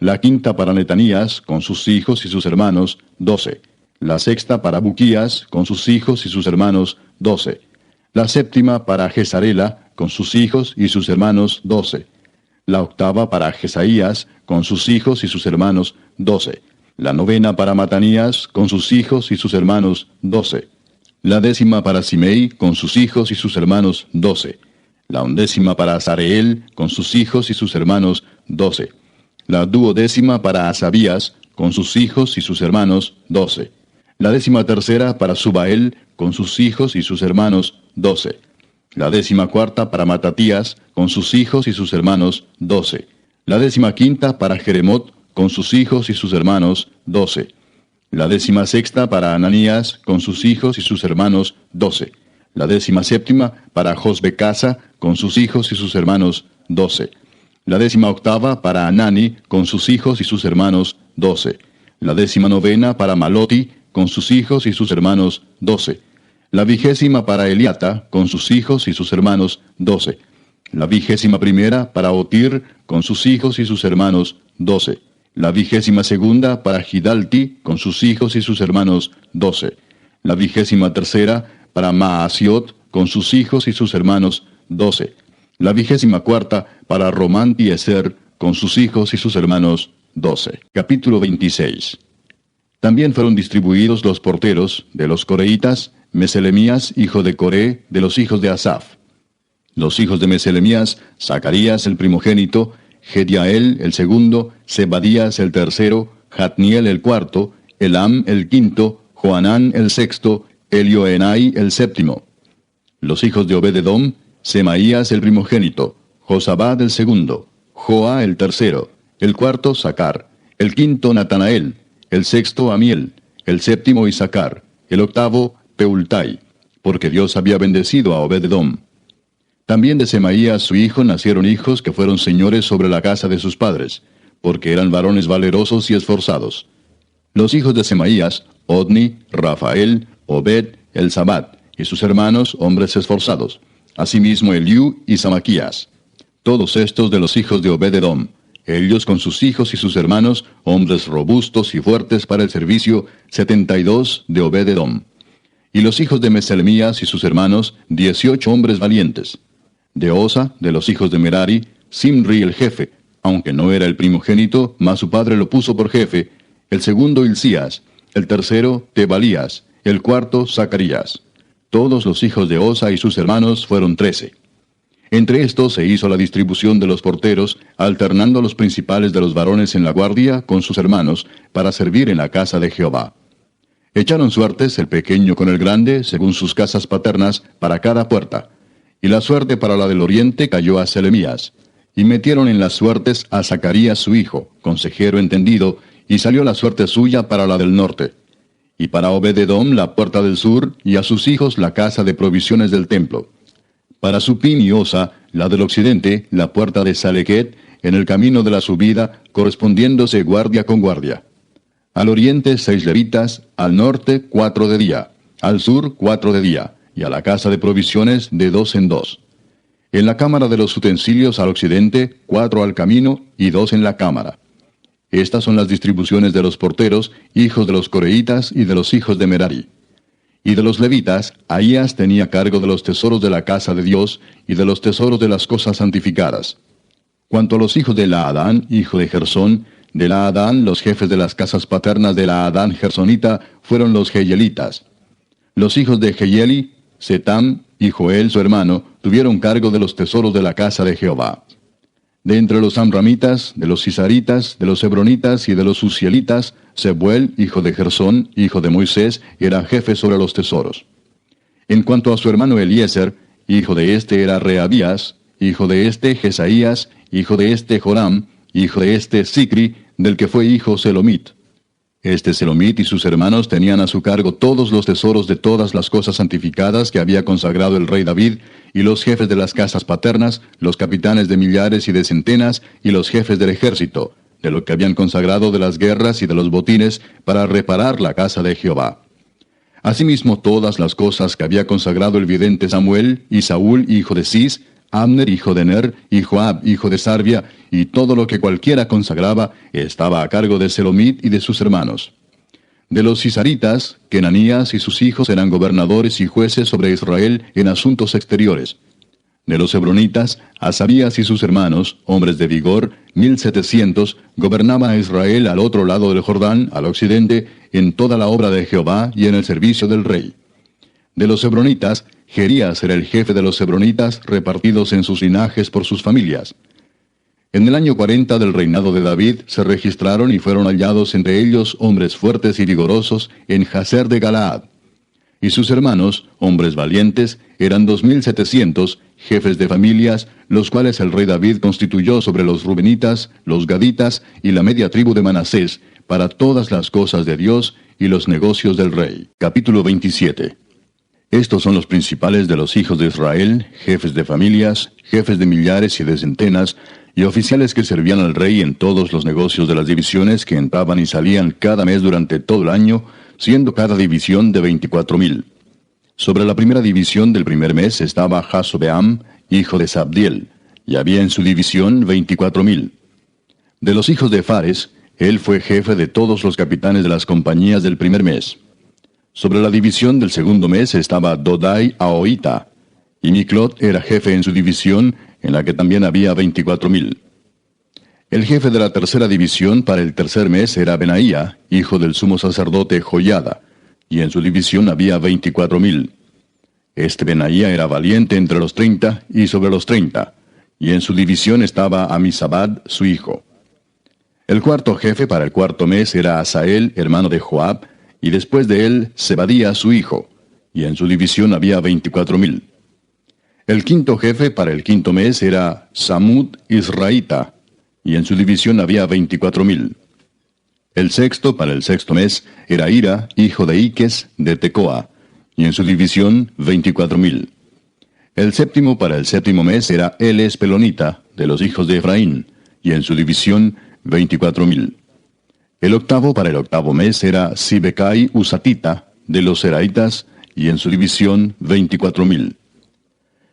La quinta para Netanías, con sus hijos y sus hermanos, 12. La sexta para Buquías, con sus hijos y sus hermanos, 12. La séptima para Jezarela, con sus hijos y sus hermanos, 12. La octava para Jesaías, con sus hijos y sus hermanos, 12. La novena para Matanías, con sus hijos y sus hermanos, 12. La 10ª para Simei, con sus hijos y sus hermanos, 12. La 11ª para Azareel, con sus hijos y sus hermanos, 12. La 12ª para Asabías, con sus hijos y sus hermanos, 12. La 13ª para Subael, con sus hijos y sus hermanos, 12. La 14ª para Matatías, con sus hijos y sus hermanos, 12. La 15ª para Jeremot, con sus hijos y sus hermanos, 12. La 16ª para Ananías, con sus hijos y sus hermanos, 12. La 17ª para Josbecasa, con sus hijos y sus hermanos, 12. La 18ª para Anani, con sus hijos y sus hermanos, 12. La 19ª para Maloti, con sus hijos y sus hermanos, 12. La 20ª para Eliata, con sus hijos y sus hermanos, 12. La 21ª para Otir, con sus hijos y sus hermanos, 12. La 22ª para Gidalti, con sus hijos y sus hermanos, 12. La 23ª para Maasiot, con sus hijos y sus hermanos, 12. La 24ª para Román-Tieser, con sus hijos y sus hermanos, 12. Capítulo 26. También fueron distribuidos los porteros de los coreitas, Meselemías, hijo de Coré, de los hijos de Asaf. Los hijos de Meselemías, Zacarías el primogénito, Gediael el segundo, Zebadías el tercero, Jatniel el cuarto, Elam el quinto, Joanán el sexto, Elioenai el séptimo. Los hijos de Obed-edom, Semaías el primogénito, Josabad el segundo, Joa el tercero, el cuarto Sacar, el quinto Natanael, el sexto Amiel, el séptimo Isacar, el octavo Peultai, porque Dios había bendecido a Obed-edom. También de Semaías su hijo nacieron hijos que fueron señores sobre la casa de sus padres, porque eran varones valerosos y esforzados. Los hijos de Semaías, Odni, Rafael, Obed, Elzabad, y sus hermanos, hombres esforzados. Asimismo Eliú y Samaquías. Todos estos de los hijos de Obed-edom, ellos con sus hijos y sus hermanos, hombres robustos y fuertes para el servicio, 72 de Obed-edom. Y los hijos de Meselemías y sus hermanos, 18 hombres valientes. De Osa, de los hijos de Merari, Simri el jefe, aunque no era el primogénito, mas su padre lo puso por jefe, el segundo Hilcías, el tercero Tebalías, el cuarto Zacarías. Todos los hijos de Osa y sus hermanos fueron 13. Entre estos se hizo la distribución de los porteros, alternando los principales de los varones en la guardia con sus hermanos, para servir en la casa de Jehová. Echaron suertes el pequeño con el grande, según sus casas paternas, para cada puerta. Y la suerte para la del oriente cayó a Selemías. Y metieron en las suertes a Zacarías su hijo, consejero entendido, y salió la suerte suya para la del norte. Y para Obed-edom la puerta del sur, y a sus hijos la casa de provisiones del templo. Para Supim y Osa, la del occidente, la puerta de Salequet, en el camino de la subida, correspondiéndose guardia con guardia. Al oriente 6 levitas, al norte 4 de día, al sur 4 de día, y a la casa de provisiones de 2 en 2. En la cámara de los utensilios al occidente, 4 al camino y 2 en la cámara. Estas son las distribuciones de los porteros, hijos de los coreitas y de los hijos de Merari. Y de los levitas, Ahías tenía cargo de los tesoros de la casa de Dios y de los tesoros de las cosas santificadas. Cuanto a los hijos de Laadán, hijo de Gersón, de Laadán los jefes de las casas paternas de Laadán Gersonita fueron los Jeyelitas. Los hijos de Jeyeli, Setam y Joel su hermano, tuvieron cargo de los tesoros de la casa de Jehová. De entre los amramitas, de los cisaritas, de los hebronitas y de los uzielitas, Sebuel, hijo de Gersón, hijo de Moisés, era jefe sobre los tesoros. En cuanto a su hermano Eliezer, hijo de este era Rehabías, hijo de este Jesaías, hijo de este Joram, hijo de este Sicri, del que fue hijo Selomit. Este Selomit y sus hermanos tenían a su cargo todos los tesoros de todas las cosas santificadas que había consagrado el rey David, y los jefes de las casas paternas, los capitanes de millares y de centenas, y los jefes del ejército, de lo que habían consagrado de las guerras y de los botines, para reparar la casa de Jehová. Asimismo todas las cosas que había consagrado el vidente Samuel, y Saúl hijo de Cis, Abner hijo de Ner, y Joab hijo de Sarvia, y todo lo que cualquiera consagraba, estaba a cargo de Selomit y de sus hermanos. De los cisaritas, Kenanías y sus hijos eran gobernadores y jueces sobre Israel en asuntos exteriores. De los hebronitas, Asabías y sus hermanos, hombres de vigor, 1700, gobernaban a Israel al otro lado del Jordán, al occidente, en toda la obra de Jehová y en el servicio del rey. De los hebronitas, Jerías era el jefe de los hebronitas, repartidos en sus linajes por sus familias. En el año 40 del reinado de David se registraron y fueron hallados entre ellos hombres fuertes y vigorosos en Jazer de Galaad. Y sus hermanos, hombres valientes, eran 2700, jefes de familias, los cuales el rey David constituyó sobre los rubenitas, los gaditas y la media tribu de Manasés, para todas las cosas de Dios y los negocios del rey. Capítulo 27. Estos son los principales de los hijos de Israel, jefes de familias, jefes de millares y de centenas, y oficiales que servían al rey en todos los negocios de las divisiones que entraban y salían cada mes durante todo el año, siendo cada división de 24,000. Sobre la primera división del primer mes estaba Jasobeam, hijo de Sabdiel, y había en su división 24,000. De los hijos de Fares, él fue jefe de todos los capitanes de las compañías del primer mes. Sobre la división del segundo mes estaba Dodai Ahoita, y Miclot era jefe en su división, en la que también había 24,000. El jefe de la tercera división para el tercer mes era Benaía, hijo del sumo sacerdote Joiada, y en su división había 24,000. Este Benaía era valiente entre los 30 y sobre los 30, y en su división estaba Amisabad, su hijo. El cuarto jefe para el cuarto mes era Asael, hermano de Joab, y después de él Zebadía, su hijo, y en su división había 24,000. El quinto jefe para el quinto mes era Samud Israelita, y en su división había 24,000. El sexto para el sexto mes era Ira, hijo de Iques, de Tecoa, y en su división 24,000. El séptimo para el séptimo mes era Eles Pelonita, de los hijos de Efraín, y en su división 24,000. El octavo para el octavo mes era Sibecai Usatita, de los Seraitas, y en su división 24,000.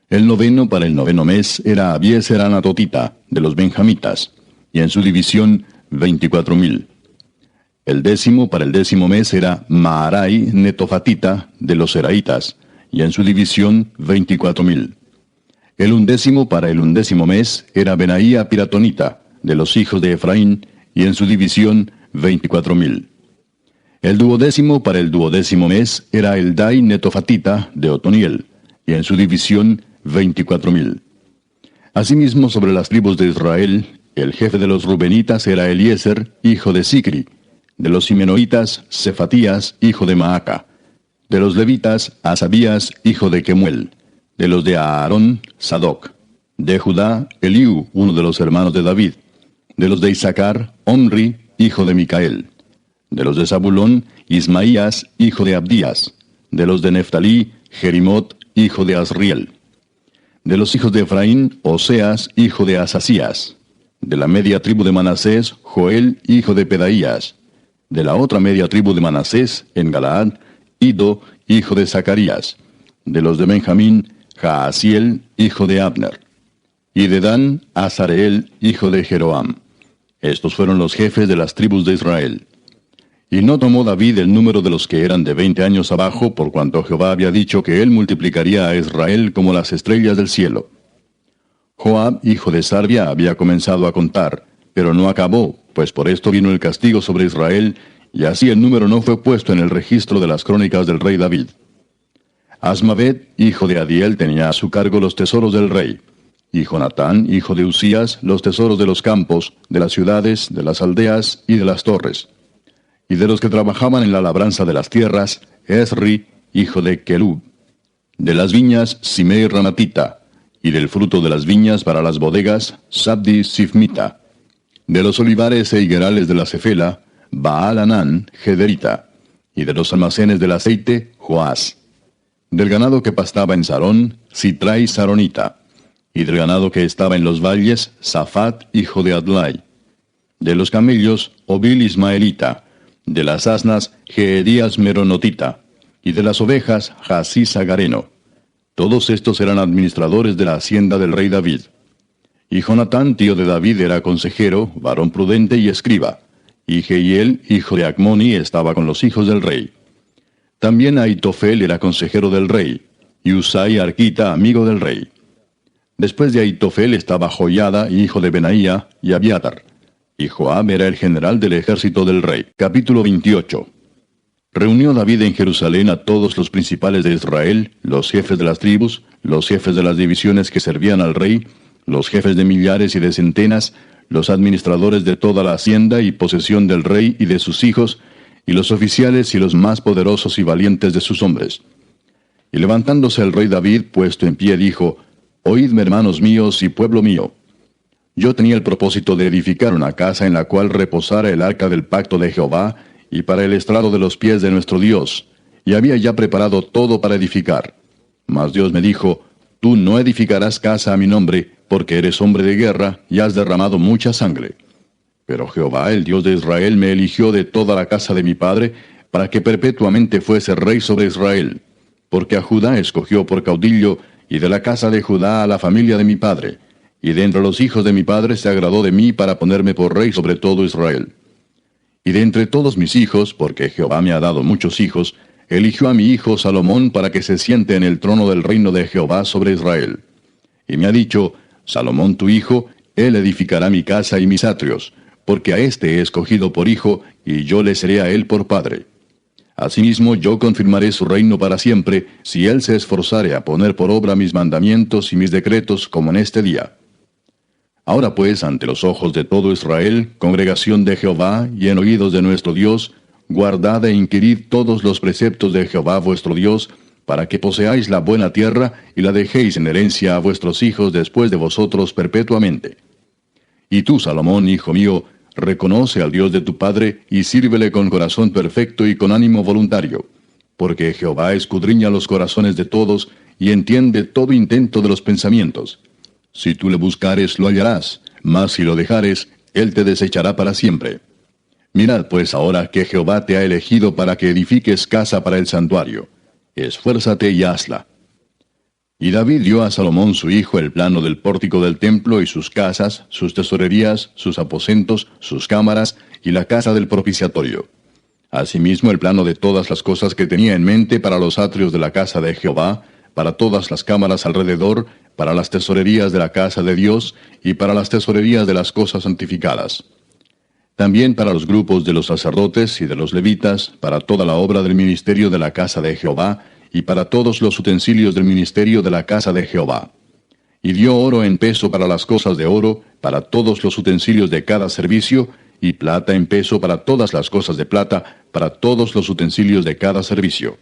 El noveno para el noveno mes era Abieser Anatotita, de los Benjamitas, y en su división 24,000. El décimo para el décimo mes era Maarai Netofatita, de los Seraitas, y en su división 24,000. El undécimo para el undécimo mes era Benaía Piratonita, de los hijos de Efraín, y en su división 24,000. El duodécimo para el duodécimo mes era Eldai Netofatita, de Otoniel, y en su división 24,000. Asimismo, sobre las tribus de Israel, el jefe de los Rubenitas era Eliezer, hijo de Sicri; de los Simenoitas, Cefatías, hijo de Maaca; de los Levitas, Asabías, hijo de Kemuel; de los de Aarón, Sadoc; de Judá, Eliú, uno de los hermanos de David; de los de Isaacar, Omri, hijo de Micael; de los de Zabulón, Ismaías, hijo de Abdías; de los de Neftalí, Jerimot, hijo de Asriel; de los hijos de Efraín, Oseas, hijo de Asasías; de la media tribu de Manasés, Joel, hijo de Pedaías; de la otra media tribu de Manasés, en Galaad, Ido, hijo de Zacarías; de los de Benjamín, Jaasiel, hijo de Abner; y de Dan, Azareel, hijo de Jeroam. Estos fueron los jefes de las tribus de Israel. Y no tomó David el número de los que eran de 20 años abajo, por cuanto Jehová había dicho que él multiplicaría a Israel como las estrellas del cielo. Joab, hijo de Sarvia, había comenzado a contar, pero no acabó, pues por esto vino el castigo sobre Israel, y así el número no fue puesto en el registro de las crónicas del rey David. Asmavet, hijo de Adiel, tenía a su cargo los tesoros del rey, y Jonatán, hijo de Usías, los tesoros de los campos, de las ciudades, de las aldeas y de las torres. Y de los que trabajaban en la labranza de las tierras, Esri, hijo de Kelub; de las viñas, Simei Ramatita; y del fruto de las viñas para las bodegas, Sabdi Sifmita; de los olivares e higuerales de la Cefela, Baal Anán, Gederita; y de los almacenes del aceite, Joás; del ganado que pastaba en Sarón, Sitrai Saronita; y del ganado que estaba en los valles, Safat, hijo de Adlai; de los camellos, Obil Ismaelita; de las asnas, Geedías Meronotita; y de las ovejas, Jasís Agareno. Todos estos eran administradores de la hacienda del rey David. Y Jonatán, tío de David, era consejero, varón prudente y escriba; y Jehiel, hijo de Acmoni, estaba con los hijos del rey. También Aitofel era consejero del rey, y Usai Arquita, amigo del rey. Después de Aitofel estaba Joiada, hijo de Benaía, y Abiatar. Y Joab era el general del ejército del rey. Capítulo 28. Reunió David en Jerusalén a todos los principales de Israel, los jefes de las tribus, los jefes de las divisiones que servían al rey, los jefes de millares y de centenas, los administradores de toda la hacienda y posesión del rey y de sus hijos, y los oficiales y los más poderosos y valientes de sus hombres. Y levantándose el rey David, puesto en pie, dijo: Oídme, hermanos míos y pueblo mío. Yo tenía el propósito de edificar una casa en la cual reposara el arca del pacto de Jehová, y para el estrado de los pies de nuestro Dios, y había ya preparado todo para edificar. Mas Dios me dijo: Tú no edificarás casa a mi nombre, porque eres hombre de guerra, y has derramado mucha sangre. Pero Jehová, el Dios de Israel, me eligió de toda la casa de mi padre, para que perpetuamente fuese rey sobre Israel, porque a Judá escogió por caudillo, y de la casa de Judá a la familia de mi padre, Y de entre los hijos de mi padre se agradó de mí para ponerme por rey sobre todo Israel. Y de entre todos mis hijos, porque Jehová me ha dado muchos hijos, eligió a mi hijo Salomón para que se siente en el trono del reino de Jehová sobre Israel. Y me ha dicho, Salomón tu hijo, él edificará mi casa y mis atrios, porque a éste he escogido por hijo, y yo le seré a él por padre. Asimismo yo confirmaré su reino para siempre, si él se esforzare a poner por obra mis mandamientos y mis decretos como en este día. Ahora pues, ante los ojos de todo Israel, congregación de Jehová, y en oídos de nuestro Dios, guardad e inquirid todos los preceptos de Jehová vuestro Dios, para que poseáis la buena tierra, y la dejéis en herencia a vuestros hijos después de vosotros perpetuamente. Y tú, Salomón, hijo mío, reconoce al Dios de tu padre, y sírvele con corazón perfecto y con ánimo voluntario, porque Jehová escudriña los corazones de todos, y entiende todo intento de los pensamientos. Si tú le buscares, lo hallarás, mas si lo dejares, él te desechará para siempre. Mirad pues ahora que Jehová te ha elegido para que edifiques casa para el santuario. Esfuérzate y hazla. Y David dio a Salomón su hijo el plano del pórtico del templo y sus casas, sus tesorerías, sus aposentos, sus cámaras y la casa del propiciatorio. Asimismo el plano de todas las cosas que tenía en mente para los atrios de la casa de Jehová, para todas las cámaras alrededor, para las tesorerías de la casa de Dios y para las tesorerías de las cosas santificadas. También para los grupos de los sacerdotes y de los levitas, para toda la obra del ministerio de la casa de Jehová, y para todos los utensilios del ministerio de la casa de Jehová. Y dio oro en peso para las cosas de oro, para todos los utensilios de cada servicio, y plata en peso para todas las cosas de plata, para todos los utensilios de cada servicio.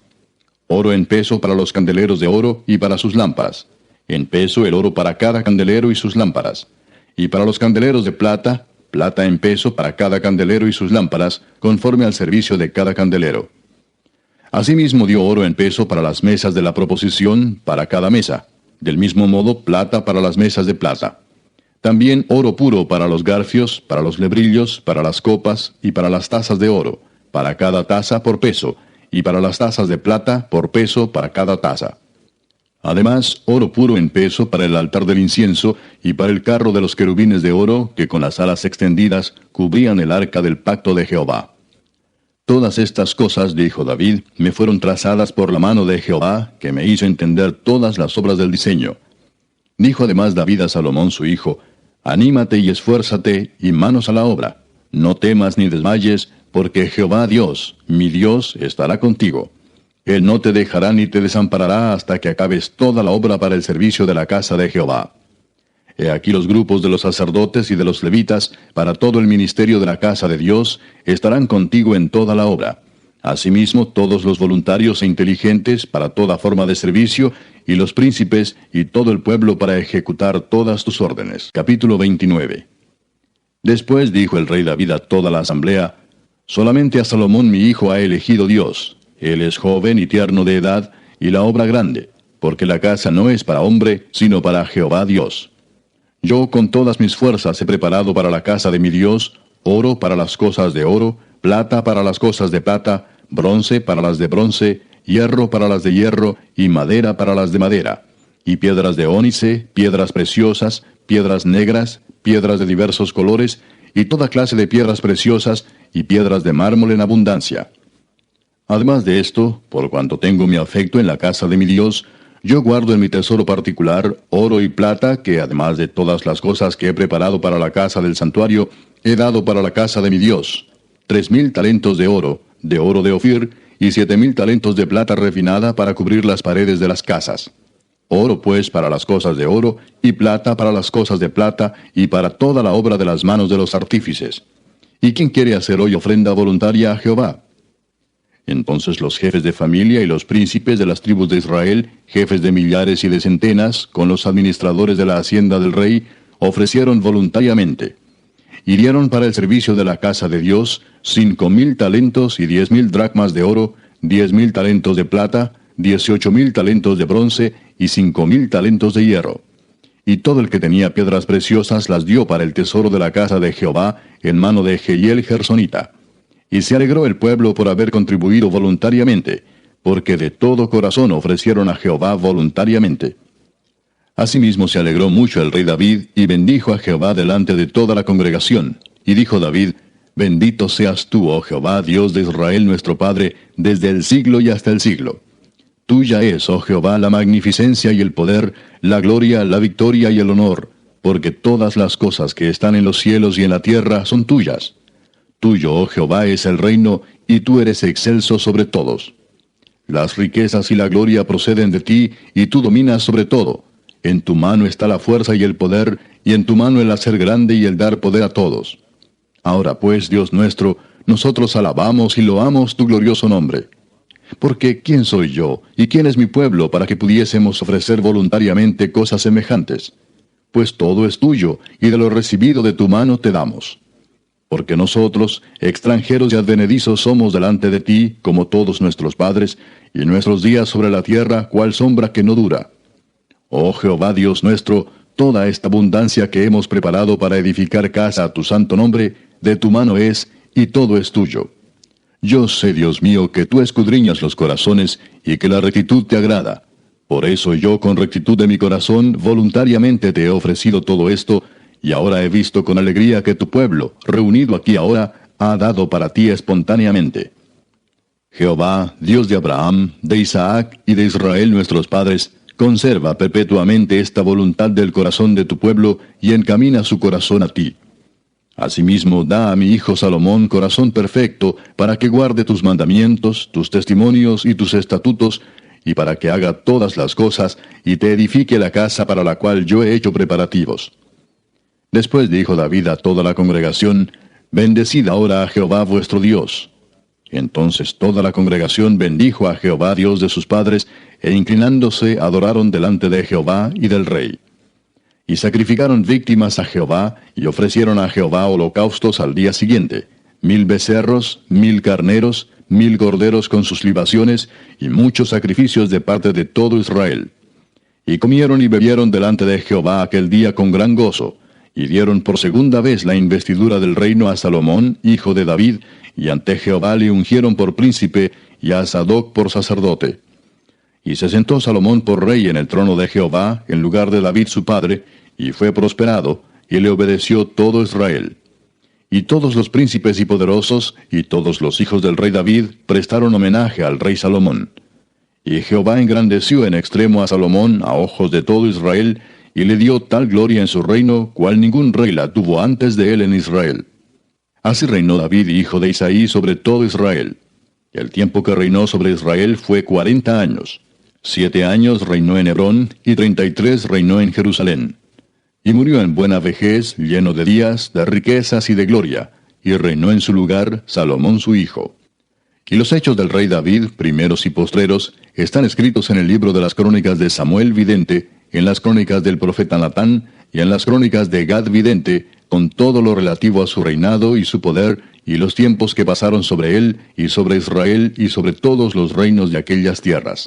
Oro en peso para los candeleros de oro y para sus lámparas. En peso el oro para cada candelero y sus lámparas. Y para los candeleros de plata, plata en peso para cada candelero y sus lámparas, conforme al servicio de cada candelero. Asimismo dio oro en peso para las mesas de la proposición, para cada mesa. Del mismo modo, plata para las mesas de plata. También oro puro para los garfios, para los lebrillos, para las copas y para las tazas de oro, para cada taza por peso, y para las tazas de plata por peso para cada taza. Además, oro puro en peso para el altar del incienso y para el carro de los querubines de oro que con las alas extendidas cubrían el arca del pacto de Jehová. Todas estas cosas, dijo David, me fueron trazadas por la mano de Jehová, que me hizo entender todas las obras del diseño. Dijo además David a Salomón su hijo, anímate y esfuérzate, y manos a la obra. No temas ni desmayes, porque Jehová Dios, mi Dios, estará contigo. Él no te dejará ni te desamparará hasta que acabes toda la obra para el servicio de la casa de Jehová. He aquí los grupos de los sacerdotes y de los levitas, para todo el ministerio de la casa de Dios, estarán contigo en toda la obra. Asimismo, todos los voluntarios e inteligentes para toda forma de servicio, y los príncipes y todo el pueblo para ejecutar todas tus órdenes. Capítulo 29. Después dijo el rey David a toda la asamblea, solamente a Salomón mi hijo ha elegido Dios. Él es joven y tierno de edad, y la obra grande, porque la casa no es para hombre, sino para Jehová Dios. Yo con todas mis fuerzas he preparado para la casa de mi Dios, oro para las cosas de oro, plata para las cosas de plata, bronce para las de bronce, hierro para las de hierro, y madera para las de madera, y piedras de ónice, piedras preciosas, piedras negras, piedras de diversos colores, y toda clase de piedras preciosas, y piedras de mármol en abundancia. Además de esto, por cuanto tengo mi afecto en la casa de mi Dios, yo guardo en mi tesoro particular oro y plata, que además de todas las cosas que he preparado para la casa del santuario, he dado para la casa de mi Dios, 3,000 talentos de oro de Ofir, y 7,000 talentos de plata refinada para cubrir las paredes de las casas. Oro pues para las cosas de oro, y plata para las cosas de plata, y para toda la obra de las manos de los artífices. ¿Y quién quiere hacer hoy ofrenda voluntaria a Jehová? Entonces los jefes de familia y los príncipes de las tribus de Israel, jefes de millares y de centenas, con los administradores de la hacienda del rey, ofrecieron voluntariamente. Y dieron para el servicio de la casa de Dios 5,000 talentos y 10,000 dracmas de oro, 10,000 talentos de plata, 18,000 talentos de bronce y 5,000 talentos de hierro. Y todo el que tenía piedras preciosas las dio para el tesoro de la casa de Jehová en mano de Jehiel Gersonita. Y se alegró el pueblo por haber contribuido voluntariamente, porque de todo corazón ofrecieron a Jehová voluntariamente. Asimismo se alegró mucho el rey David, y bendijo a Jehová delante de toda la congregación. Y dijo David: Bendito seas tú, oh Jehová, Dios de Israel nuestro Padre, desde el siglo y hasta el siglo. Tuya es, oh Jehová, la magnificencia y el poder, la gloria, la victoria y el honor, porque todas las cosas que están en los cielos y en la tierra son tuyas. Tuyo, oh Jehová, es el reino, y tú eres excelso sobre todos. Las riquezas y la gloria proceden de ti, y tú dominas sobre todo. En tu mano está la fuerza y el poder, y en tu mano el hacer grande y el dar poder a todos. Ahora pues, Dios nuestro, nosotros alabamos y loamos tu glorioso nombre. Porque ¿quién soy yo, y quién es mi pueblo, para que pudiésemos ofrecer voluntariamente cosas semejantes? Pues todo es tuyo, y de lo recibido de tu mano te damos. Porque nosotros, extranjeros y advenedizos, somos delante de ti, como todos nuestros padres, y nuestros días sobre la tierra, cual sombra que no dura. Oh Jehová Dios nuestro, toda esta abundancia que hemos preparado para edificar casa a tu santo nombre, de tu mano es, y todo es tuyo. Yo sé, Dios mío, que tú escudriñas los corazones, y que la rectitud te agrada. Por eso yo, con rectitud de mi corazón, voluntariamente te he ofrecido todo esto, y ahora he visto con alegría que tu pueblo, reunido aquí ahora, ha dado para ti espontáneamente. Jehová, Dios de Abraham, de Isaac y de Israel nuestros padres, conserva perpetuamente esta voluntad del corazón de tu pueblo, y encamina su corazón a ti. Asimismo, da a mi hijo Salomón corazón perfecto, para que guarde tus mandamientos, tus testimonios y tus estatutos, y para que haga todas las cosas, y te edifique la casa para la cual yo he hecho preparativos. Después dijo David a toda la congregación: Bendecid ahora a Jehová vuestro Dios. Entonces toda la congregación bendijo a Jehová Dios de sus padres, e inclinándose adoraron delante de Jehová y del rey. Y sacrificaron víctimas a Jehová, y ofrecieron a Jehová holocaustos al día siguiente: 1000 becerros, 1000 carneros, 1000 corderos con sus libaciones, y muchos sacrificios de parte de todo Israel. Y comieron y bebieron delante de Jehová aquel día con gran gozo, y dieron por segunda vez la investidura del reino a Salomón, hijo de David, y ante Jehová le ungieron por príncipe, y a Sadoc por sacerdote. Y se sentó Salomón por rey en el trono de Jehová, en lugar de David su padre, y fue prosperado, y le obedeció todo Israel. Y todos los príncipes y poderosos, y todos los hijos del rey David, prestaron homenaje al rey Salomón. Y Jehová engrandeció en extremo a Salomón a ojos de todo Israel, y le dio tal gloria en su reino, cual ningún rey la tuvo antes de él en Israel. Así reinó David, hijo de Isaí, sobre todo Israel. El tiempo que reinó sobre Israel fue 40 años. 7 años reinó en Hebrón, y 33 reinó en Jerusalén. Y murió en buena vejez, lleno de días, de riquezas y de gloria, y reinó en su lugar Salomón su hijo. Y los hechos del rey David, primeros y postreros, están escritos en el libro de las crónicas de Samuel vidente, en las crónicas del profeta Natán, y en las crónicas de Gad vidente, con todo lo relativo a su reinado y su poder, y los tiempos que pasaron sobre él, y sobre Israel, y sobre todos los reinos de aquellas tierras.